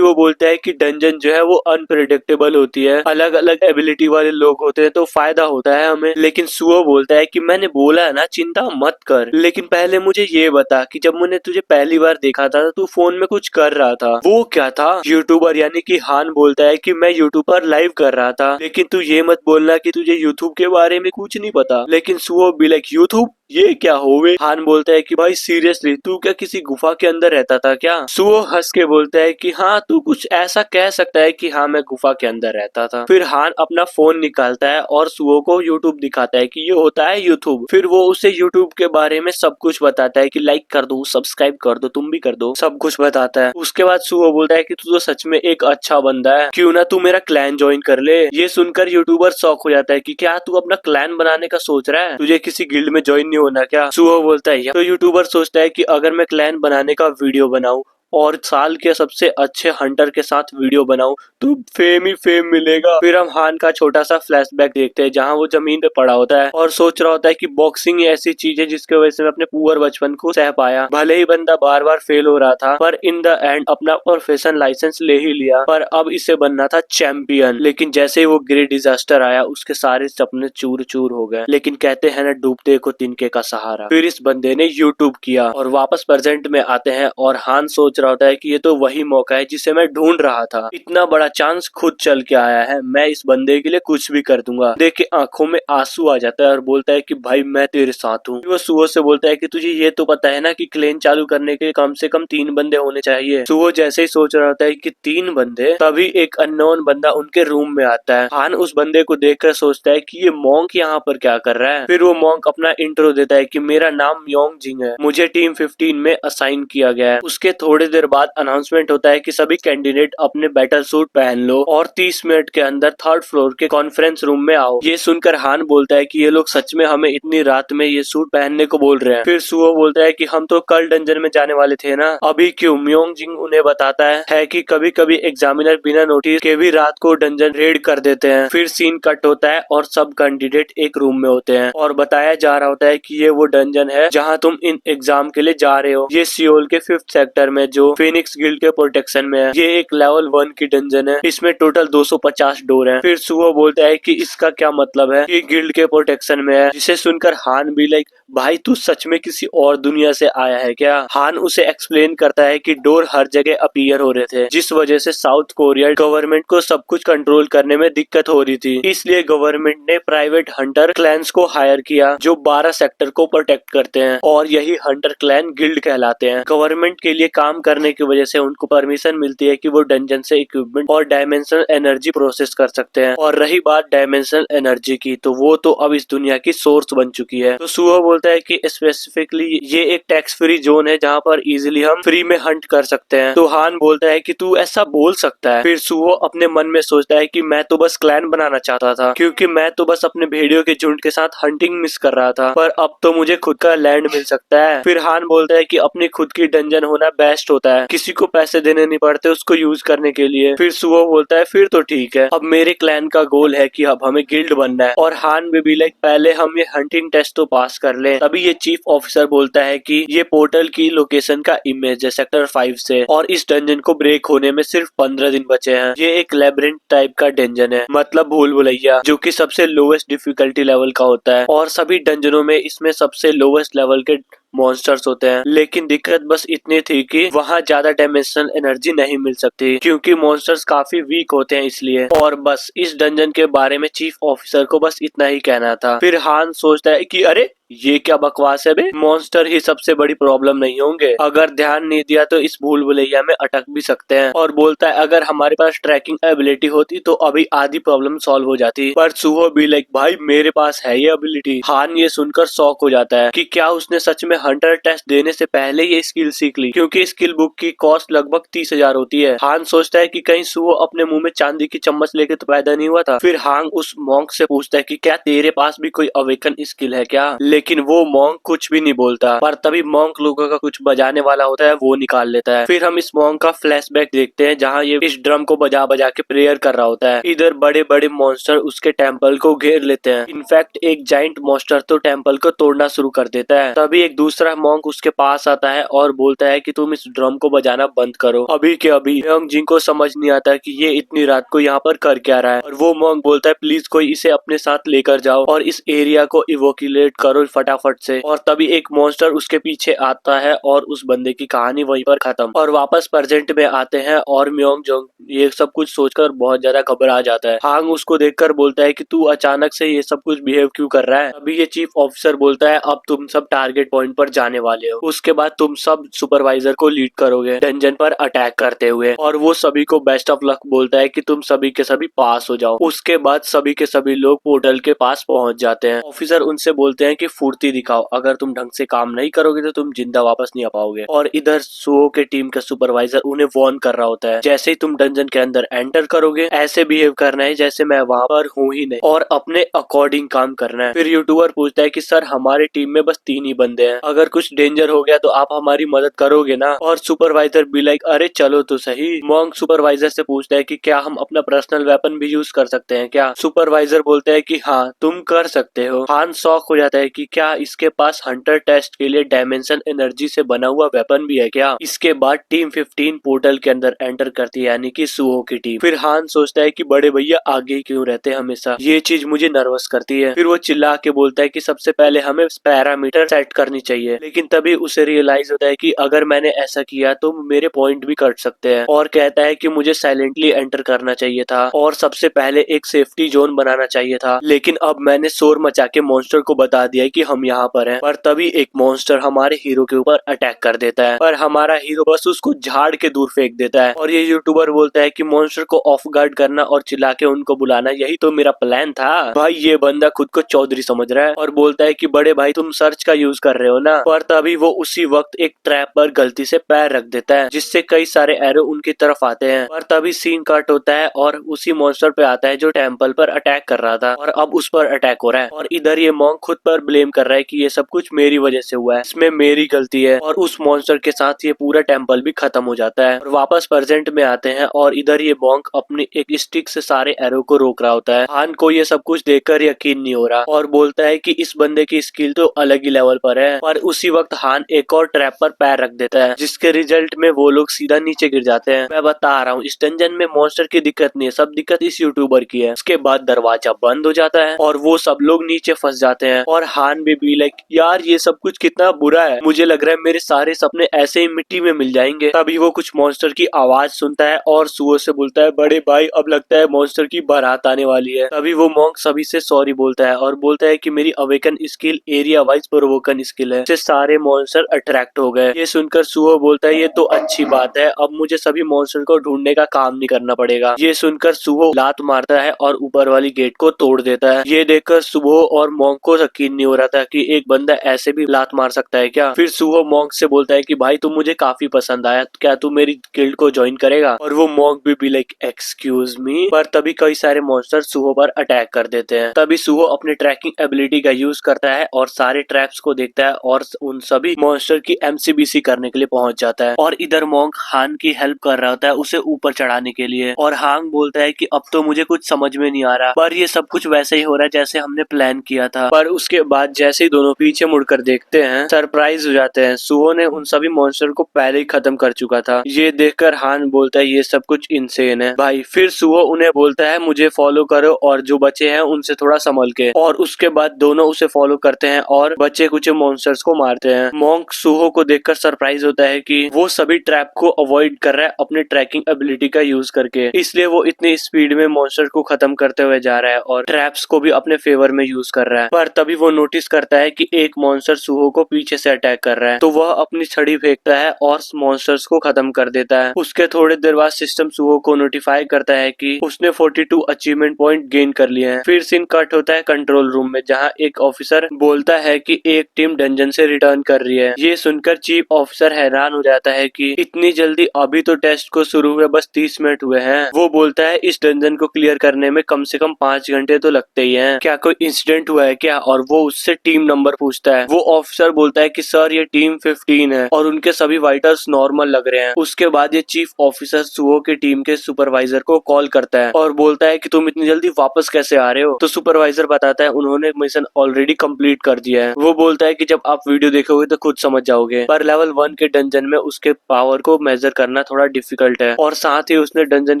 वो बोलता है कि डंजन जो है वो अनप्रिडिक्टेबल होती है, अलग अलग एबिलिटी वाले लोग होते हैं तो फायदा होता है हमें। लेकिन सुहो बोलता है कि मैंने बोला है ना चिंता मत कर, लेकिन पहले मुझे ये बता कि जब मैंने तुझे पहली बार देखा था तू फोन में कुछ कर रहा था, वो क्या था? यूट्यूबर यानी कि हान बोलता है कि मैं यूट्यूब पर लाइव कर रहा था, लेकिन तू ये मत बोलना कि तुझे यूट्यूब के बारे में कुछ नहीं पता। लेकिन सुहो भी लाइक यूट्यूब ये क्या होवे? हान बोलता है कि भाई सीरियसली तू क्या किसी गुफा के अंदर रहता था क्या? सुओ हंस के बोलता है कि हाँ तू कुछ ऐसा कह सकता है कि हाँ मैं गुफा के अंदर रहता था। फिर हान अपना फोन निकालता है और सुओ को यूट्यूब दिखाता है कि ये होता है यूट्यूब। फिर वो उसे यूट्यूब के बारे में सब कुछ बताता है कि लाइक कर दो, सब्सक्राइब कर दो, तुम भी कर दो, सब कुछ बताता है। उसके बाद सुओ बोलता है कि तू तो सच में एक अच्छा बंदा है, क्यों ना तू मेरा क्लैन ज्वाइन कर ले। ये सुनकर यूट्यूबर शॉक हो जाता है कि क्या तू अपना क्लैन बनाने का सोच रहा है, तुझे किसी गिल्ड में ज्वाइन नहीं होना क्या? सुहो बोलता है। तो यूट्यूबर सोचता है कि अगर मैं क्लैन बनाने का वीडियो बनाऊं और साल के सबसे अच्छे हंटर के साथ वीडियो बनाऊं तो फेम ही फेम मिलेगा। फिर हम हान का छोटा सा फ्लैशबैक देखते हैं, जहां वो जमीन पे पड़ा होता है और सोच रहा होता है कि बॉक्सिंग ही ऐसी चीज है जिसके वजह से मैं अपने पुअर बचपन को सह पाया। भले ही बंदा बार बार फेल हो रहा था, पर इन द एंड अपना प्रोफेशनल लाइसेंस ले ही लिया, पर अब इसे बनना था चैंपियन। लेकिन जैसे ही वो ग्रेट डिजास्टर आया उसके सारे सपने चूर चूर हो गए। लेकिन कहते हैं ना डूबते को तिनके का सहारा। फिर इस बंदे ने यूट्यूब किया और वापस प्रेजेंट में आते हैं और हान सोच रहा होता है कि ये तो वही मौका है जिसे मैं ढूंढ रहा था, इतना बड़ा चांस खुद चल के आया है, मैं इस बंदे के लिए कुछ भी कर दूंगा। देख के आंखों में आंसू आ जाता है और बोलता है कि भाई मैं तेरे साथ हूँ। वो सुहो से बोलता है कि तुझे ये तो पता है ना कि क्लेन चालू करने के लिए कम से कम 3 बंदे होने चाहिए। सुहो जैसे ही सोच रहा होता है कि 3 बंदे, तभी एक अननोन बंदा उनके रूम में आता है। हान उस बंदे को देखकर सोचता है कि ये मॉन्क यहाँ पर क्या कर रहा है। फिर वो मॉन्क अपना इंट्रो देता है कि मेरा नाम म्योंग जिंग है, मुझे टीम 15 में असाइन किया गया है। उसके थोड़ी देर बाद अनाउंसमेंट होता है कि सभी कैंडिडेट अपने बैटल सूट पहन लो और 30 मिनट के अंदर 3rd फ्लोर के कॉन्फ्रेंस रूम में आओ। ये सुनकर हान बोलता है कि ये लोग सच में हमें इतनी रात में ये सूट पहनने को बोल रहे हैं। फिर सुहो बोलता है कि हम तो कल डंजन में जाने वाले थे ना, अभी क्यों? म्योंग जिंग उन्हें बताता है कि कभी कभी एग्जामिनर बिना नोटिस के भी रात को डंजन रेड कर देते हैं। फिर सीन कट होता है और सब कैंडिडेट एक रूम में होते हैं और बताया जा रहा होता है कि ये वो डंजन है जहाँ तुम इन एग्जाम के लिए जा रहे हो। ये सियोल के 5th सेक्टर में जो फिनिक्स गिल्ड के प्रोटेक्शन में है। ये एक लेवल 1 की डंजन है, इसमें टोटल 250 डोर हैं। फिर सुहो बोलता है कि इसका क्या मतलब है कि गिल्ड के प्रोटेक्शन में है, जिसे सुनकर हान भी लाइक भाई तू सच में किसी और दुनिया से आया है क्या? हान उसे एक्सप्लेन करता है कि डोर हर जगह अपीयर हो रहे थे, जिस वजह से साउथ कोरिया गवर्नमेंट को सब कुछ कंट्रोल करने में दिक्कत हो रही थी, इसलिए गवर्नमेंट ने प्राइवेट हंटर क्लैंस को हायर किया जो 12 सेक्टर को प्रोटेक्ट करते हैं और यही हंटर क्लैन गिल्ड कहलाते हैं। गवर्नमेंट के लिए काम करने की वजह से उनको परमिशन मिलती है कि वो डंजन से इक्विपमेंट और डायमेंशनल एनर्जी प्रोसेस कर सकते हैं। और रही बात डायमेंशनल एनर्जी की, तो वो तो अब इस दुनिया की सोर्स बन चुकी है। तो सुहो बोलता है कि स्पेसिफिकली ये एक टैक्स फ्री जोन है जहाँ पर इजिली हम फ्री में हंट कर सकते हैं। तो हान बोलता है कि तू ऐसा बोल सकता है। फिर सुहो अपने मन में सोचता है कि मैं तो बस क्लैन बनाना चाहता था, क्योंकि मैं तो बस अपने भेड़ियों के झुंड के साथ हंटिंग मिस कर रहा था, पर अब तो मुझे खुद का लैंड मिल सकता है। फिर हान बोलता है कि अपनी खुद की डंजन होना बेस्ट होता है, किसी को पैसे देने नहीं पड़ते उसको यूज करने के लिए। फिर सुहो बोलता है फिर तो ठीक है, अब मेरे क्लैन का गोल है कि अब हमें गिल्ड बनना है। और हान भी लाइक पहले हम ये हंटिंग टेस्ट तो पास कर लें। तभी ये चीफ ऑफिसर बोलता है कि ये पोर्टल की लोकेशन का इमेज है सेक्टर 5 से, और इस डंजन को ब्रेक होने में सिर्फ 15 दिन बचे हैं। ये एक लेब्रिंथ टाइप का डंजन है, मतलब भूल भुलैया, जो कि सबसे लोवेस्ट डिफिकल्टी लेवल का होता है और सभी डंजनों में इसमें सबसे लोवेस्ट लेवल के मॉन्स्टर्स होते हैं। लेकिन दिक्कत बस इतनी थी कि वहाँ ज्यादा डायमेंशनल एनर्जी नहीं मिल सकती, क्योंकि मॉन्स्टर्स काफी वीक होते हैं इसलिए। और बस इस डंजन के बारे में चीफ ऑफिसर को बस इतना ही कहना था। फिर हान सोचता है कि अरे ये क्या बकवास है बे, मॉन्स्टर ही सबसे बड़ी प्रॉब्लम नहीं होंगे, अगर ध्यान नहीं दिया तो इस भूल भुलैया में अटक भी सकते हैं। और बोलता है अगर हमारे पास ट्रैकिंग एबिलिटी होती तो अभी आधी प्रॉब्लम सॉल्व हो जाती, पर सुहो भी लाइक भाई मेरे पास है ये एबिलिटी। हान ये सुनकर शॉक हो जाता है कि क्या उसने सच में हंटर टेस्ट देने से पहले ये स्किल सीख ली, क्योंकि स्किल बुक की कॉस्ट लगभग 30,000 होती है। हान सोचता है कि कहीं सुहो अपने मुंह में चांदी की चम्मच लेके तो पैदा नहीं हुआ था। फिर हांग उस मॉन्क से पूछता है कि क्या तेरे पास भी कोई अवेकन स्किल है क्या, लेकिन वो मॉन्क कुछ भी नहीं बोलता। पर तभी मॉन्क लोगों का कुछ बजाने वाला होता है, वो निकाल लेता है। फिर हम इस मॉन्क का फ्लैशबैक देखते हैं जहाँ ये इस ड्रम को बजा बजा के प्रेयर कर रहा होता है। इधर बड़े बड़े मॉन्स्टर उसके टेम्पल को घेर लेते हैं। इनफैक्ट एक जाइंट मॉन्स्टर तो टेम्पल को तोड़ना शुरू कर देता है। तभी एक दूसरा मॉन्क उसके पास आता है और बोलता है कि तुम इस ड्रम को बजाना बंद करो अभी के अभी। यंग जिंग को समझ नहीं आता कि ये इतनी रात को यहाँ पर कर क्या रहा है, और वो मॉन्क बोलता है प्लीज कोई इसे अपने साथ लेकर जाओ और इस एरिया को इवोक्यूलेट करो फटाफट से। और तभी एक मॉन्स्टर उसके पीछे आता है और उस बंदे की कहानी वहीं पर खत्म। और वापस प्रेजेंट में आते हैं और म्योंग जोंग ये सब कुछ सोचकर बहुत ज्यादा घबरा जाता है। हांग उसको देखकर बोलता है कि तू अचानक से ये सब कुछ बिहेव क्यों कर रहा है। अभी ये चीफ ऑफिसर बोलता है अब तुम सब टारगेट पॉइंट पर जाने वाले हो, उसके बाद तुम सब सुपरवाइजर को लीड करोगे डंजन पर अटैक करते हुए, और वो सभी को बेस्ट ऑफ लक बोलता है कि तुम सभी के सभी पास हो जाओ। उसके बाद सभी के सभी लोग पोर्टल के पास पहुंच जाते हैं। ऑफिसर उनसे बोलते हैं कि फुर्ती दिखाओ, अगर तुम ढंग से काम नहीं करोगे तो तुम जिंदा वापस नहीं आ पाओगे। और इधर सुओ के टीम का सुपरवाइजर उन्हें वार्न कर रहा होता है जैसे ही तुम डंजन के अंदर एंटर करोगे ऐसे बिहेव करना है जैसे मैं वहाँ पर हूँ ही नहीं, और अपने अकॉर्डिंग काम करना है। फिर यूट्यूबर पूछता है कि सर हमारी टीम में बस 3 ही बंदे हैं, अगर कुछ डेंजर हो गया तो आप हमारी मदद करोगे ना। और सुपरवाइजर भी लाइक अरे चलो तो सही। मॉन्क सुपरवाइजर से पूछता है कि क्या हम अपना पर्सनल वेपन भी यूज कर सकते हैं क्या। सुपरवाइजर बोलता है कि हाँ तुम कर सकते हो। हान शॉक हो जाता है कि क्या इसके पास हंटर टेस्ट के लिए डायमेंशन एनर्जी से बना हुआ वेपन भी है क्या। इसके बाद टीम 15 पोर्टल के अंदर एंटर करती है, यानी कि सुओ की टीम। फिर हान सोचता है कि बड़े भैया आगे क्यों रहते हैं हमेशा, ये चीज मुझे नर्वस करती है। फिर वो चिल्ला के बोलता है कि सबसे पहले हमें पैरामीटर सेट करनी चाहिए, लेकिन तभी उसे रियलाइज होता है कि अगर मैंने ऐसा किया तो मेरे पॉइंट भी कट सकते हैं, और कहता है कि मुझे साइलेंटली एंटर करना चाहिए था और सबसे पहले एक सेफ्टी जोन बनाना चाहिए था, लेकिन अब मैंने शोर मचा के मॉन्स्टर को बता दिया कि हम यहाँ पर हैं। पर तभी एक मॉन्स्टर हमारे हीरो के ऊपर अटैक कर देता है, पर हमारा हीरो बस उसको झाड़ के दूर फेंक देता है। और ये यूट्यूबर बोलता है कि मॉन्स्टर को ऑफ गार्ड करना और चिल्ला के उनको बुलाना यही तो मेरा प्लान था। भाई ये बंदा खुद को चौधरी समझ रहा है और बोलता है कि बड़े भाई तुम सर्च का यूज कर रहे हो ना। पर तभी वो उसी वक्त एक ट्रैप पर गलती से पैर रख देता है जिससे कई सारे एरो उनकी तरफ आते हैं। पर तभी सीन कट होता है और उसी मॉन्स्टर पे आता है जो टेम्पल पर अटैक कर रहा था, और अब उस पर अटैक हो रहा है। और इधर ये मॉन्क खुद पर ब्लेम कर रहा है कि ये सब कुछ मेरी वजह से हुआ है, इसमें मेरी गलती है। और उस मॉन्स्टर के साथ ये पूरा टेम्पल भी खत्म हो जाता है। और वापस प्रेजेंट में आते हैं और इधर ये मॉन्क अपनी एक स्टिक से सारे एरो को रोक रहा होता है। हान को ये सब कुछ देखकर यकीन नहीं हो रहा और बोलता है कि इस बंदे की स्किल तो अलग ही लेवल पर है। पर उसी वक्त हान एक और ट्रैप पर पैर रख देता है जिसके रिजल्ट में वो लोग सीधा नीचे गिर जाते हैं। मैं बता रहा हूँ इस डंजन में मॉन्स्टर की दिक्कत नहीं है, सब दिक्कत इस यूट्यूबर की है। उसके बाद दरवाजा बंद हो जाता है और वो सब लोग नीचे फंस जाते हैं। और हान भी लाइक यार ये सब कुछ कितना बुरा है, मुझे लग रहा है मेरे सारे सपने ऐसे ही मिट्टी में मिल जाएंगे। तभी वो कुछ मॉन्स्टर की आवाज सुनता है और सुअर से बोलता है बड़े भाई अब लगता है मॉन्स्टर की बारात आने वाली है। तभी वो मॉन्क सभी से सॉरी बोलता है और बोलता है कि मेरी awaken skill area wise provoking skill है, इससे सारे मॉन्स्टर अट्रैक्ट हो गए। ये सुनकर सुअर बोलता है ये तो अच्छी बात है, अब मुझे सभी मॉन्स्टर को ढूंढने का काम नहीं करना पड़ेगा। ये सुनकर सुअर लात मारता है और ऊपर वाली गेट को तोड़ देता है। ये देखकर सुअर और मॉन्क को यकीन नहीं हो रहा था कि एक बंदा ऐसे भी लात मार सकता है क्या। फिर सुअर मॉन्क से बोलता है कि भाई तुम मुझे काफी पसंद आया, क्या तू मेरी गिल्ड को ज्वाइन करेगा। और वो मॉन्क भी लाइक एक्सक्यूज मी। पर तभी कई सारे मॉन्स्टर सुहो पर अटैक कर देते हैं। तभी सुहो अपनी ट्रैकिंग एबिलिटी का यूज करता है और सारे ट्रैप्स को देखता है और उन सभी मॉन्स्टर की एमसीबीसी करने के लिए पहुंच जाता है। और इधर मॉन्क हान की हेल्प कर रहा होता है उसे ऊपर चढ़ाने के लिए। और हांग बोलता है कि अब तो मुझे कुछ समझ में नहीं आ रहा, पर ये सब कुछ वैसे ही हो रहा है जैसे हमने प्लान किया था। पर उसके बाद जैसे ही दोनों पीछे मुड़कर देखते हैं सरप्राइज हो जाते हैं, सुहो ने उन सभी मॉन्स्टर को पहले ही खत्म कर चुका था। ये देखकर हान बोलता है ये सब कुछ इनसेन है भाई। फिर सुहो उन्हें बोलता है मुझे फॉलो करो और जो बचे हैं उनसे थोड़ा संभल के। और उसके बाद दोनों उसे फॉलो करते हैं और बचे कुछ मॉन्स्टर्स को मारते हैं। मॉन्क सुहो को देखकर सरप्राइज होता है कि वो सभी ट्रैप को अवॉइड कर रहा है अपने ट्रैकिंग एबिलिटी का यूज करके, इसलिए वो इतनी स्पीड में मॉन्स्टर को खत्म करते हुए जा रहा है और ट्रैप्स को भी अपने फेवर में यूज कर रहा है। पर तभी वो नोटिस नोटिस करता है कि एक मॉन्स्टर सुहो को पीछे से अटैक कर रहा है, तो वह अपनी छड़ी फेंकता है और मॉन्स्टर्स को खत्म कर देता है। उसके थोड़ी देर बाद सिस्टम सुहो को नोटिफाई करता है कि उसने 42 अचीवमेंट पॉइंट गेन कर लिए हैं। फिर सीन कट होता है कंट्रोल रूम में, जहाँ एक ऑफिसर बोलता है कि एक टीम डंजन से रिटर्न कर रही है। ये सुनकर चीफ ऑफिसर हैरान हो जाता है कि इतनी जल्दी, अभी तो टेस्ट को शुरू हुए बस 30 मिनट हुए हैं। वो बोलता है इस डंजन को क्लियर करने में कम से कम 5 घंटे तो लगते ही हैं। क्या कोई इंसिडेंट हुआ है क्या? और वो उससे टीम नंबर पूछता है। वो ऑफिसर बोलता है कि सर ये टीम 15 है और उनके सभी वाइटर्स नॉर्मल लग रहे हैं। उसके बाद ये चीफ ऑफिसर सुहो के टीम के सुपरवाइजर को कॉल करता है और बोलता है कि तुम इतनी जल्दी वापस कैसे आ रहे हो? तो सुपरवाइजर बताता है उन्होंने मिशन ऑलरेडी कंप्लीट कर दिया है। वो बोलता है कि जब आप वीडियो देखोगे तो खुद समझ जाओगे, पर लेवल 1 के डंजन में उसके पावर को मेजर करना थोड़ा डिफिकल्ट है। और साथ ही उसने डंजन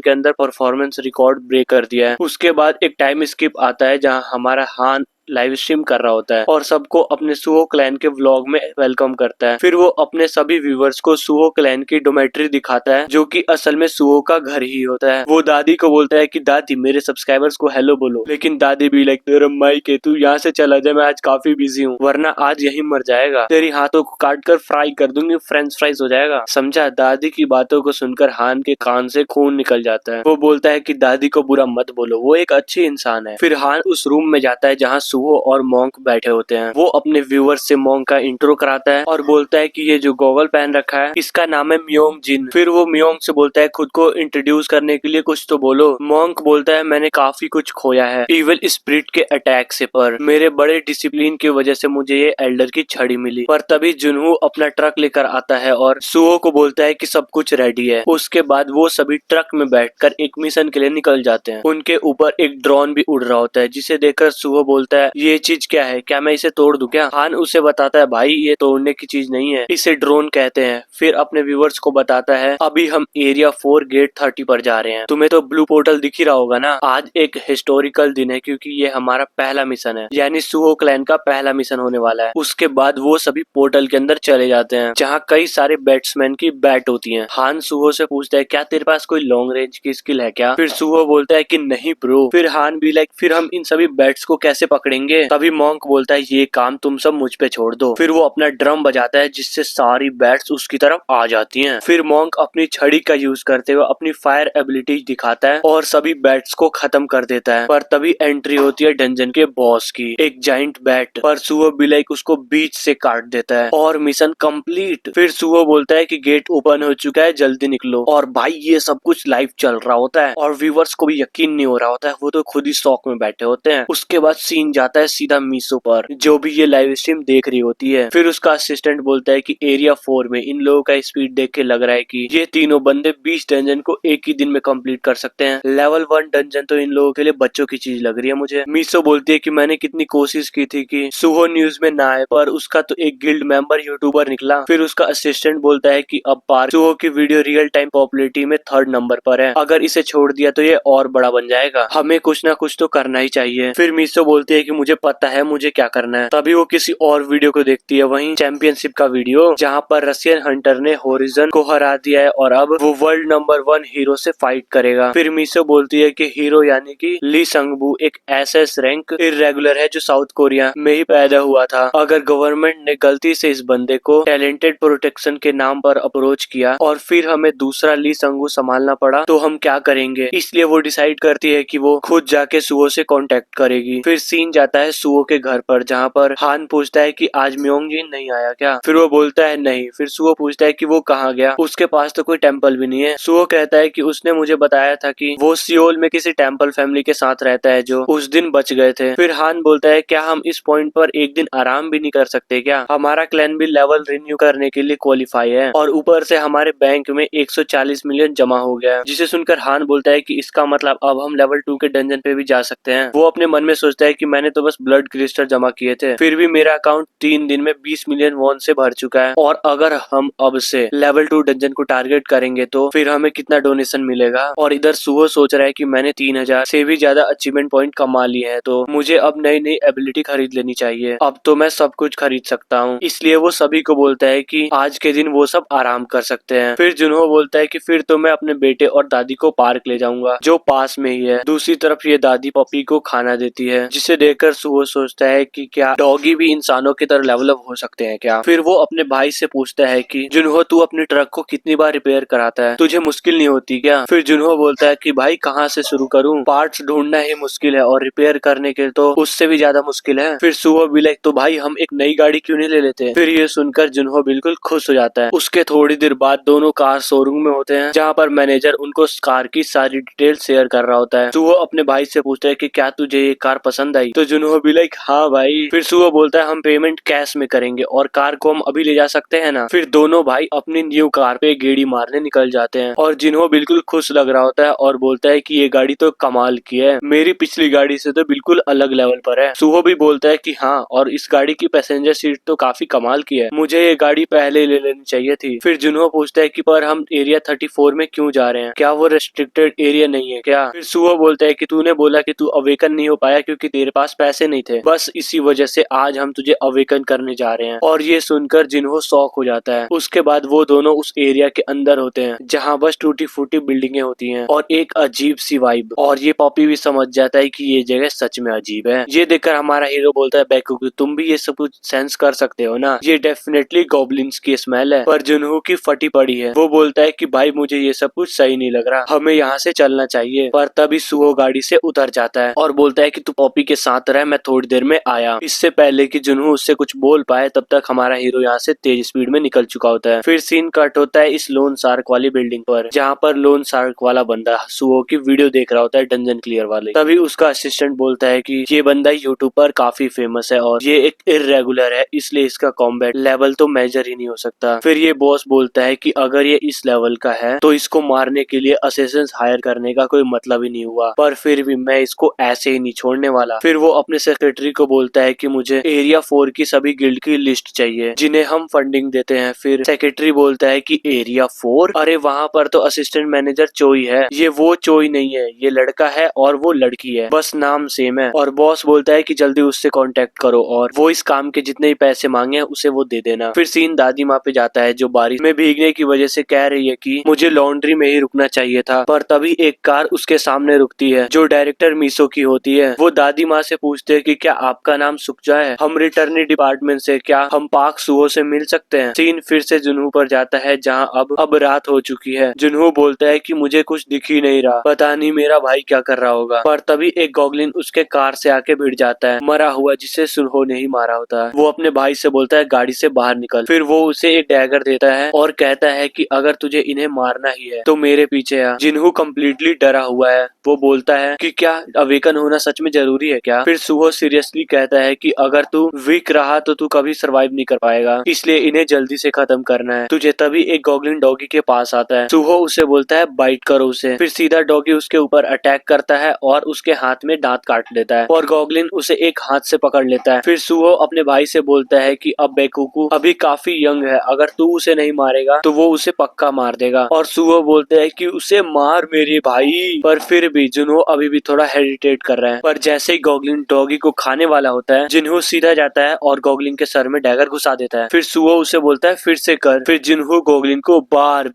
के अंदर परफॉर्मेंस रिकॉर्ड ब्रेक कर दिया है। उसके बाद एक टाइम स्किप आता है जहाँ हमारा हान लाइव स्ट्रीम कर रहा होता है और सबको अपने सुहो क्लैन के व्लॉग में वेलकम करता है। फिर वो अपने सभी व्यूवर्स को सुहो क्लैन की डोमेट्री दिखाता है, जो कि असल में सुहो का घर ही होता है। वो दादी को बोलता है कि दादी मेरे सब्सक्राइबर्स को हेलो बोलो, लेकिन दादी भी लाइक तेरा माइक है, तू यहाँ से चला जा, मैं आज काफी बिजी हूँ, वरना आज यही मर जाएगा, तेरी हाथों को काट कर फ्राई कर दूंगी, फ्रेंच फ्राइज हो जाएगा, समझा? दादी की बातों को सुनकर हान के कान से खून निकल जाता है। वो बोलता है कि दादी को बुरा मत बोलो, वो एक अच्छी इंसान है। फिर हान उस रूम में जाता है जहाँ सुहो और मॉन्क बैठे होते हैं। वो अपने व्यूअर्स से मॉन्क का इंट्रो कराता है और बोलता है कि ये जो गॉगल पहन रखा है इसका नाम है म्योंग जिन। फिर वो म्योंग से बोलता है खुद को इंट्रोड्यूस करने के लिए कुछ तो बोलो। मॉन्क बोलता है मैंने काफी कुछ खोया है इविल स्पिरिट के अटैक से, पर मेरे बड़े डिसिप्लिन की वजह से मुझे ये एल्डर की छड़ी मिली। पर तभी जुनहू अपना ट्रक लेकर आता है और सुहो को बोलता है कि सब कुछ रेडी है। उसके बाद वो सभी ट्रक में बैठकर एक मिशन के लिए निकल जाते हैं। उनके ऊपर एक ड्रोन भी उड़ रहा होता है, जिसे देखकर सुहो बोलता है ये चीज क्या है, क्या मैं इसे तोड़ दूं क्या? हान उसे बताता है भाई ये तोड़ने की चीज नहीं है, इसे ड्रोन कहते हैं। फिर अपने व्यूवर्स को बताता है अभी हम एरिया 4 गेट 30 पर जा रहे हैं, तुम्हें तो ब्लू पोर्टल दिख ही रहा होगा ना। आज एक हिस्टोरिकल दिन है क्योंकि ये हमारा पहला मिशन है, यानी सुहो क्लैन का पहला मिशन होने वाला है। उसके बाद वो सभी पोर्टल के अंदर चले जाते हैं जहाँ कई सारे बैट्समैन की बैट होती है। हान सुहो से पूछता है क्या तेरे पास कोई लॉन्ग रेंज की स्किल है क्या? फिर सुहो बोलता है कि नहीं ब्रो। फिर हान भी लाइक फिर हम इन सभी बैट्स को कैसे पकड़ेंगे? तभी मॉन्क बोलता है ये काम तुम सब मुझ पे छोड़ दो। फिर वो अपना ड्रम बजाता है जिससे सारी बैट्स उसकी तरफ आ जाती हैं। फिर मॉन्क अपनी छड़ी का यूज करते हुए अपनी फायर एबिलिटी दिखाता है और सभी बैट्स को खत्म कर देता है। पर तभी एंट्री होती है डंजन के बॉस की, एक जाइंट बैट। पर सुहो भी लाइक उसको बीच से काट देता है और मिशन कंप्लीट। फिर सुहो बोलता है कि गेट ओपन हो चुका है, जल्दी निकलो। और भाई ये सब कुछ लाइव चल रहा होता है और व्यूवर्स को भी यकीन नहीं हो रहा होता है, वो तो खुद ही शॉक में बैठे होते हैं। उसके बाद सीन जाता है सीधा मीसो पर, जो भी ये लाइव स्ट्रीम देख रही होती है। फिर उसका असिस्टेंट बोलता है कि एरिया 4 में इन लोगों का स्पीड देख के लग रहा है कि ये तीनों बंदे 20 डंजन को एक ही दिन में कंप्लीट कर सकते हैं। लेवल 1 डंजन तो इन लोगों के लिए बच्चों की चीज लग रही है मुझे। मीसो बोलती है कि मैंने कितनी कोशिश की थी कि सुहो न्यूज में ना आए, पर उसका तो एक गिल्ड मेंबर यूट्यूबर निकला। फिर उसका असिस्टेंट बोलता है कि अब पार्क सुहो की वीडियो रियल टाइम पॉपुलैरिटी में 3rd नंबर पर है, अगर इसे छोड़ दिया तो ये और बड़ा बन जाएगा, हमें कुछ ना कुछ तो करना ही चाहिए। फिर मीसो बोलती है कि मुझे पता है मुझे क्या करना है। तभी वो किसी और वीडियो को देखती है, वहीं चैंपियनशिप का वीडियो, जहां पर रशियन हंटर ने होरिजन को हरा दिया है और अब वो वर्ल्ड नंबर 1 हीरो से फाइट करेगा। फिर मीसो बोलती है कि हीरो यानी कि ली संगबू एक एसएस रैंक इर्रेगुलर है जो साउथ कोरिया में ही पैदा हुआ था। अगर गवर्नमेंट ने गलती से इस बंदे को टैलेंटेड प्रोटेक्शन के नाम पर अप्रोच किया और फिर हमें दूसरा ली संगू संभालना पड़ा तो हम क्या करेंगे? इसलिए वो डिसाइड करती है कि वो खुद जाके सुहो से कांटेक्ट करेगी। फिर सीन जाता है सुहो के घर पर, जहाँ पर हान पूछता है कि आज म्योंगजिन नहीं आया क्या? फिर वो बोलता है नहीं। फिर सुहो पूछता है कि वो कहाँ गया, उसके पास तो कोई टेम्पल भी नहीं है। सुहो कहता है कि उसने मुझे बताया था कि वो सियोल में किसी टेम्पल फैमिली के साथ रहता है जो उस दिन बच गए थे। फिर हान बोलता है क्या हम इस पॉइंट पर एक दिन आराम भी नहीं कर सकते क्या? हमारा क्लैन भी लेवल रिन्यू करने के लिए क्वालिफाई है और ऊपर से हमारे बैंक में 140 मिलियन जमा हो गया। जिसे सुनकर हान बोलता है कि इसका मतलब अब हम लेवल 2 के डंजन पे भी जा सकते हैं। वो अपने मन में सोचता है कि मैंने तो बस ब्लड क्रिस्टल जमा किए थे, फिर भी मेरा अकाउंट 3 दिन में 20 मिलियन वॉन से भर चुका है, और अगर हम अब से लेवल 2 डंजन को टारगेट करेंगे तो फिर हमें कितना डोनेशन मिलेगा। और इधर सुहो सोच रहा है कि मैंने 3000 से भी ज्यादा अचीवमेंट पॉइंट कमा लिए हैं, तो मुझे अब नई नई एबिलिटी खरीद लेनी चाहिए, अब तो मैं सब कुछ खरीद सकता हूँ। इसलिए वो सभी को बोलता है कि आज के दिन वो सब आराम कर सकते हैं। फिर जुनहो बोलता है कि फिर तो मैं अपने बेटे और दादी को पार्क ले जाऊंगा जो पास में ही है। दूसरी तरफ ये दादी पपी को खाना देती है, जिसे देखकर देखकर सुहो सोचता है कि क्या डॉगी भी इंसानों की तरह डेवलप हो सकते हैं क्या। फिर वो अपने भाई से पूछता है कि जुनहो तू अपने ट्रक को कितनी बार रिपेयर कराता है, तुझे मुश्किल नहीं होती क्या। फिर जुनहो बोलता है कि भाई कहाँ से शुरू करूँ, पार्ट्स ढूंढना ही मुश्किल है और रिपेयर करने के तो उससे भी ज्यादा मुश्किल है। फिर सुहो भी लाइक तो भाई हम एक नई गाड़ी क्यों नहीं ले लेते। फिर ये सुनकर जुनहो बिल्कुल खुश हो जाता है। उसके थोड़ी देर बाद दोनों कार शोरूम में होते हैं, जहाँ पर मैनेजर उनको कार की सारी डिटेल शेयर कर रहा होता है। सुहो अपने भाई से पूछता है कि क्या तुझे ये कार पसंद आई, तो जुनहो भी लाइक हाँ भाई। फिर सुहो बोलता है हम पेमेंट कैश में करेंगे और कार को हम अभी ले जा सकते हैं ना। फिर दोनों भाई अपनी न्यू कार पे गेड़ी मारने निकल जाते हैं और जुनहो बिल्कुल खुश लग रहा होता है और बोलता है कि ये गाड़ी तो कमाल की है, मेरी पिछली गाड़ी से तो बिल्कुल अलग लेवल पर है। सुहो भी बोलता है कि हाँ, और इस गाड़ी की पैसेंजर सीट तो काफी कमाल की है, मुझे ये गाड़ी पहले ले लेनी चाहिए थी। फिर जुनहो पूछता है कि पर हम एरिया 34 में क्यों जा रहे हैं, क्या वो रेस्ट्रिक्टेड एरिया नहीं है क्या। फिर सुहो बोलता है कि तूने बोला कि तू अवेकन नहीं हो पाया क्योंकि तेरे पास पैसे नहीं थे, बस इसी वजह से आज हम तुझे अवेकन करने जा रहे हैं। और ये सुनकर जुनहो शॉक हो जाता है। उसके बाद वो दोनों उस एरिया के अंदर होते हैं जहाँ बस टूटी फूटी बिल्डिंगे होती हैं और एक अजीब सी वाइब। और ये पॉपी भी समझ जाता है कि ये जगह सच में अजीब है। ये देखकर हमारा हीरो बोलता है बेवकूफ तुम भी ये सब कुछ सेंस कर सकते हो ना, ये डेफिनेटली गॉब्लिन्स की स्मेल है। पर जुनहो की फटी पड़ी है। वो बोलता है कि भाई मुझे ये सब कुछ सही नहीं लग रहा, हमें यहाँ से चलना चाहिए। पर तभी सुहो गाड़ी से उतर जाता है और बोलता है कि तू पॉपी के साथ रह, मैं थोड़ी देर में आया। इससे पहले कि जुनहो उससे कुछ बोल पाए तब तक हमारा हीरो यहाँ से तेज स्पीड में निकल चुका होता है। फिर सीन कट होता है इस लोन शार्क वाली बिल्डिंग पर, जहाँ पर लोन शार्क वाला बंदा सुहो की वीडियो देख रहा होता है डंजन क्लियर वाले। तभी उसका असिस्टेंट बोलता है कि ये बंदा यूट्यूब पर काफी फेमस है और ये एक इर्रेगुलर है, इसलिए इसका कॉम्बैट लेवल तो मेजर ही नहीं हो सकता। फिर ये बॉस बोलता है कि अगर ये इस लेवल का है तो इसको मारने के लिए असिस्टेंट हायर करने का कोई मतलब ही नहीं हुआ, पर फिर भी मैं इसको ऐसे ही नहीं छोड़ने वाला। फिर वो अपने सेक्रेटरी को बोलता है कि मुझे एरिया 4 की सभी गिल्ड की लिस्ट चाहिए जिन्हें हम फंडिंग देते हैं। फिर सेक्रेटरी बोलता है कि एरिया 4, अरे वहाँ पर तो असिस्टेंट मैनेजर चोई है, ये वो चोई नहीं है, ये लड़का है और वो लड़की है, बस नाम सेम है। और बॉस बोलता है कि जल्दी उससे कांटेक्ट करो और वो इस काम के जितने भी पैसे मांगे उसे वो दे देना। फिर सीन दादी माँ पे जाता है जो बारिश में भीगने की वजह से कह रही है कि मुझे लॉन्ड्री में ही रुकना चाहिए था। पर तभी एक कार उसके सामने रुकती है जो डायरेक्टर मीसो की होती है। वो दादी माँ से पूछते हैं कि क्या आपका नाम सुकजा है, हम रिटर्निंग डिपार्टमेंट से, क्या हम पाक सुहो से मिल सकते हैं। सीन फिर से जुनहो पर जाता है जहाँ अब रात हो चुकी है। जुनहो बोलता है कि मुझे कुछ दिख ही नहीं रहा, पता नहीं मेरा भाई क्या कर रहा होगा। पर तभी एक गॉगलिन उसके कार से आके भिड़ जाता है, मरा हुआ, जिसे जुनहो ने ही मारा होता है। वो अपने भाई से बोलता है गाड़ी से बाहर निकल। फिर वो उसे एक डैगर देता है और कहता है कि अगर तुझे इन्हें मारना ही है तो मेरे पीछे आ। जुनहो कम्प्लीटली डरा हुआ है। वो बोलता है कि क्या अवेकन होना सच में जरूरी है क्या। फिर सुहो सीरियसली कहता है कि अगर तू वीक रहा तो तू कभी सरवाइव नहीं कर पाएगा, इसलिए इन्हें जल्दी से खत्म करना है तुझे। तभी एक गॉगलिन डॉगी के पास आता है। सुहो उसे बोलता है बाइट करो उसे। फिर सीधा डॉगी उसके ऊपर अटैक करता है और उसके हाथ में दांत काट देता है और गॉगलिन उसे एक हाथ से पकड़ लेता है। फिर सुहो अपने भाई से बोलता है कि अब बेकुकू अभी काफी यंग है, अगर तू उसे नहीं मारेगा तो वो उसे पक्का मार देगा। और सुहो बोलते है कि उसे मार मेरे भाई। पर फिर भी जुनहो अभी भी थोड़ा हेजिटेट कर रहा है। पर जैसे ही गॉगलिन डॉगी को खाने वाला होता है, जुनहो सीधा जाता है और गॉगलिन के सर में डैगर घुसा देता है। फिर सुहो उसे बोलता है फिर से कर। फिर जुनहो गॉगलिन को बार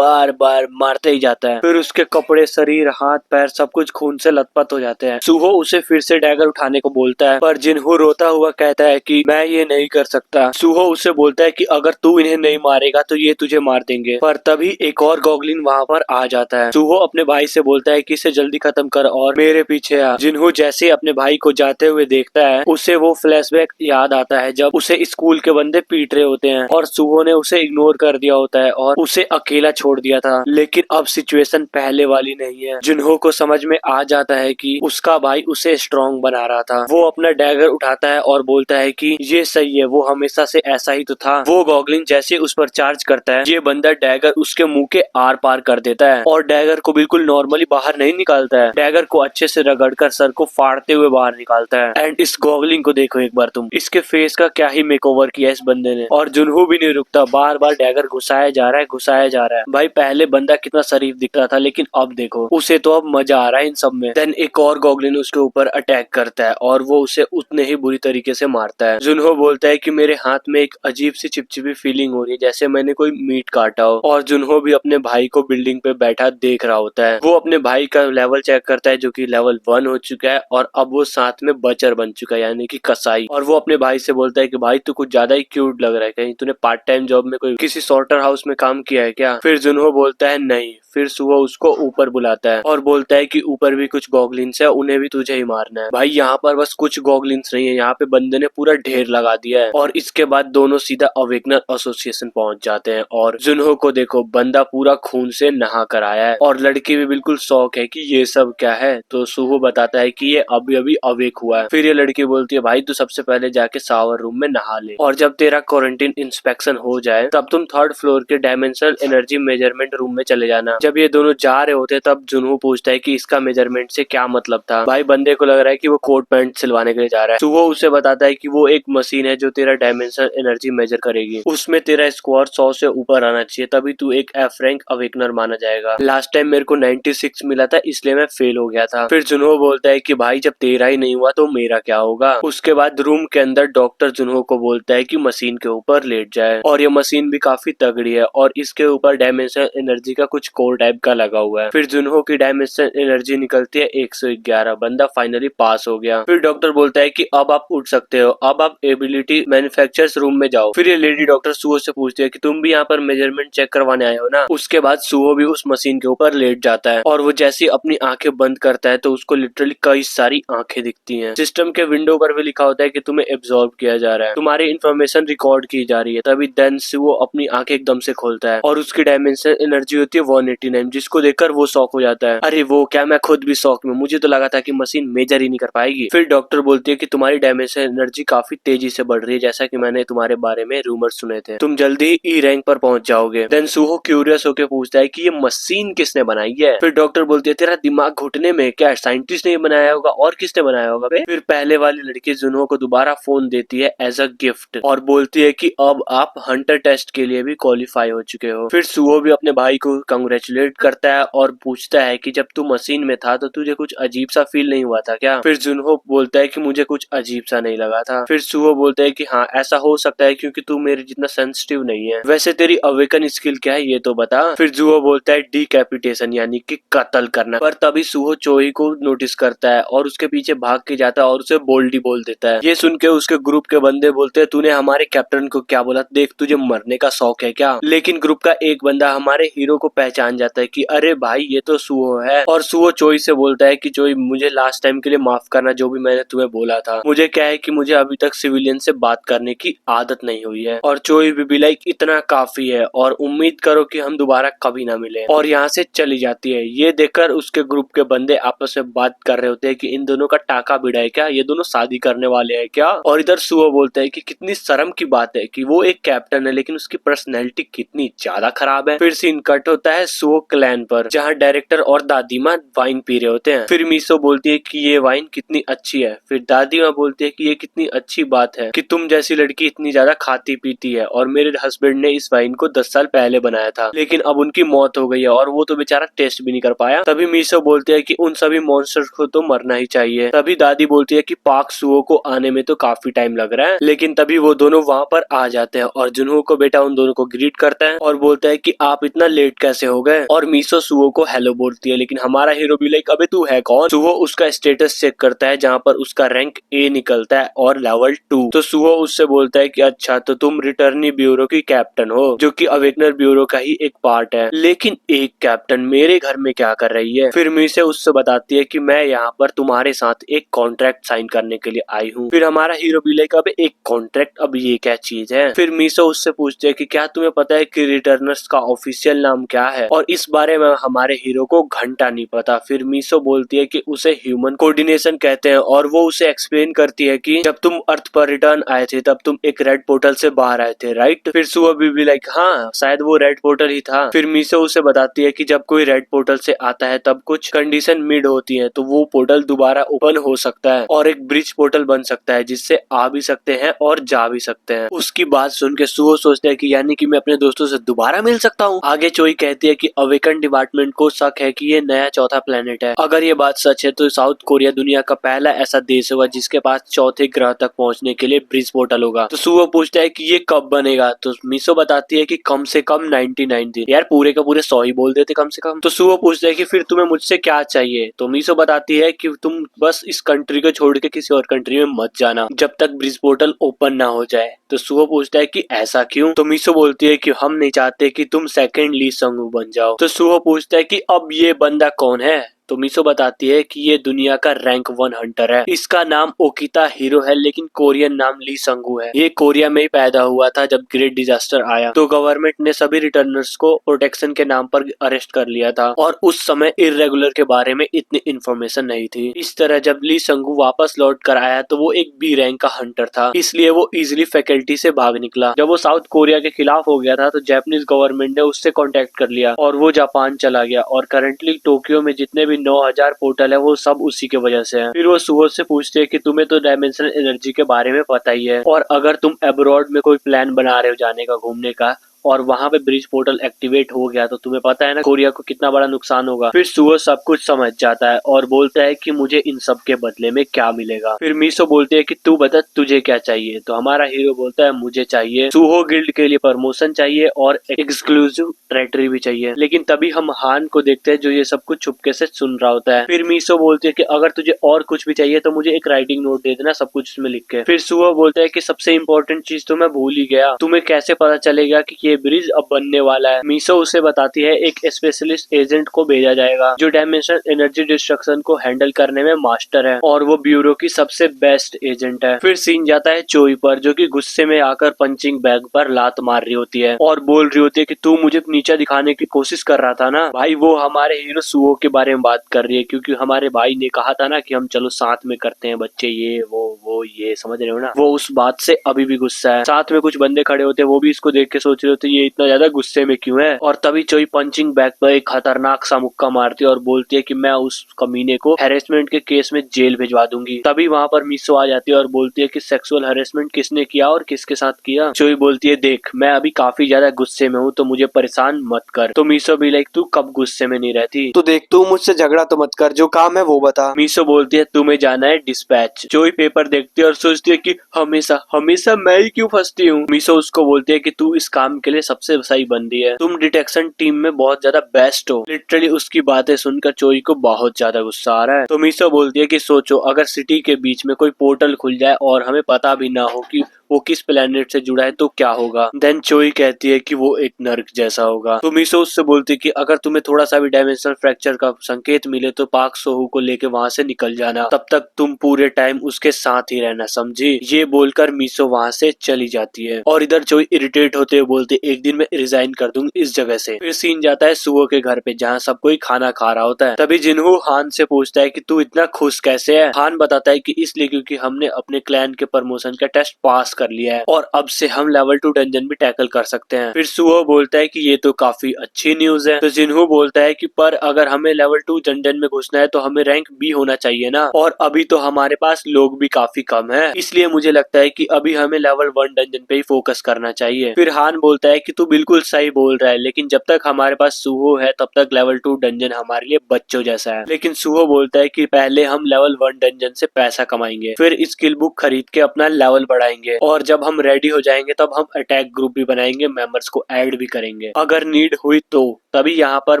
बार मारते ही जाता है। फिर उसके कपड़े, शरीर, हाथ पैर सब कुछ खून से लथपथ हो जाते हैं। सुहो उसे फिर से डैगर उठाने को बोलता है, पर जुनहो रोता हुआ कहता है कि मैं ये नहीं कर सकता। सुहो उसे बोलता है कि अगर तू इन्हें नहीं मारेगा तो ये तुझे मार देंगे। पर तभी एक और गॉगलिन वहाँ पर आ जाता है। सुहो अपने भाई से बोलता है कि इसे जल्दी खत्म कर और मेरे पीछे आ। जुनहो जैसे अपने भाई को जाते हुए देखता है, उसे वो फ्लैशबैक याद आता है जब उसे स्कूल के बंदे पीट रहे होते हैं और सुहो ने उसे इग्नोर कर दिया होता है और उसे अकेला छोड़ दिया था। लेकिन अब सिचुएशन पहले वाली नहीं है। जुनहो को समझ में आ जाता है कि उसका भाई उसे स्ट्रॉन्ग बना रहा था। वो अपना डैगर उठाता है और बोलता है कि ये सही है, वो हमेशा से ऐसा ही तो था। वो गॉगलिन जैसे उस पर चार्ज करता है, ये बंदा डैगर उसके मुंह के आर पार कर देता है और डैगर को बिल्कुल नॉर्मली बाहर नहीं निकालता है, डैगर को अच्छे से रगड़कर सर को फाड़ते हुए बाहर निकालता है। एंड इस गॉगलिन को देखो एक बार तुम, इसके फेस का क्या ही मेकओवर किया इस बंदे ने। और जुनहो भी नहीं रुकता, बार बार डैगर घुसाया जा रहा है, घुसाया जा रहा है। भाई पहले बंदा कितना शरीफ दिखता था, लेकिन अब देखो उसे तो अब मजा आ रहा है इन सब में। देन एक और गॉगलिन उसके ऊपर अटैक करता है और वो उसे उतने ही बुरी तरीके से मारता है। जुनहो बोलता है कि मेरे हाथ में एक अजीब सी चिपचिपी फीलिंग हो रही है, जैसे मैंने कोई मीट काटा हो। और जुनहो भी अपने भाई को बिल्डिंग पे बैठा देख रहा होता है। वो अपने भाई का लेवल चेक करता है जो कि लेवल 1 हो चुका है और अब वो साथ में बचर बन चुका है यानी कि कसाई। और वो अपने भाई से बोलता है कि भाई तू कुछ ज्यादा ही क्यूट लग रहा है, कहीं तूने पार्ट टाइम जॉब में कोई किसी सॉर्टर हाउस में काम किया है क्या? फिर जुनहो बोलता है नहीं। फिर सुहो उसको ऊपर बुलाता है और बोलता है कि ऊपर भी कुछ गॉगलिन्स है, उन्हें भी तुझे ही मारना है। भाई यहाँ पर बस कुछ गॉगलिन्स नहीं है, यहाँ पे बंदे ने पूरा ढेर लगा दिया है। और इसके बाद दोनों सीधा अवेकनर एसोसिएशन पहुंच जाते हैं। और जुनहो को देखो, बंदा पूरा खून से नहा कर आया है और लड़की भी बिल्कुल शौक है कि ये सब क्या है। तो सुहो बताता है कि ये अभी अभी अवेक हुआ है। फिर ये लड़की बोलती है भाई तू सबसे पहले जाके शावर रूम में नहा ले, और जब तेरा क्वारंटाइन इंस्पेक्शन हो जाए तब तुम 3rd फ्लोर के डायमेंशनल एनर्जी मेजरमेंट रूम में चले जाना। जब ये दोनों जा रहे होते तब जुनहो पूछता है कि इसका मेजरमेंट से क्या मतलब था। भाई बंदे को लग रहा है कि वो कोट पैंट सिलवाने के लिए जा रहा है। सुहो उसे बताता है कि वो एक मशीन है जो तेरा डायमेंशनल एनर्जी मेजर करेगी, उसमें तेरा स्कोर 100 से ऊपर आना चाहिए, तभी तू एक एफ रैंक अवेकनर माना जाएगा। लास्ट टाइम मेरे को 96 मिला था, इसलिए मैं फेल हो गया था। फिर जुनहो बोलता है कि भाई जब तेरा ही नहीं हुआ तो मेरा क्या होगा। उसके बाद रूम के अंदर डॉक्टर जुनहो को बोलता है कि मशीन के ऊपर लेट जाए, और ये मशीन भी काफी तगड़ी है और इसके ऊपर डायमेंशनल एनर्जी का कुछ कोर टाइप का लगा हुआ है। फिर जुनहो की डायमेंशनल एनर्जी निकलती है 111। बंदा फाइनली पास हो गया। फिर डॉक्टर बोलता है कि अब आप उठ सकते हो, अब आप एबिलिटी मैन्युफैक्चरर्स रूम में जाओ। फिर ये लेडी डॉक्टर सुहो से पूछती है कि तुम भी यहाँ पर मेजरमेंट चेक करवाने आए हो ना। उसके बाद सुहो भी उस मशीन के ऊपर लेट जाता है और वो जैसे ही अपनी आंखें बंद करता है तो उसको लिटरली कई सारी आंखें दिखती हैं। सिस्टम के विंडो पर भी लिखा होता है कि तुम्हें एब्जॉर्ब किया जा रहा है, तुम्हारी इन्फॉर्मेशन रिकॉर्ड की जा रही है। तभी देन सुहो अपनी आंखें एकदम से खोलता है और उसकी डायमेंशनल एनर्जी होती है 189, जिसको देखकर वो शॉक हो जाता है। अरे वो क्या, मैं खुद भी शॉक में, मुझे तो लगा था कि मशीन मेजर ही नहीं कर पाएगी। फिर डॉक्टर बोलती है कि तुम्हारी डायमेंशनल एनर्जी काफी तेजी से बढ़ रही है, जैसा कि मैंने तुम्हारे बारे में रूमर सुने थे, तुम जल्दी ही ई रैंक पर पहुंच जाओगे। देन सुहो क्यूरियस होकर पूछता है कि ये मशीन किसने बनाई है। फिर डॉक्टर बोलती है तेरा दिमाग घुटने में क्या, साइंटिस्ट ने बनाया होगा और किसने बनाया होगा बे? फिर पहले वाली लड़की जुनहो को दोबारा फोन देती है एज अ गिफ्ट और बोलती है कि अब आप हंटर टेस्ट के लिए भी क्वालिफाई हो चुके हो। फिर सुहो भी अपने भाई को कंग्रेचुलेट करता है और पूछता है कि जब तू मशीन में था तो तुझे कुछ अजीब सा फील नहीं हुआ था क्या? फिर जुनहो बोलता है कि मुझे कुछ अजीब सा नहीं लगा था। फिर सुहो बोलता है कि हाँ ऐसा हो सकता है क्योंकि तू मेरे जितना सेंसिटिव नहीं है। वैसे तेरी अवेकन स्किल क्या है ये तो बता। फिर जुहो बोलता है डिकैपिटेशन यानी कि कत्ल करना। पर तभी सुहो चोई को नोटिस करता है और उसके पीछे भाग के जाता है और उसे बोल्डी बोल देता है। ये सुन के उसके ग्रुप के बंदे बोलते हैं तूने हमारे कैप्टन को क्या बोला, देख तुझे मरने का शौक है क्या? लेकिन ग्रुप का एक बंदा हमारे हीरो को पहचान जाता है कि अरे भाई ये तो सुहो है, और सुहो चोई से बोलता है कि चोई मुझे लास्ट टाइम के लिए माफ करना, जो भी मैंने तुम्हें बोला था। मुझे क्या है कि मुझे अभी तक सिविलियन से बात करने की आदत नहीं हुई है। और चोई भी लाइक इतना काफी है और उम्मीद करो कि हम दोबारा कभी ना मिले, और यहाँ से चली जाती है। ये देखकर उसके ग्रुप के बंदे आपस में बात कर रहे होते हैं कि इन दोनों का टाका भिड़ा है क्या, ये दोनों शादी करने वाले हैं क्या? और इधर सुहो बोलता है कि कितनी शर्म की बात है कि वो एक कैप्टन है लेकिन उसकी पर्सनैलिटी कितनी ज्यादा खराब है। फिर सीन कट होता है सुहो क्लैन पर, जहाँ डायरेक्टर और दादी माँ वाइन पी रहे होते हैं। फिर मीसो बोलती है कि ये वाइन कितनी अच्छी है। फिर दादी माँ बोलती है कि ये कितनी अच्छी बात है कि तुम जैसी लड़की इतनी ज्यादा खाती पीती है, और मेरे हस्बैंड ने इस वाइन को 10 साल पहले बनाया था लेकिन अब उनकी मौत हो गई है और वो तो बेचारा टेस्ट भी नहीं कर पाया। तभी मीसो बोलते हैं कि उन सभी मॉन्स्टर्स को तो मरना ही चाहिए। तभी दादी बोलती है कि पाक सुहो को आने में तो काफी टाइम लग रहा है, लेकिन तभी वो दोनों वहाँ पर आ जाते हैं और जुनहो को बेटा उन दोनों को ग्रीट करता है और बोलता है कि आप इतना लेट कैसे हो गए। और मीसो सुहो को हेलो बोलती है, लेकिन हमारा हीरो भी लाइक अबे तू है कौन? सुहो उसका स्टेटस चेक करता है जहाँ पर उसका रैंक ए निकलता है और लेवल 2। तो सुहो उससे बोलता है कि अच्छा तो तुम रिटर्नी ब्यूरो की कैप्टन हो, जो कि अवेकनर ब्यूरो का ही एक पार्ट है, लेकिन एक कैप्टन मेरे घर में क्या कर रही है? फिर मीसे उससे बताती है कि मैं यहाँ पर तुम्हारे साथ एक कॉन्ट्रैक्ट साइन करने के लिए आई हूँ। फिर हमारा हीरो भी लाइक अबे एक कॉन्ट्रैक्ट, अब ये क्या चीज है? फिर मीसो उससे पूछते है कि क्या तुम्हें पता है कि रिटर्नर्स का ऑफिशियल नाम क्या है? और इस बारे में हमारे हीरो को घंटा नहीं पता। फिर मीसो बोलती है कि उसे ह्यूमन कोऑर्डिनेशन कहते हैं और वो उसे एक्सप्लेन करती है कि जब तुम अर्थ पर रिटर्न आए थे तब तुम एक रेड पोर्टल से बाहर आए थे, राइट? फिर सुबह भी लाइक हाँ शायद वो रेड पोर्टल ही था। फिर मीसो उसे बताती है कि जब कोई रेड पोर्टल से आता है तब कुछ कंडीशन मीट होती है, तो वो पोर्टल दोबारा ओपन हो सकता है और एक ब्रिज पोर्टल बन सकता है जिससे आ भी सकते हैं और जा भी सकते हैं। उसकी बात सुन के सुहो सोचते हैं कि यानी कि मैं अपने दोस्तों से दोबारा मिल सकता हूँ। आगे चोई कहती है कि अवेकन डिपार्टमेंट को शक है कि ये नया चौथा प्लेनेट है। अगर ये बात सच है तो साउथ कोरिया दुनिया का पहला ऐसा देश होगा जिसके पास चौथे ग्रह तक पहुंचने के लिए ब्रिज पोर्टल होगा। तो सुहो पूछता है कि ये कब बनेगा? तो मीसो बताती है कि कम से कम 99 दिन। यार पूरे का पूरे 100 ही बोल देते कम से कम। तो सुहो पूछता है कि फिर तुम्हें मुझसे क्या चाहिए? तो मीसो बताती है कि तुम बस इस कंट्री को छोड़ के किसी और कंट्री में मत जाना जब तक ब्रिज पोर्टल ओपन ना हो जाए। तो सुहो पूछता है कि ऐसा क्यों? तो मिसो बोलती है कि हम नहीं चाहते कि तुम सेकंड ली संगू बन जाओ। तो सुहो पूछता है कि अब ये बंदा कौन है? तो मिसो बताती है कि ये दुनिया का रैंक 1 हंटर है। इसका नाम ओकिता हीरो है, लेकिन कोरियन नाम ली संगू है। ये कोरिया में ही पैदा हुआ था जब ग्रेट डिजास्टर आया तो गवर्नमेंट ने सभी रिटर्नर्स को प्रोटेक्शन के नाम पर अरेस्ट कर लिया था और उस समय इर्रेगुलर के बारे में इतनी इन्फॉर्मेशन नहीं थी। इस तरह जब ली संगू वापस लौट कर आया तो वो एक बी रैंक का हंटर था, इसलिए वो इजिली फैकल्टी से भाग निकला। जब वो साउथ कोरिया के खिलाफ हो गया था तो जापानीज गवर्नमेंट ने उससे कांटेक्ट कर लिया और वो जापान चला गया और करंटली टोक्यो में जितने भी 9000 पोर्टल है वो सब उसी के वजह से है। फिर वो सुहो से पूछते हैं कि तुम्हें तो डायमेंशनल एनर्जी के बारे में पता ही है और अगर तुम अब्रॉड में कोई प्लान बना रहे हो जाने का, घूमने का, और वहां पे ब्रिज पोर्टल एक्टिवेट हो गया तो तुम्हें पता है ना कोरिया को कितना बड़ा नुकसान होगा। फिर सुहो सब कुछ समझ जाता है और बोलता है कि मुझे इन सब के बदले में क्या मिलेगा। फिर मिसो बोलते है कि तू बता तुझे क्या चाहिए? तो हमारा हीरो बोलता है मुझे चाहिए सुहो गिल्ड के लिए प्रमोशन चाहिए और एक्सक्लूसिव टेरिटरी भी चाहिए। लेकिन तभी हम हान को देखते हैं जो ये सब कुछ चुपके से सुन रहा होता है। फिर मिसो बोलती है कि अगर तुझे और कुछ भी चाहिए तो मुझे एक राइटिंग नोट दे देना सब कुछ उसमें लिख के। फिर सुहो बोलता है कि सबसे इम्पोर्टेंट चीज तो मैं भूल ही गया, तुम्हें कैसे पता चलेगा कि ये ब्रिज अब बनने वाला है? मिसो उसे बताती है एक स्पेशलिस्ट एजेंट को भेजा जाएगा जो डायमेंशन एनर्जी डिस्ट्रक्शन को हैंडल करने में मास्टर है और वो ब्यूरो की सबसे बेस्ट एजेंट है। फिर सीन जाता है चोई पर जो कि गुस्से में आकर पंचिंग बैग पर लात मार रही होती है और बोल रही होती है कि तू मुझे नीचा दिखाने की कोशिश कर रहा था ना। भाई वो हमारे हीरो सुहो के बारे में बात कर रही है क्योंकि हमारे भाई ने कहा था ना कि हम चलो साथ में करते हैं बच्चे, ये वो ये समझ रहे हो ना। वो उस बात से अभी भी गुस्सा है। साथ में कुछ बंदे खड़े होते हैं वो भी इसको देख के सोच रहे होते ये इतना ज्यादा गुस्से में क्यों है। और तभी चोई पंचिंग बैग पर एक खतरनाक सा मुक्का मारती है और बोलती है कि मैं उस कमीने को हैरेसमेंट के केस में जेल भिजवा दूंगी। तभी वहां पर मिसो आ जाती है और बोलती है कि सेक्सुअल हैरेसमेंट किसने किया और किसके साथ किया? चोई बोलती है देख मैं अभी काफी ज्यादा गुस्से में हूँ तो मुझे परेशान मत कर। तो मिसो भी लाइक तू कब गुस्से में नहीं रहती, तो देख तू मुझसे झगड़ा तो मत कर, जो काम है वो बता। मिसो बोलती है तुम्हें जाना है डिस्पैच। चोई पेपर देखती है और सोचती है कि हमेशा हमेशा मैं ही क्यों फंसती हूँ। मिसो उसको बोलती है कि तू इस काम के लिए सबसे सही बंदी है, तुम डिटेक्शन टीम में बहुत ज्यादा बेस्ट हो। लिटरली उसकी बातें सुनकर चोई को बहुत ज्यादा गुस्सा आ रहा है। तो मिसो बोलती है कि सोचो अगर सिटी के बीच में कोई पोर्टल खुल जाए और हमें पता भी ना हो कि वो किस प्लेनेट से जुड़ा है तो क्या होगा। देन चोई कहती है कि वो एक नर्क जैसा होगा। तो मिसो उससे बोलती है कि अगर तुम्हें थोड़ा सा भी डायमेंशनल फ्रैक्चर का संकेत मिले तो पाक सोहू को लेके वहां से निकल जाना, तब तक तुम पूरे टाइम उसके साथ ही रहना, समझी? ये बोलकर मिसो वहां से चली जाती है और इधर चोई इरिटेट होते हुए बोलते एक दिन मैं रिजाइन कर दूंगी इस जगह से। फिर सीन जाता है सुहो के घर पे जहाँ सब कोई खाना खा रहा होता है। तभी जिन्हू हान से पूछता है कि तू इतना खुश कैसे है? हान बताता है कि इसलिए क्योंकि हमने अपने क्लैन के प्रमोशन का टेस्ट पास कर लिया है और अब से हम लेवल 2 डंजन भी टैकल कर सकते हैं। फिर सुहो बोलता है कि ये तो काफी अच्छी न्यूज है। तो जिन्हू बोलता है कि पर अगर हमें लेवल 2 डंजन में घुसना है तो हमें रैंक बी होना चाहिए ना, और अभी तो हमारे पास लोग भी काफी कम है, इसलिए मुझे लगता है कि अभी हमें लेवल 1 डंजन पे ही फोकस करना चाहिए। फिर हान बोलता है कि तू बिल्कुल सही बोल रहा है, लेकिन जब तक हमारे पास सुहो है तब तक लेवल 2 डंजन हमारे लिए बच्चों जैसा है। लेकिन सुहो बोलता है कि पहले हम लेवल 1 डंजन से पैसा कमाएंगे, फिर स्किल बुक खरीद के अपना लेवल बढ़ाएंगे और जब हम रेडी हो जाएंगे तब हम अटैक ग्रुप भी बनाएंगे, मेंबर्स को ऐड भी करेंगे अगर नीड हुई तो। तभी यहाँ पर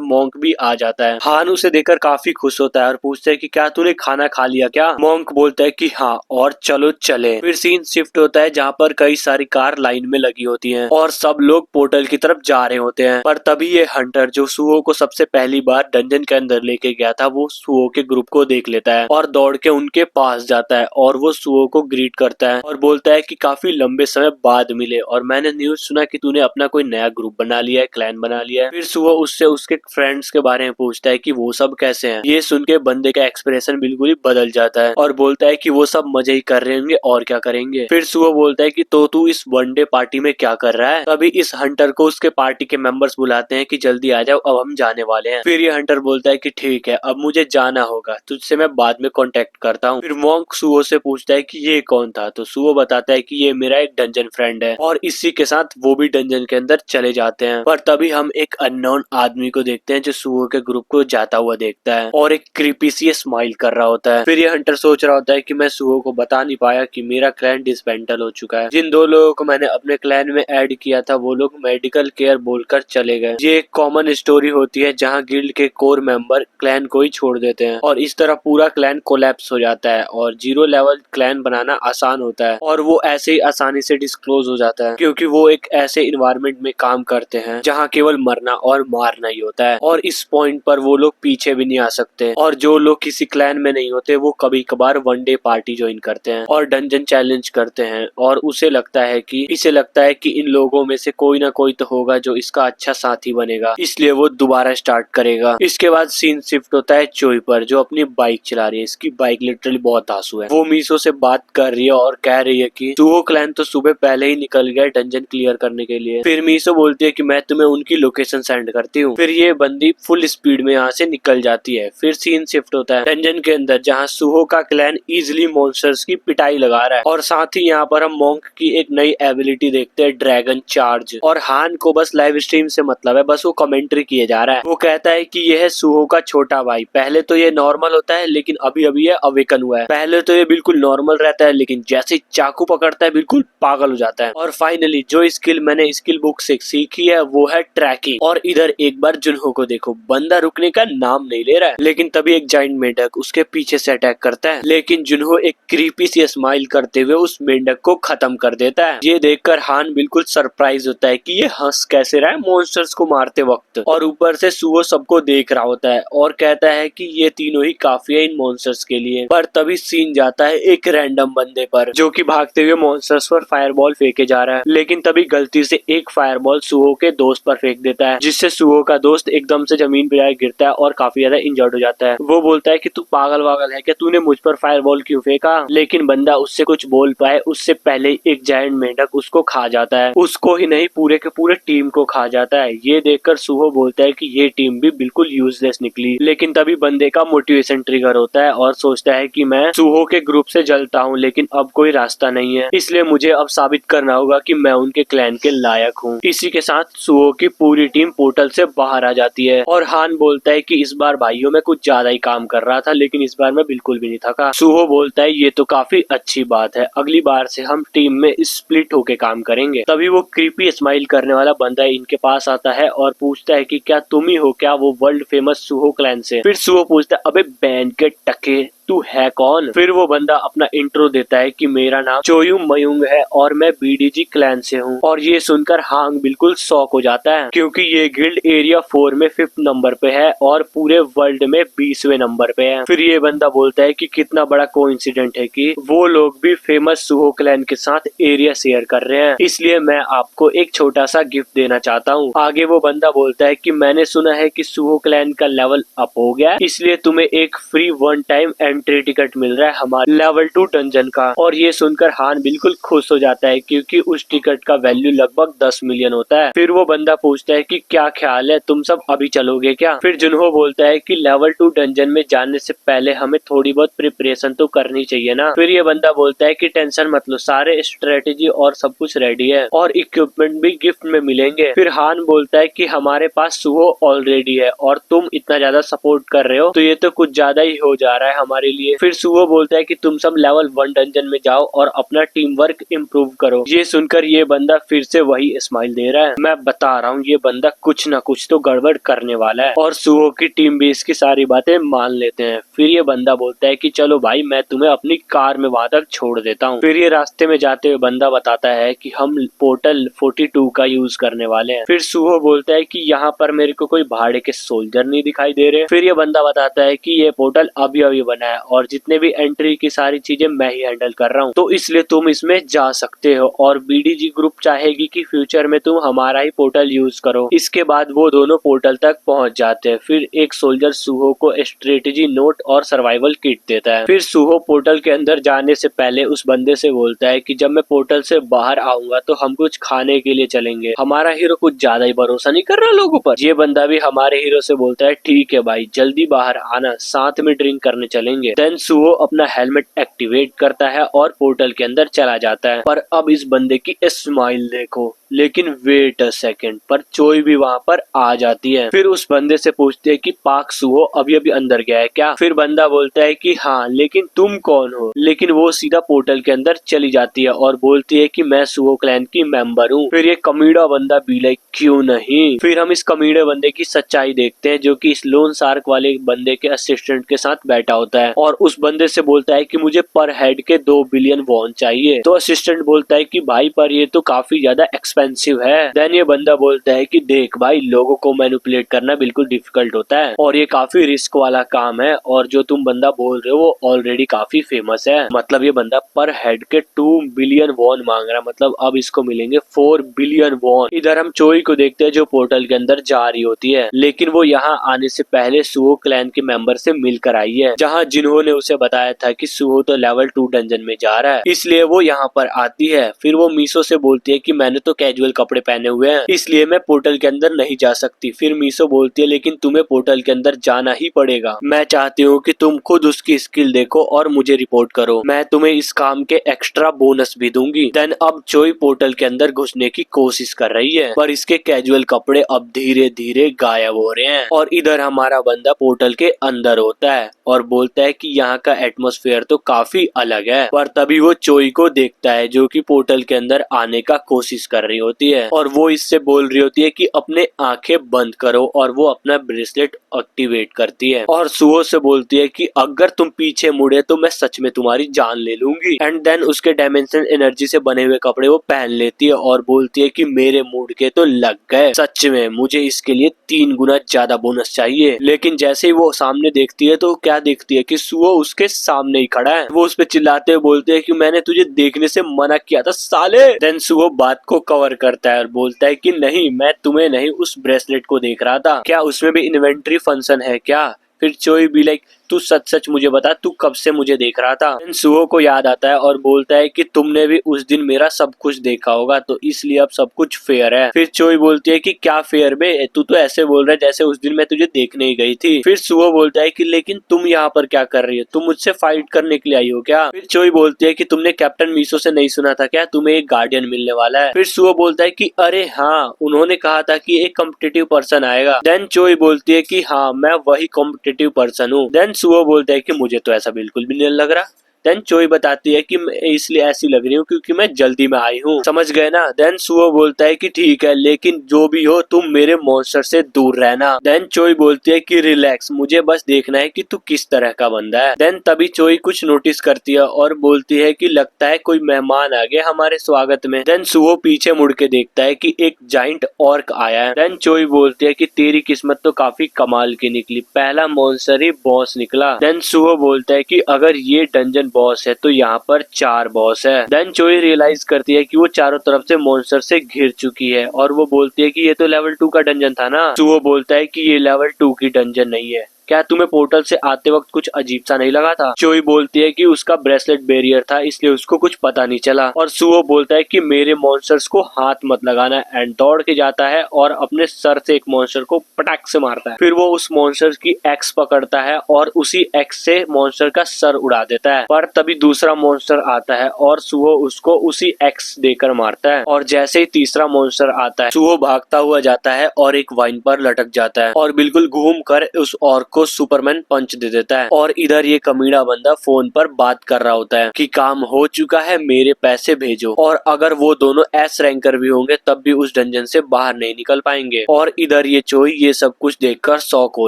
मोंक भी आ जाता है। हान उसे देखकर काफी खुश होता है और पूछता है कि क्या तूने खाना खा लिया क्या? मोंक बोलता है कि हाँ और चलो चले। फिर सीन शिफ्ट होता है जहाँ पर कई सारी कार लाइन में लगी होती हैं और सब लोग पोर्टल की तरफ जा रहे होते हैं। पर तभी ये हंटर जो सुहो को सबसे पहली बार डंजन के अंदर लेके गया था वो सुहो के ग्रुप को देख लेता है और दौड़ के उनके पास जाता है और वो सुहो को ग्रीट करता है और बोलता है कि काफी लंबे समय बाद मिले और मैंने न्यूज सुना कि तूने अपना कोई नया ग्रुप बना लिया है, क्लैन बना लिया है। फिर सुहो उससे उसके फ्रेंड्स के बारे में पूछता है कि वो सब कैसे हैं। ये सुन के बंदे का एक्सप्रेशन बिल्कुल ही बदल जाता है और बोलता है कि वो सब मजे ही कर रहे होंगे और क्या करेंगे। फिर सुहो बोलता है कि तो तू इस वनडे पार्टी में क्या कर रहा है? तभी इस हंटर को उसके पार्टी के मेंबर्स बुलाते हैं कि जल्दी आ जाओ अब हम जाने वाले हैं। फिर ये हंटर बोलता है कि ठीक है अब मुझे जाना होगा, तुझसे मैं बाद में कांटेक्ट करता हूँ। फिर मोंक सुहो से पूछता है कि ये कौन था? तो सुहो बताता है कि ये मेरा एक डंजन फ्रेंड है और इसी के साथ वो भी डंजन के अंदर चले जाते हैं। पर तभी हम एक अननोन आदमी को देखते हैं जो सुहो के ग्रुप को जाता हुआ देखता है और एक क्रीपी सी स्माइल कर रहा होता है। फिर ये हंटर सोच रहा होता है कि मैं सुहो को बता नहीं पाया कि मेरा क्लैन डिसमेंटल हो चुका है। जिन 2 लोगों को मैंने अपने क्लैन में ऐड किया था वो लोग मेडिकल केयर बोलकर चले गए। ये एक कॉमन स्टोरी होती है जहाँ गिल्ड के कोर मेंबर क्लैन को ही छोड़ देते हैं और इस तरह पूरा क्लैन कोलैप्स हो जाता है और 0 लेवल क्लैन बनाना आसान होता है और वो ऐसे ही आसानी से डिस्क्लोज हो जाता है क्योंकि वो एक ऐसे इन्वायरमेंट में काम करते हैं जहाँ केवल मरना और मारना ही होता है और इस पॉइंट पर वो लोग पीछे भी नहीं आ सकते। और जो लोग किसी क्लैन में नहीं होते वो कभी कभार वनडे पार्टी ज्वाइन करते हैं और डंजन चैलेंज करते हैं और इसे लगता है कि इन लोगों में से कोई ना कोई तो होगा जो इसका अच्छा साथी बनेगा, इसलिए वो दोबारा स्टार्ट करेगा। इसके बाद सीन शिफ्ट होता है चोई पर जो अपनी बाइक चला रही है। इसकी बाइक लिटरली बहुत आंसू है। वो मीसो से बात कर रही है और कह रही है कि सुहो क्लैन तो सुबह पहले ही निकल गया डंजन क्लियर करने के लिए। फिर मीसो बोलती है कि मैं तुम्हें उनकी लोकेशन सेंड करती हूँ। फिर ये बंदी फुल स्पीड में यहाँ से निकल जाती है। फिर सीन शिफ्ट होता है डंजन के अंदर जहाँ सुहो का क्लैन इजिली मॉन्स्टर्स की पिटाई लगा रहा है और साथ ही यहाँ पर हम मॉन्क की एक नई एबिलिटी देखते हैं, ड्रैगन चार्ज। और हान को बस लाइव स्ट्रीम से मतलब है, बस वो कमेंट्री किए जा रहा है। वो कहता है कि यह है सुहो का छोटा भाई। पहले तो ये नॉर्मल होता है लेकिन अभी अभी ये अवेकन हुआ है। पहले तो ये बिल्कुल नॉर्मल रहता है लेकिन जैसे चाकू पकड़ता है बिल्कुल पागल हो जाता है। और फाइनली जो स्किल मैंने स्किल बुक से सीखी है वो है ट्रैकिंग। और इधर एक बार जुनहो को देखो, बंदा रुकने का नाम नहीं ले रहा है। लेकिन तभी एक जाइंट मेंढक उसके पीछे से अटैक करता है लेकिन जुनहो एक क्रीपी सी स्माइल करते हुए उस मेंढक को खत्म कर देता है। ये देखकर हान बिल्कुल सरप्राइज होता है कि ये हंस कैसे रहा है मॉन्स्टर्स को मारते वक्त। और ऊपर से सुहो सबको देख रहा होता है और कहता है कि ये तीनों ही काफी है इन मॉन्स्टर्स के लिए। पर तभी सीन जाता है एक रैंडम बंदे पर जो कि भागते हुए मॉन्स्टर्स पर फायरबॉल फेंके जा रहा है। लेकिन तभी गलती से एक फायरबॉल सुहो के दोस्त पर फेंक देता है जिससे सुहो का दोस्त एकदम से जमीन पर जाकर गिरता है और काफी ज्यादा इंजर्ड हो जाता है। वो बोलता है कि तू पागल वागल है क्या, तूने मुझ पर फायरबॉल क्यों फेंका। लेकिन बंदा उससे कुछ बोल पाए उससे पहले एक जायंट मेंढक उसको खा जाता है। उसको ही नहीं पूरे के पूरे टीम को खा जाता है। ये देखकर सुहो बोलता है कि ये टीम भी बिल्कुल यूजलेस निकली। लेकिन तभी बंदे का मोटिवेशन ट्रिगर होता है और सोचता है कि मैं सुहो के ग्रुप से जलता हूँ लेकिन अब कोई रास्ता नहीं है, इसलिए मुझे अब साबित करना होगा कि मैं उनके क्लैन के लायक हूँ। इसी के साथ सुहो की पूरी टीम पोर्टल से बाहर आ जाती है और हान बोलता है कि इस बार भाइयों में कुछ ज्यादा ही काम कर रहा था लेकिन इस बार मैं बिल्कुल भी नहीं थका। सुहो बोलता है ये तो काफी अच्छी बात है, अगली बार से हम टीम में स्प्लिट होके काम करेंगे। तभी वो क्रीपी स्माइल करने वाला बंदा इनके पास आता है और पूछता है कि क्या तुम ही हो क्या वो वर्ल्ड फेमस सुहो क्लैन से। फिर सुहो पूछता है अबे बैन के टके तू है कौन। फिर वो बंदा अपना इंट्रो देता है कि मेरा नाम चोयू मयुंग है और मैं बीडीजी क्लैन से हूँ। और ये सुनकर हांग बिल्कुल शॉक हो जाता है क्योंकि ये गिल्ड एरिया 4 में 5th नंबर पे है और पूरे वर्ल्ड में 20वें नंबर पे है। फिर ये बंदा बोलता है कि कितना बड़ा कोइंसिडेंट है कि वो लोग भी फेमस सुहो क्लैन के साथ एरिया शेयर कर रहे हैं, इसलिए मैं आपको एक छोटा सा गिफ्ट देना चाहता हूँ। आगे वो बंदा बोलता है कि मैंने सुना है कि सुहो क्लैन का लेवल अप हो गया, इसलिए तुम्हें एक फ्री 1 टाइम एंट्री टिकट मिल रहा है हमारे लेवल 2 डंजन का। और ये सुनकर हान बिल्कुल खुश हो जाता है क्योंकि उस टिकट का वैल्यू लगभग 10 मिलियन होता है। फिर वो बंदा पूछता है कि क्या ख्याल है, तुम सब अभी चलोगे क्या। फिर जुनहो बोलता है कि लेवल 2 डंजन में जाने से पहले हमें थोड़ी बहुत प्रिपरेशन तो करनी चाहिए ना। फिर ये बंदा बोलता है कि टेंशन मत लो, सारे स्ट्रेटेजी और सब कुछ रेडी है और इक्विपमेंट भी गिफ्ट में मिलेंगे। फिर हान बोलता है कि हमारे पास सुहो ऑलरेडी है और तुम इतना ज्यादा सपोर्ट कर रहे हो तो ये तो कुछ ज्यादा ही हो जा रहा है हमारे लिए। फिर सुहो बोलता है कि तुम सब लेवल 1 डंजन में जाओ और अपना टीम वर्क इम्प्रूव करो। ये सुनकर ये बंदा फिर से वही स्माइल दे रहा है। मैं बता रहा हूँ ये बंदा कुछ ना कुछ तो गड़बड़ करने वाला है और सुहो की टीम भी इसकी सारी बातें मान लेते हैं। फिर ये बंदा बोलता है कि चलो भाई मैं तुम्हें अपनी कार में वहां तक छोड़ देता हूँ। फिर ये रास्ते में जाते हुए बंदा बताता है कि हम पोर्टल 42 का यूज करने वाले हैं। फिर सुहो बोलता है कि यहाँ पर मेरे को कोई भाड़े के सोल्जर नहीं दिखाई दे रहे। फिर ये बंदा बताता है कि ये पोर्टल अभी अभी बना है और जितने भी एंट्री की सारी चीजें मैं ही हैंडल कर रहा हूँ, तो इसलिए तुम इसमें जा सकते हो और बीडीजी ग्रुप चाहेगी कि फ्यूचर में तुम हमारा ही पोर्टल यूज करो। इसके बाद वो दोनों पोर्टल तक पहुंच जाते हैं। फिर एक सोल्जर सुहो को स्ट्रेटेजी नोट और सर्वाइवल किट देता है। फिर सुहो पोर्टल के अंदर जाने से पहले उस बंदे से बोलता है कि जब मैं पोर्टल से बाहर आऊंगा तो हम कुछ खाने के लिए चलेंगे। हमारा हीरो कुछ ज्यादा ही भरोसा नहीं कर रहा लोगों पर। ये बंदा भी हमारे हीरो से बोलता है ठीक है भाई जल्दी बाहर आना, साथ में ड्रिंक करने चलेंगे। जाएंगे। देन सुहो अपना हेलमेट एक्टिवेट करता है और पोर्टल के अंदर चला जाता है। पर अब इस बंदे की स्माइल देखो। लेकिन वेट अ सेकेंड, पर चोई भी वहाँ पर आ जाती है। फिर उस बंदे से पूछते है कि पाक सुहो अभी अभी अंदर गया है क्या? फिर बंदा बोलता है कि हाँ, लेकिन तुम कौन हो? लेकिन वो सीधा पोर्टल के अंदर चली जाती है और बोलती है कि मैं सुहो क्लैन की मेंबर हूँ। फिर ये कमीड़ा बंदा भी लाइक क्यों नहीं। फिर हम इस कमीड़े बंदे की सच्चाई देखते हैं, जो कि इस लोन सार्क वाले बंदे के असिस्टेंट के साथ बैठा होता है और उस बंदे से बोलता है कि मुझे पर हेड के 2 बिलियन वॉन चाहिए। तो असिस्टेंट बोलता है कि भाई पर ये तो काफी ज्यादा एक्सपेंसिव है। देन ये बंदा बोलता है कि देख भाई, लोगों को मैनिपुलेट करना बिल्कुल डिफिकल्ट होता है और ये काफी रिस्क वाला काम है, और जो तुम बंदा बोल रहे हो वो ऑलरेडी काफी फेमस है। मतलब ये बंदा पर हेड के 2 बिलियन वॉन मांग रहा है, मतलब अब इसको मिलेंगे 4 बिलियन वॉन। इधर हम चोई को देखते हैं जो पोर्टल के अंदर जा रही होती है, लेकिन वो यहाँ आने से पहले सुहो क्लैन के मेंबर से मिलकर आई है, जहाँ जिन्होंने उसे बताया था कि सुहो तो लेवल 2 डंजन में जा रहा है, इसलिए वो यहाँ पर आती है। फिर वो मीसो से बोलती है कि मैंने तो कैजुअल कपड़े पहने हुए हैं, इसलिए मैं पोर्टल के अंदर नहीं जा सकती। फिर मीसो बोलती है लेकिन तुम्हें पोर्टल के अंदर जाना ही पड़ेगा। मैं चाहती हूँ कि तुम खुद उसकी स्किल देखो और मुझे रिपोर्ट करो, मैं तुम्हें इस काम के एक्स्ट्रा बोनस भी दूंगी। देन अब चोई पोर्टल के अंदर घुसने की कोशिश कर रही है, पर इसके कैजुअल कपड़े अब धीरे धीरे गायब हो रहे हैं और इधर हमारा बंदा पोर्टल के अंदर होता है और बोलता है कि यहाँ का एटमॉस्फेयर तो काफी अलग है। पर तभी वो चोई को देखता है जो कि पोर्टल के अंदर आने का कोशिश कर रही होती है और वो इससे बोल रही होती है कि अपने आंखें बंद करो, और वो अपना ब्रेसलेट एक्टिवेट करती है और सुहो से बोलती है कि अगर तुम पीछे मुड़े तो मैं सच में तुम्हारी जान ले लूंगी। एंड देन उसके डायमेंशन एनर्जी से बने हुए कपड़े वो पहन लेती है और बोलती है कि मेरे मूड के तो लग गए, सच में मुझे इसके लिए 3 गुना ज्यादा बोनस चाहिए। लेकिन जैसे ही वो सामने देखती है तो क्या देखती है कि सुहो उसके सामने ही खड़ा है। वो उस पे चिल्लाते हुए बोलते हैं कि मैंने तुझे देखने से मना किया था साले। देन सुहो बात को कवर करता है और बोलता है कि नहीं, मैं तुम्हें नहीं, उस ब्रेसलेट को देख रहा था, क्या उसमें भी इन्वेंटरी फंक्शन है क्या? फिर चोई भी लाइक तू सच सच मुझे बता, तू कब से मुझे देख रहा था? सुहो को याद आता है और बोलता है कि तुमने भी उस दिन मेरा सब कुछ देखा होगा, तो इसलिए अब सब कुछ फेयर है। फिर चोई बोलती है कि क्या फेयर बे, तू तो ऐसे बोल रहा है जैसे उस दिन मैं तुझे देखने ही गई थी। फिर सुहो बोलता है कि लेकिन तुम यहाँ पर क्या कर रही हो, तुम मुझसे फाइट करने के लिए आई हो क्या? फिर चोई बोलती है कि तुमने कैप्टन मीसो से नहीं सुना था क्या, तुम्हें एक गार्डियन मिलने वाला है? फिर सुहो बोलता है कि अरे हाँ, उन्होंने कहा था कि एक कॉम्पिटिटिव पर्सन आएगा। देन चोई बोलती है कि हाँ, मैं वही कॉम्पिटिटिव पर्सन हूँ। देन सुहो बोलता है कि मुझे तो ऐसा बिल्कुल भी नहीं लग रहा। देन चोई बताती है कि मैं इसलिए ऐसी लग रही हूँ क्योंकि मैं जल्दी में आई हूँ, समझ गए ना? देन सुहो बोलता है कि ठीक है, लेकिन जो भी हो तुम मेरे मॉन्स्टर से दूर रहना। देन चोई बोलती है कि रिलैक्स, मुझे बस देखना है कि तू किस तरह का बंदा है। देन तभी चोई कुछ नोटिस करती है और बोलती है कि लगता है कोई मेहमान आ गए हमारे स्वागत में। देन सुहो पीछे मुड़ के देखता है कि एक जाइंट ऑर्क आया है। देन चोई बोलती है कि तेरी किस्मत तो काफी कमाल की निकली, पहला मॉन्स्टर ही बॉस निकला। देन सुहो बोलता है कि अगर ये डंजन बॉस है तो यहाँ पर 4 बॉस है। देन चोई रियलाइज करती है कि वो चारों तरफ से मॉन्स्टर से घिर चुकी है और वो बोलती है कि ये तो लेवल 2 का डंजन था ना। सुहो बोलता है कि ये लेवल 2 की डंजन नहीं है, क्या तुम्हें पोर्टल से आते वक्त कुछ अजीब सा नहीं लगा था? चोई बोलती है कि उसका ब्रेसलेट बैरियर था इसलिए उसको कुछ पता नहीं चला। और सुहो बोलता है कि मेरे मॉन्स्टर्स को हाथ मत लगाना, एंड दौड़ के जाता है और अपने सर से एक मॉन्स्टर को पटाक से मारता है। फिर वो उस मॉन्स्टर की एक्स पकड़ता है और उसी एक्स से मॉन्स्टर का सर उड़ा देता है। पर तभी दूसरा मॉन्स्टर आता है और सुहो उसको उसी एक्स देकर मारता है। और जैसे ही तीसरा मॉन्स्टर आता है, सुहो भागता हुआ जाता है और एक वाइन पर लटक जाता है और बिल्कुल घूम कर उस ऑर्क को सुपरमैन पंच दे देता है। और इधर ये कमीना बंदा फोन पर बात कर रहा होता है कि काम हो चुका है, मेरे पैसे भेजो। और अगर वो दोनों एस रैंकर भी होंगे तब भी उस डंजन से बाहर नहीं निकल पाएंगे। और इधर ये चोई ये सब कुछ देखकर शॉक हो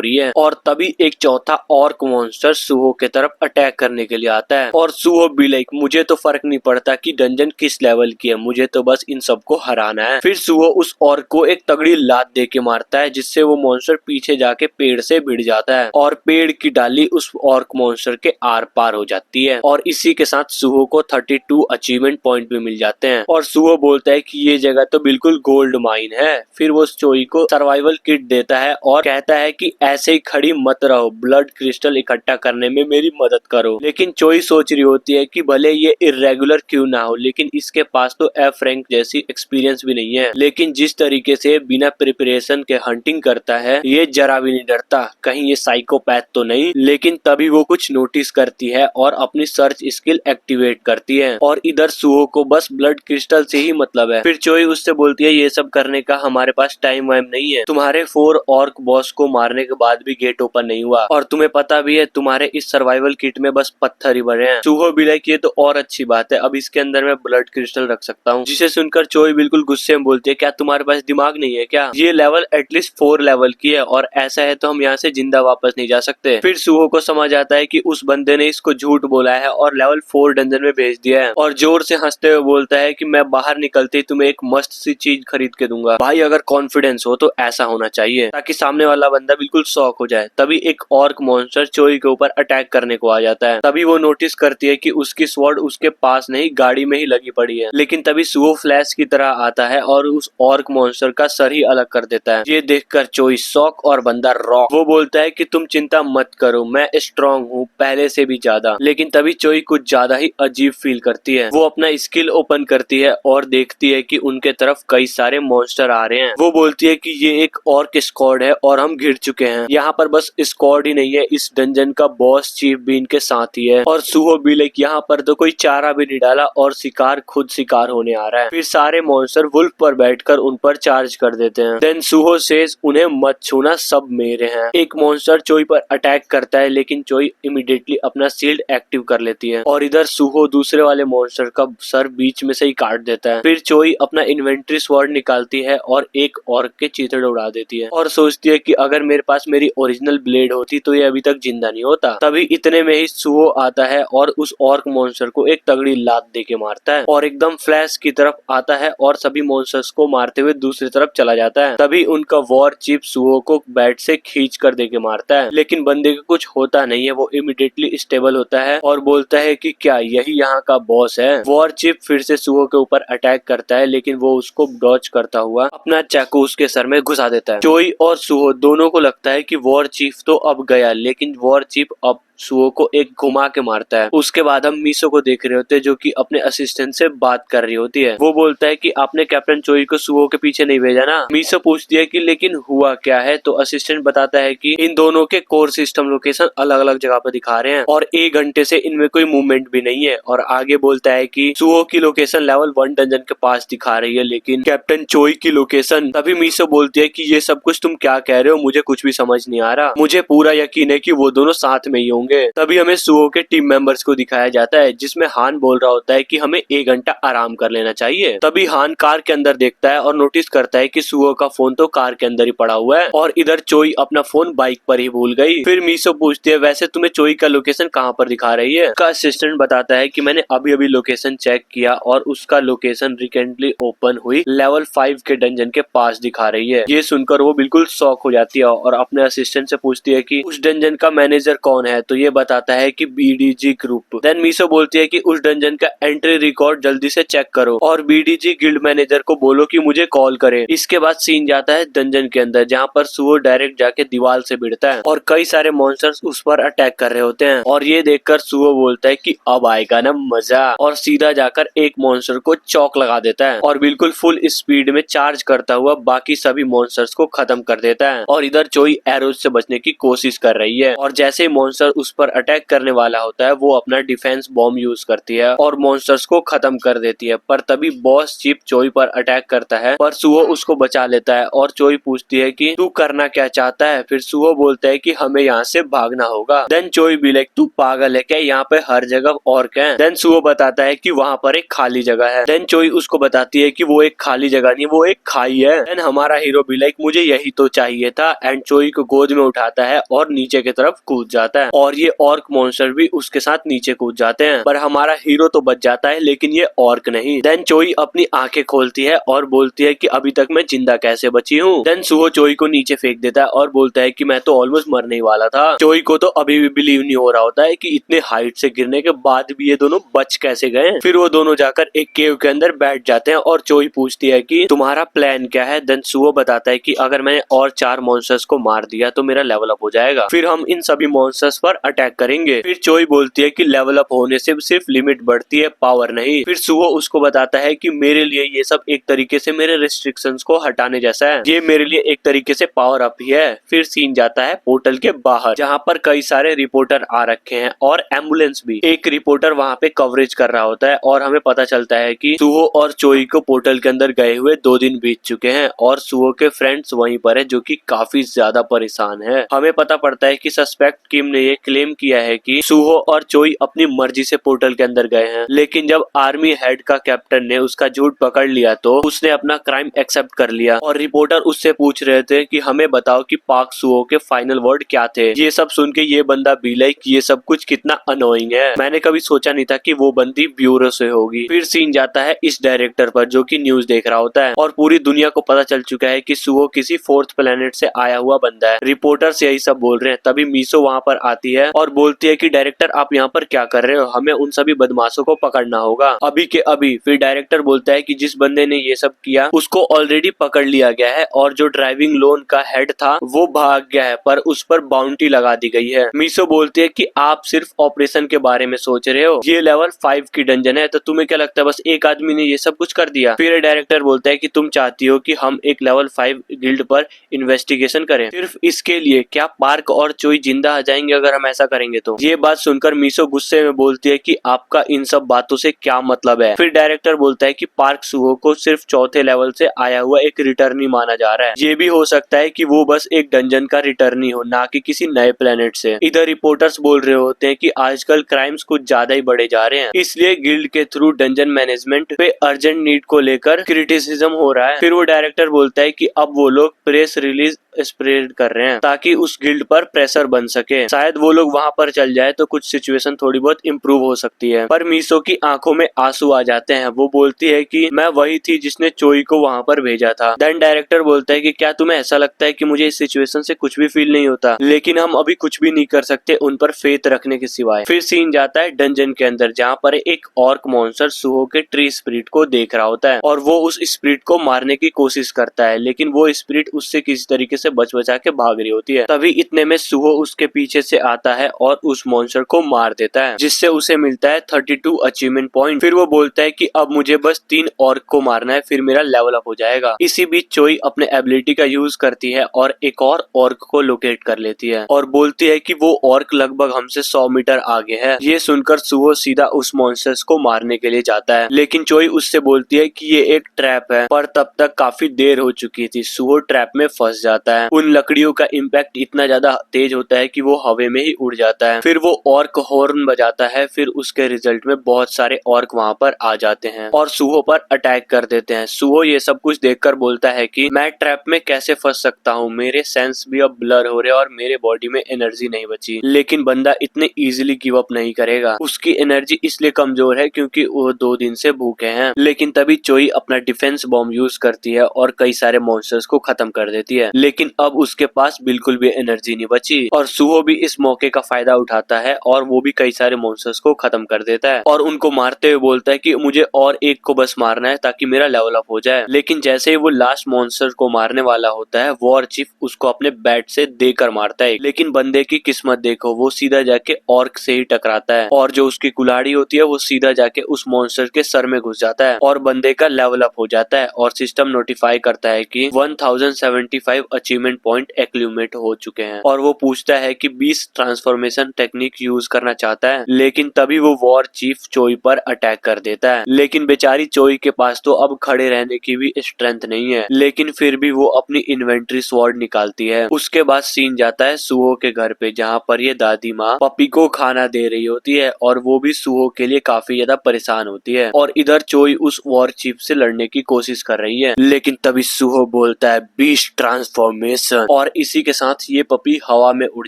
रही है और तभी एक चौथा ऑर्क मॉन्स्टर सुहो के तरफ अटैक करने के लिए आता है। और सुहो भी लाइक मुझे तो फर्क नहीं पड़ता कि डंजन किस लेवल की है, मुझे तो बस इन सबको हराना है। फिर सुहो उस ऑर्क को एक तगड़ी लात दे के मारता है जिससे वो मॉन्स्टर पीछे जाके पेड़ से भिड़ जाता है और पेड़ की डाली उस ऑर्क मॉन्स्टर के आर पार हो जाती है। और इसी के साथ सुहो को 32 अचीवमेंट पॉइंट भी मिल जाते हैं। और सुहो बोलता है कि ये जगह तो बिल्कुल गोल्ड माइन है। फिर वो चोई को सर्वाइवल किट देता है और कहता है कि ऐसे ही खड़ी मत रहो, ब्लड क्रिस्टल इकट्ठा करने में मेरी मदद करो। लेकिन चोई सोच रही होती है कि भले ये इरेगुलर क्यों ना हो, लेकिन इसके पास तो एफ रैंक जैसी एक्सपीरियंस भी नहीं है। लेकिन जिस तरीके से बिना प्रिपरेशन के हंटिंग करता है, ये जरा भी नहीं डरता, कहीं ये साइकोपैथ तो नहीं, लेकिन तभी वो कुछ नोटिस करती है और अपनी सर्च स्किल एक्टिवेट करती है और इधर सुहो को बस ब्लड क्रिस्टल से ही मतलब है। फिर चोई उससे बोलती है ये सब करने का हमारे पास टाइम वाइम नहीं है, तुम्हारे 4 ऑर्क बॉस को मारने के बाद भी गेट ओपन नहीं हुआ और तुम्हें पता भी है तुम्हारे इस सर्वाइवल किट में बस पत्थर ही भरे हैं। सुहो भी लाइक ये तो और अच्छी बात है, अब इसके अंदर मैं ब्लड क्रिस्टल रख सकता हूँ। जिसे सुनकर चोई बिल्कुल गुस्से में बोलती है क्या तुम्हारे पास दिमाग नहीं है क्या, ये लेवल एटलीस्ट 4 लेवल की है और ऐसा है तो हम यहाँ से जिंदा वापस नहीं जा सकते। फिर सुहो को समझ आता है कि उस बंदे ने इसको झूठ बोला है और लेवल 4 डंजन में भेज दिया है और जोर से हंसते हुए बोलता है कि मैं बाहर निकलते ही तुम्हें एक मस्त सी चीज खरीद के दूंगा। भाई अगर कॉन्फिडेंस हो तो ऐसा होना चाहिए ताकि सामने वाला बंदा बिल्कुल शॉक हो जाए। तभी एक ऑर्क मॉन्स्टर चोई के ऊपर अटैक करने को आ जाता है। तभी वो नोटिस करती है कि उसकी स्वॉर्ड उसके पास नहीं गाड़ी में ही लगी पड़ी है, लेकिन तभी सुहो फ्लैश की तरह आता है और उस ऑर्क मॉन्स्टर का सर ही अलग कर देता है। ये देखकर चोई शॉक और बंदा रॉक। वो बोलता है कि तुम चिंता मत करो, मैं स्ट्रॉन्ग हूँ पहले से भी ज्यादा। लेकिन तभी चोई कुछ ज्यादा ही अजीब फील करती है। वो अपना स्किल ओपन करती है और देखती है कि उनके तरफ कई सारे मॉन्स्टर आ रहे हैं। वो बोलती है कि ये एक ऑर्क स्क्वाड है और हम घिर चुके हैं। यहाँ पर बस स्क्वाड ही नहीं है, इस डंजन का बॉस चीफ भी इनके साथ ही है और सुहो भी लाइक यहाँ पर तो कोई चारा भी नहीं डाला और शिकार खुद शिकार होने आ रहा है। फिर सारे मॉन्स्टर वुल्फ पर बैठकर उन पर चार्ज कर देते हैं। देन सुहो सेज उन्हें मत छूना, सब मेरे हैं। एक मॉन्स्टर चोई पर अटैक करता है लेकिन चोई इमीडिएटली अपना शील्ड एक्टिव कर लेती है और इधर सुहो दूसरे वाले मॉन्स्टर का सर बीच में से ही काट देता है। फिर चोई अपना इन्वेंट्री स्वॉर्ड निकालती है और एक ऑर्क के चीथड़े उड़ा देती है और सोचती है कि अगर मेरे पास मेरी ओरिजिनल ब्लेड होती तो ये अभी तक जिंदा नहीं होता। तभी इतने में ही सुहो आता है और उस ऑर्क मॉन्स्टर को एक तगड़ी लात दे के मारता है और एकदम फ्लैश की तरफ आता है और सभी मॉन्स्टर्स को मारते हुए दूसरी तरफ चला जाता है। तभी उनका वॉर चीफ सुहो को बैट से खींच कर दे के मारता है, लेकिन बंदे को कुछ होता नहीं है। वो इमीडिएटली स्टेबल होता है और बोलता है कि क्या यही यहाँ का बॉस है। वॉर चीफ फिर से सुहो के ऊपर अटैक करता है लेकिन वो उसको डॉज करता हुआ अपना चाकू उसके सर में घुसा देता है। चोई और सुहो दोनों को लगता है कि वॉर चीफ तो अब गया, लेकिन वॉर चीफ अब सुहो को एक घुमा के मारता है। उसके बाद हम मीसो को देख रहे होते हैं जो कि अपने असिस्टेंट से बात कर रही होती है। वो बोलता है कि आपने कैप्टन चोई को सुहो के पीछे नहीं भेजा ना। मीसो पूछती है कि लेकिन हुआ क्या है, तो असिस्टेंट बताता है कि इन दोनों के कोर सिस्टम लोकेशन अलग अलग जगह पर दिखा रहे हैं और 1 घंटे से इनमें कोई मूवमेंट भी नहीं है। और आगे बोलता है कि सुहो की लोकेशन लेवल 1 डंजन के पास दिखा रही है लेकिन कैप्टन चोई की लोकेशन। तभी मीसो बोलती है कि ये सब कुछ तुम क्या कह रहे हो, मुझे कुछ भी समझ नहीं आ रहा। मुझे पूरा यकीन है कि वो दोनों साथ में ही होंगे। तभी हमें सुहो के टीम मेंबर्स को दिखाया जाता है जिसमें हान बोल रहा होता है कि हमें 1 घंटा आराम कर लेना चाहिए। तभी हान कार के अंदर देखता है और नोटिस करता है कि सुहो का फोन तो कार के अंदर ही पड़ा हुआ है और इधर चोई अपना फोन बाइक पर ही भूल गई। फिर मीसो पूछती है वैसे तुम्हें चोई का लोकेशन कहाँ पर दिखा रही है। उसका असिस्टेंट बताता है कि मैंने अभी अभी लोकेशन चेक किया और उसका लोकेशन रिसेंटली ओपन हुई लेवल 5 के डंजन के पास दिखा रही है। ये सुनकर वो बिल्कुल शॉक हो जाती है और अपने असिस्टेंट से पूछती है कि उस डंजन का मैनेजर कौन है, तो ये बताता है कि बीडीजी ग्रुप। देन मीसो बोलती है कि उस डंजन का एंट्री रिकॉर्ड जल्दी से चेक करो और बीडीजी गिल्ड मैनेजर को बोलो कि मुझे कॉल करे। इसके बाद सीन जाता है डंजन के अंदर जहाँ पर सुहो डायरेक्ट जाके दीवार से भिड़ता है और कई सारे मॉन्स्टर्स उस पर अटैक कर रहे होते हैं और ये देखकर सुहो बोलता है कि अब आएगा ना मजा, और सीधा जाकर एक मॉन्स्टर को चौक लगा देता है और बिल्कुल फुल स्पीड में चार्ज करता हुआ बाकी सभी मॉन्स्टर्स को खत्म कर देता है। और इधर चोई एरोज से बचने की कोशिश कर रही है और जैसे ही मॉन्स्टर उस पर अटैक करने वाला होता है वो अपना डिफेंस बॉम्ब यूज करती है और मॉन्स्टर्स को खत्म कर देती है। पर तभी बॉस चीफ चोई पर अटैक करता है पर सुहो उसको बचा लेता है और चोई पूछती है कि तू करना क्या चाहता है। फिर सुहो बोलता है कि हमें यहाँ से भागना होगा। देन चोई भी लाइक तू पागल है क्या, यहाँ पे हर जगह ऑर्क हैं। देन सुहो बताता है कि वहाँ पर एक खाली जगह है। देन चोई उसको बताती है कि वो एक खाली जगह नहीं, वो एक खाई है। देन हमारा हीरो भी लाइक मुझे यही तो चाहिए था एंड चोई को गोद में उठाता है और नीचे की तरफ कूद जाता है और ये ऑर्क मॉन्स्टर भी उसके साथ नीचे कूद जाते हैं। पर हमारा हीरो तो बच जाता है लेकिन ये ऑर्क नहीं। देन चोई अपनी आंखें खोलती है और बोलती है कि अभी तक मैं जिंदा कैसे बची हूँ। देन सुहो चोई को नीचे फेंक देता है और बोलता है कि मैं तो ऑलमोस्ट मरने ही वाला था। चोई को तो अभी भी बिलीव नहीं हो रहा होता है कि इतने हाइट से गिरने के बाद भी ये दोनों बच कैसे गए। फिर वो दोनों जाकर एक केव के अंदर बैठ जाते हैं और चोई पूछती है कि तुम्हारा प्लान क्या है। देन सुहो बताता है कि अगर मैंने और 4 मॉन्स्टर्स को मार दिया तो मेरा लेवल अप हो जाएगा, फिर हम इन सभी मॉन्स्टर्स पर अटैक करेंगे। फिर चोई बोलती है कि लेवल अप होने से सिर्फ लिमिट बढ़ती है, पावर नहीं। फिर सुहो उसको बताता है कि मेरे लिए ये सब एक तरीके से मेरे रिस्ट्रिक्शंस को हटाने जैसा है, ये मेरे लिए एक तरीके से पावर अप ही है। फिर सीन जाता है पोर्टल के बाहर, जहाँ पर कई सारे रिपोर्टर आ रखे हैं और एम्बुलेंस भी। एक रिपोर्टर वहाँ पे कवरेज कर रहा होता है और हमें पता चलता है कि सुहो और चोई को पोर्टल के अंदर गए हुए 2 दिन बीत चुके हैं और सुहो के फ्रेंड्स वहीं पर है जो कि काफी ज्यादा परेशान है। हमें पता पड़ता है कि सस्पेक्ट किम ने ये क्लेम किया है कि सुहो और चोई अपनी मर्जी से पोर्टल के अंदर गए हैं, लेकिन जब आर्मी हेड का कैप्टन ने उसका झूठ पकड़ लिया तो उसने अपना क्राइम एक्सेप्ट कर लिया। और रिपोर्टर उससे पूछ रहे थे कि हमें बताओ कि पाक सुहो के फाइनल वर्ड क्या थे। ये सब सुन के ये बंदा बीलाई कि ये सब कुछ कितना अनोइंग है, मैंने कभी सोचा नहीं था कि वो बंदी ब्यूरो से होगी। फिर सीन जाता है इस डायरेक्टर पर जो कि न्यूज देख रहा होता है और पूरी दुनिया को पता चल चुका है कि सुहो किसी 4th प्लेनेट से आया हुआ बंदा है। रिपोर्टर्स यही सब बोल रहे हैं। तभी मीसो वहाँ पर आती है और बोलती है कि डायरेक्टर आप यहाँ पर क्या कर रहे हो, हमें उन सभी बदमाशों को पकड़ना होगा अभी के अभी। फिर डायरेक्टर बोलता है कि जिस बंदे ने ये सब किया उसको ऑलरेडी पकड़ लिया गया है और जो ड्राइविंग लोन का हेड था वो भाग गया है, पर उस पर बाउंटी लगा दी गई है। मीसो बोलती है कि आप सिर्फ ऑपरेशन के बारे में सोच रहे हो, ये लेवल 5 की डंजन है, तो तुम्हें क्या लगता है बस एक आदमी ने ये सब कुछ कर दिया। फिर डायरेक्टर बोलता है कि तुम चाहती हो कि हम एक लेवल 5 गिल्ड पर इन्वेस्टिगेशन करें, सिर्फ इसके लिए क्या पार्क और चोई जिंदा आ जाएंगे अगर हम ऐसा करेंगे तो। ये बात सुनकर मीसो गुस्से में बोलती है कि आपका इन सब बातों से क्या मतलब है। फिर डायरेक्टर बोलता है कि पार्क सुहो को सिर्फ 4थे लेवल से आया हुआ एक रिटर्नी माना जा रहा है, ये भी हो सकता है कि वो बस एक डंजन का रिटर्नी हो, ना कि किसी नए प्लेनेट से। इधर रिपोर्टर्स बोल रहे होते हैं कि आजकल क्राइम्स कुछ ज्यादा ही बढ़े जा रहे हैं, इसलिए गिल्ड के थ्रू डंजन मैनेजमेंट पे अर्जेंट नीड को लेकर क्रिटिसिज्म हो रहा है। फिर वो डायरेक्टर बोलता है कि अब वो लोग प्रेस रिलीज स्प्रेड कर रहे हैं ताकि उस गिल्ड पर प्रेशर बन सके, शायद वो लोग वहाँ पर चल जाए तो कुछ सिचुएशन थोड़ी बहुत इम्प्रूव हो सकती है। पर मीसो की आंखों में आंसू आ जाते हैं। वो बोलती है कि मैं वही थी जिसने चोई को वहाँ पर भेजा था। देन डायरेक्टर बोलता है कि क्या तुम्हें ऐसा लगता है कि मुझे इस सिचुएशन से कुछ भी फील नहीं होता, लेकिन हम अभी कुछ भी नहीं कर सकते उन पर फेथ रखने के सिवाय। फिर सीन जाता है डंजन के अंदर, जहाँ पर एक ऑर्क मॉन्स्टर सुहो के ट्री स्पिरिट को देख रहा होता है और वो उस स्पिरिट को मारने की कोशिश करता है, लेकिन वो स्पिरिट उससे किसी तरीके से बच बचा के भाग रही होती है। तभी इतने में सुहो उसके पीछे से आता है और उस मॉन्स्टर को मार देता है, जिससे उसे मिलता है 32 अचीवमेंट पॉइंट। फिर वो बोलता है कि अब मुझे बस 3 ऑर्क को मारना है, फिर मेरा लेवल अप हो जाएगा। इसी बीच चोई अपने एबिलिटी का यूज करती है और एक और ऑर्क को लोकेट कर लेती है और बोलती है कि वो ऑर्क लगभग हमसे 100 मीटर आगे है। ये सुनकर सुहो सीधा उस मॉन्स्टर्स को मारने के लिए जाता है, लेकिन चोई उससे बोलती है कि ये एक ट्रैप है, पर तब तक काफी देर हो चुकी थी। सुहो ट्रैप में फंस जाता है। उन लकड़ियों का इम्पैक्ट इतना ज्यादा तेज होता है कि वो हवा में ही उड़ जाता है। फिर वो ऑर्क हॉर्न बजाता है, फिर उसके रिजल्ट में बहुत सारे ऑर्क वहाँ पर आ जाते हैं और सुहो पर अटैक कर देते हैं। सुहो ये सब कुछ देखकर बोलता है कि मैं ट्रैप में कैसे फंस सकता हूँ, मेरे सेंस भी अब ब्लर हो रहे हैं और मेरे बॉडी में एनर्जी नहीं बची। लेकिन बंदा इतने इजीली गिव अप नहीं करेगा, उसकी एनर्जी इसलिए कमजोर है क्योंकि वो 2 दिन से भूखे हैं। लेकिन तभी चोई अपना डिफेंस बॉम्ब यूज करती है और कई सारे मॉन्स्टर्स को खत्म कर देती है, लेकिन अब उसके पास बिल्कुल भी एनर्जी नहीं बची और सुहो भी इस मौके का फायदा उठाता है और वो भी कई सारे मॉन्स्टर्स को खत्म कर देता है और उनको मारते हुए बोलता है कि मुझे और एक को बस मारना है ताकि मेरा लेवल अप हो जाए। लेकिन जैसे ही वो लास्ट मॉन्स्टर को मारने वाला होता है, वॉर चीफ उसको अपने बैट से देकर मारता है, लेकिन बंदे की किस्मत देखो, वो सीधा जाके ऑर्क से ही टकराता है और जो उसकी कुल्हाड़ी होती है वो सीधा जाके उस मॉन्स्टर के सर में घुस जाता है और बंदे का लेवल अप हो जाता है और सिस्टम नोटिफाई करता है कि 1075 अचीवमेंट पॉइंट एक्यूमुलेट हो चुके हैं और वो पूछता है कि 20 ट्रांसफॉर्मेशन टेक्निक यूज करना चाहता है। लेकिन तभी वो वॉर चीफ चोई पर अटैक कर देता है, लेकिन बेचारी चोई के पास तो अब खड़े रहने की भी स्ट्रेंथ नहीं है, लेकिन फिर भी वो अपनी इन्वेंट्री स्वॉर्ड निकालती है। उसके बाद सीन जाता है सुहो के घर पे, जहाँ पर ये दादी माँ पपी को खाना दे रही होती है और वो भी सुहो के लिए काफी ज्यादा परेशान होती है और इधर चोई उस वॉर चीफ से लड़ने की कोशिश कर रही है। लेकिन तभी सुहो बोलता है 20 ट्रांसफॉर्मेशन और इसी के साथ ये पपी हवा में उड़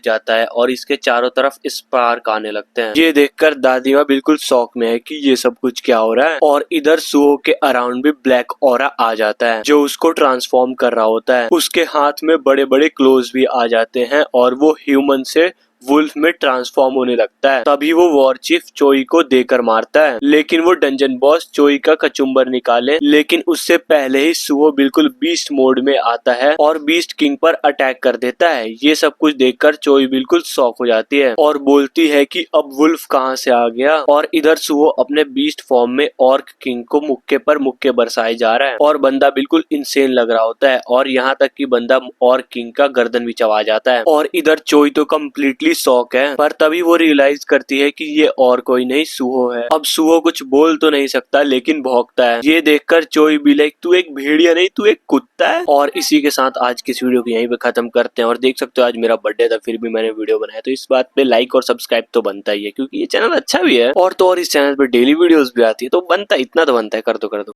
जाता है और इसके चारों तरफ स्पार्क आने लगते हैं। ये देखकर दादी माँ बिल्कुल शॉक में है कि ये सब कुछ क्या हो रहा है और इधर सुहो के अराउंड भी ब्लैक ऑरा आ जाता है जो उसको ट्रांसफॉर्म कर रहा होता है। उसके हाथ में बड़े बड़े क्लोज भी आ जाते हैं और वो ह्यूमन से वुल्फ में ट्रांसफॉर्म होने लगता है। तभी वो वॉर चीफ चोई को देकर मारता है, लेकिन वो डंजन बॉस चोई का कचुम्बर निकाले, लेकिन उससे पहले ही सुहो बिल्कुल बीस्ट मोड में आता है और बीस्ट किंग पर अटैक कर देता है। ये सब कुछ देखकर चोई बिल्कुल शॉक हो जाती है और बोलती है कि अब वुल्फ कहाँ से आ गया। और इधर सुहो अपने बीस्ट फॉर्म में ऑर्क किंग को मुक्के पर मुक्के बरसाए जा रहा है और बंदा बिल्कुल इंसेन लग रहा होता है और यहाँ तक कि बंदा ऑर्क किंग का गर्दन भी चबा जाता है। और इधर चोई तो कम्प्लीटली शॉक है, पर तभी वो रियलाइज करती है कि ये और कोई नहीं सुहो है। अब सुहो कुछ बोल तो नहीं सकता लेकिन भौंकता है। ये देखकर चोई भी लाइक तू एक भेड़िया नहीं तू एक कुत्ता है। और इसी के साथ आज की इस वीडियो को यहीं पे खत्म करते हैं। और देख सकते हो आज मेरा बर्थडे था फिर भी मैंने वीडियो बनाया, तो इस बात पे लाइक और सब्सक्राइब तो बनता ही है क्योंकि ये चैनल अच्छा भी है और तो और इस चैनल पे डेली वीडियोस भी आती है, तो बनता इतना तो बनता है, कर दो।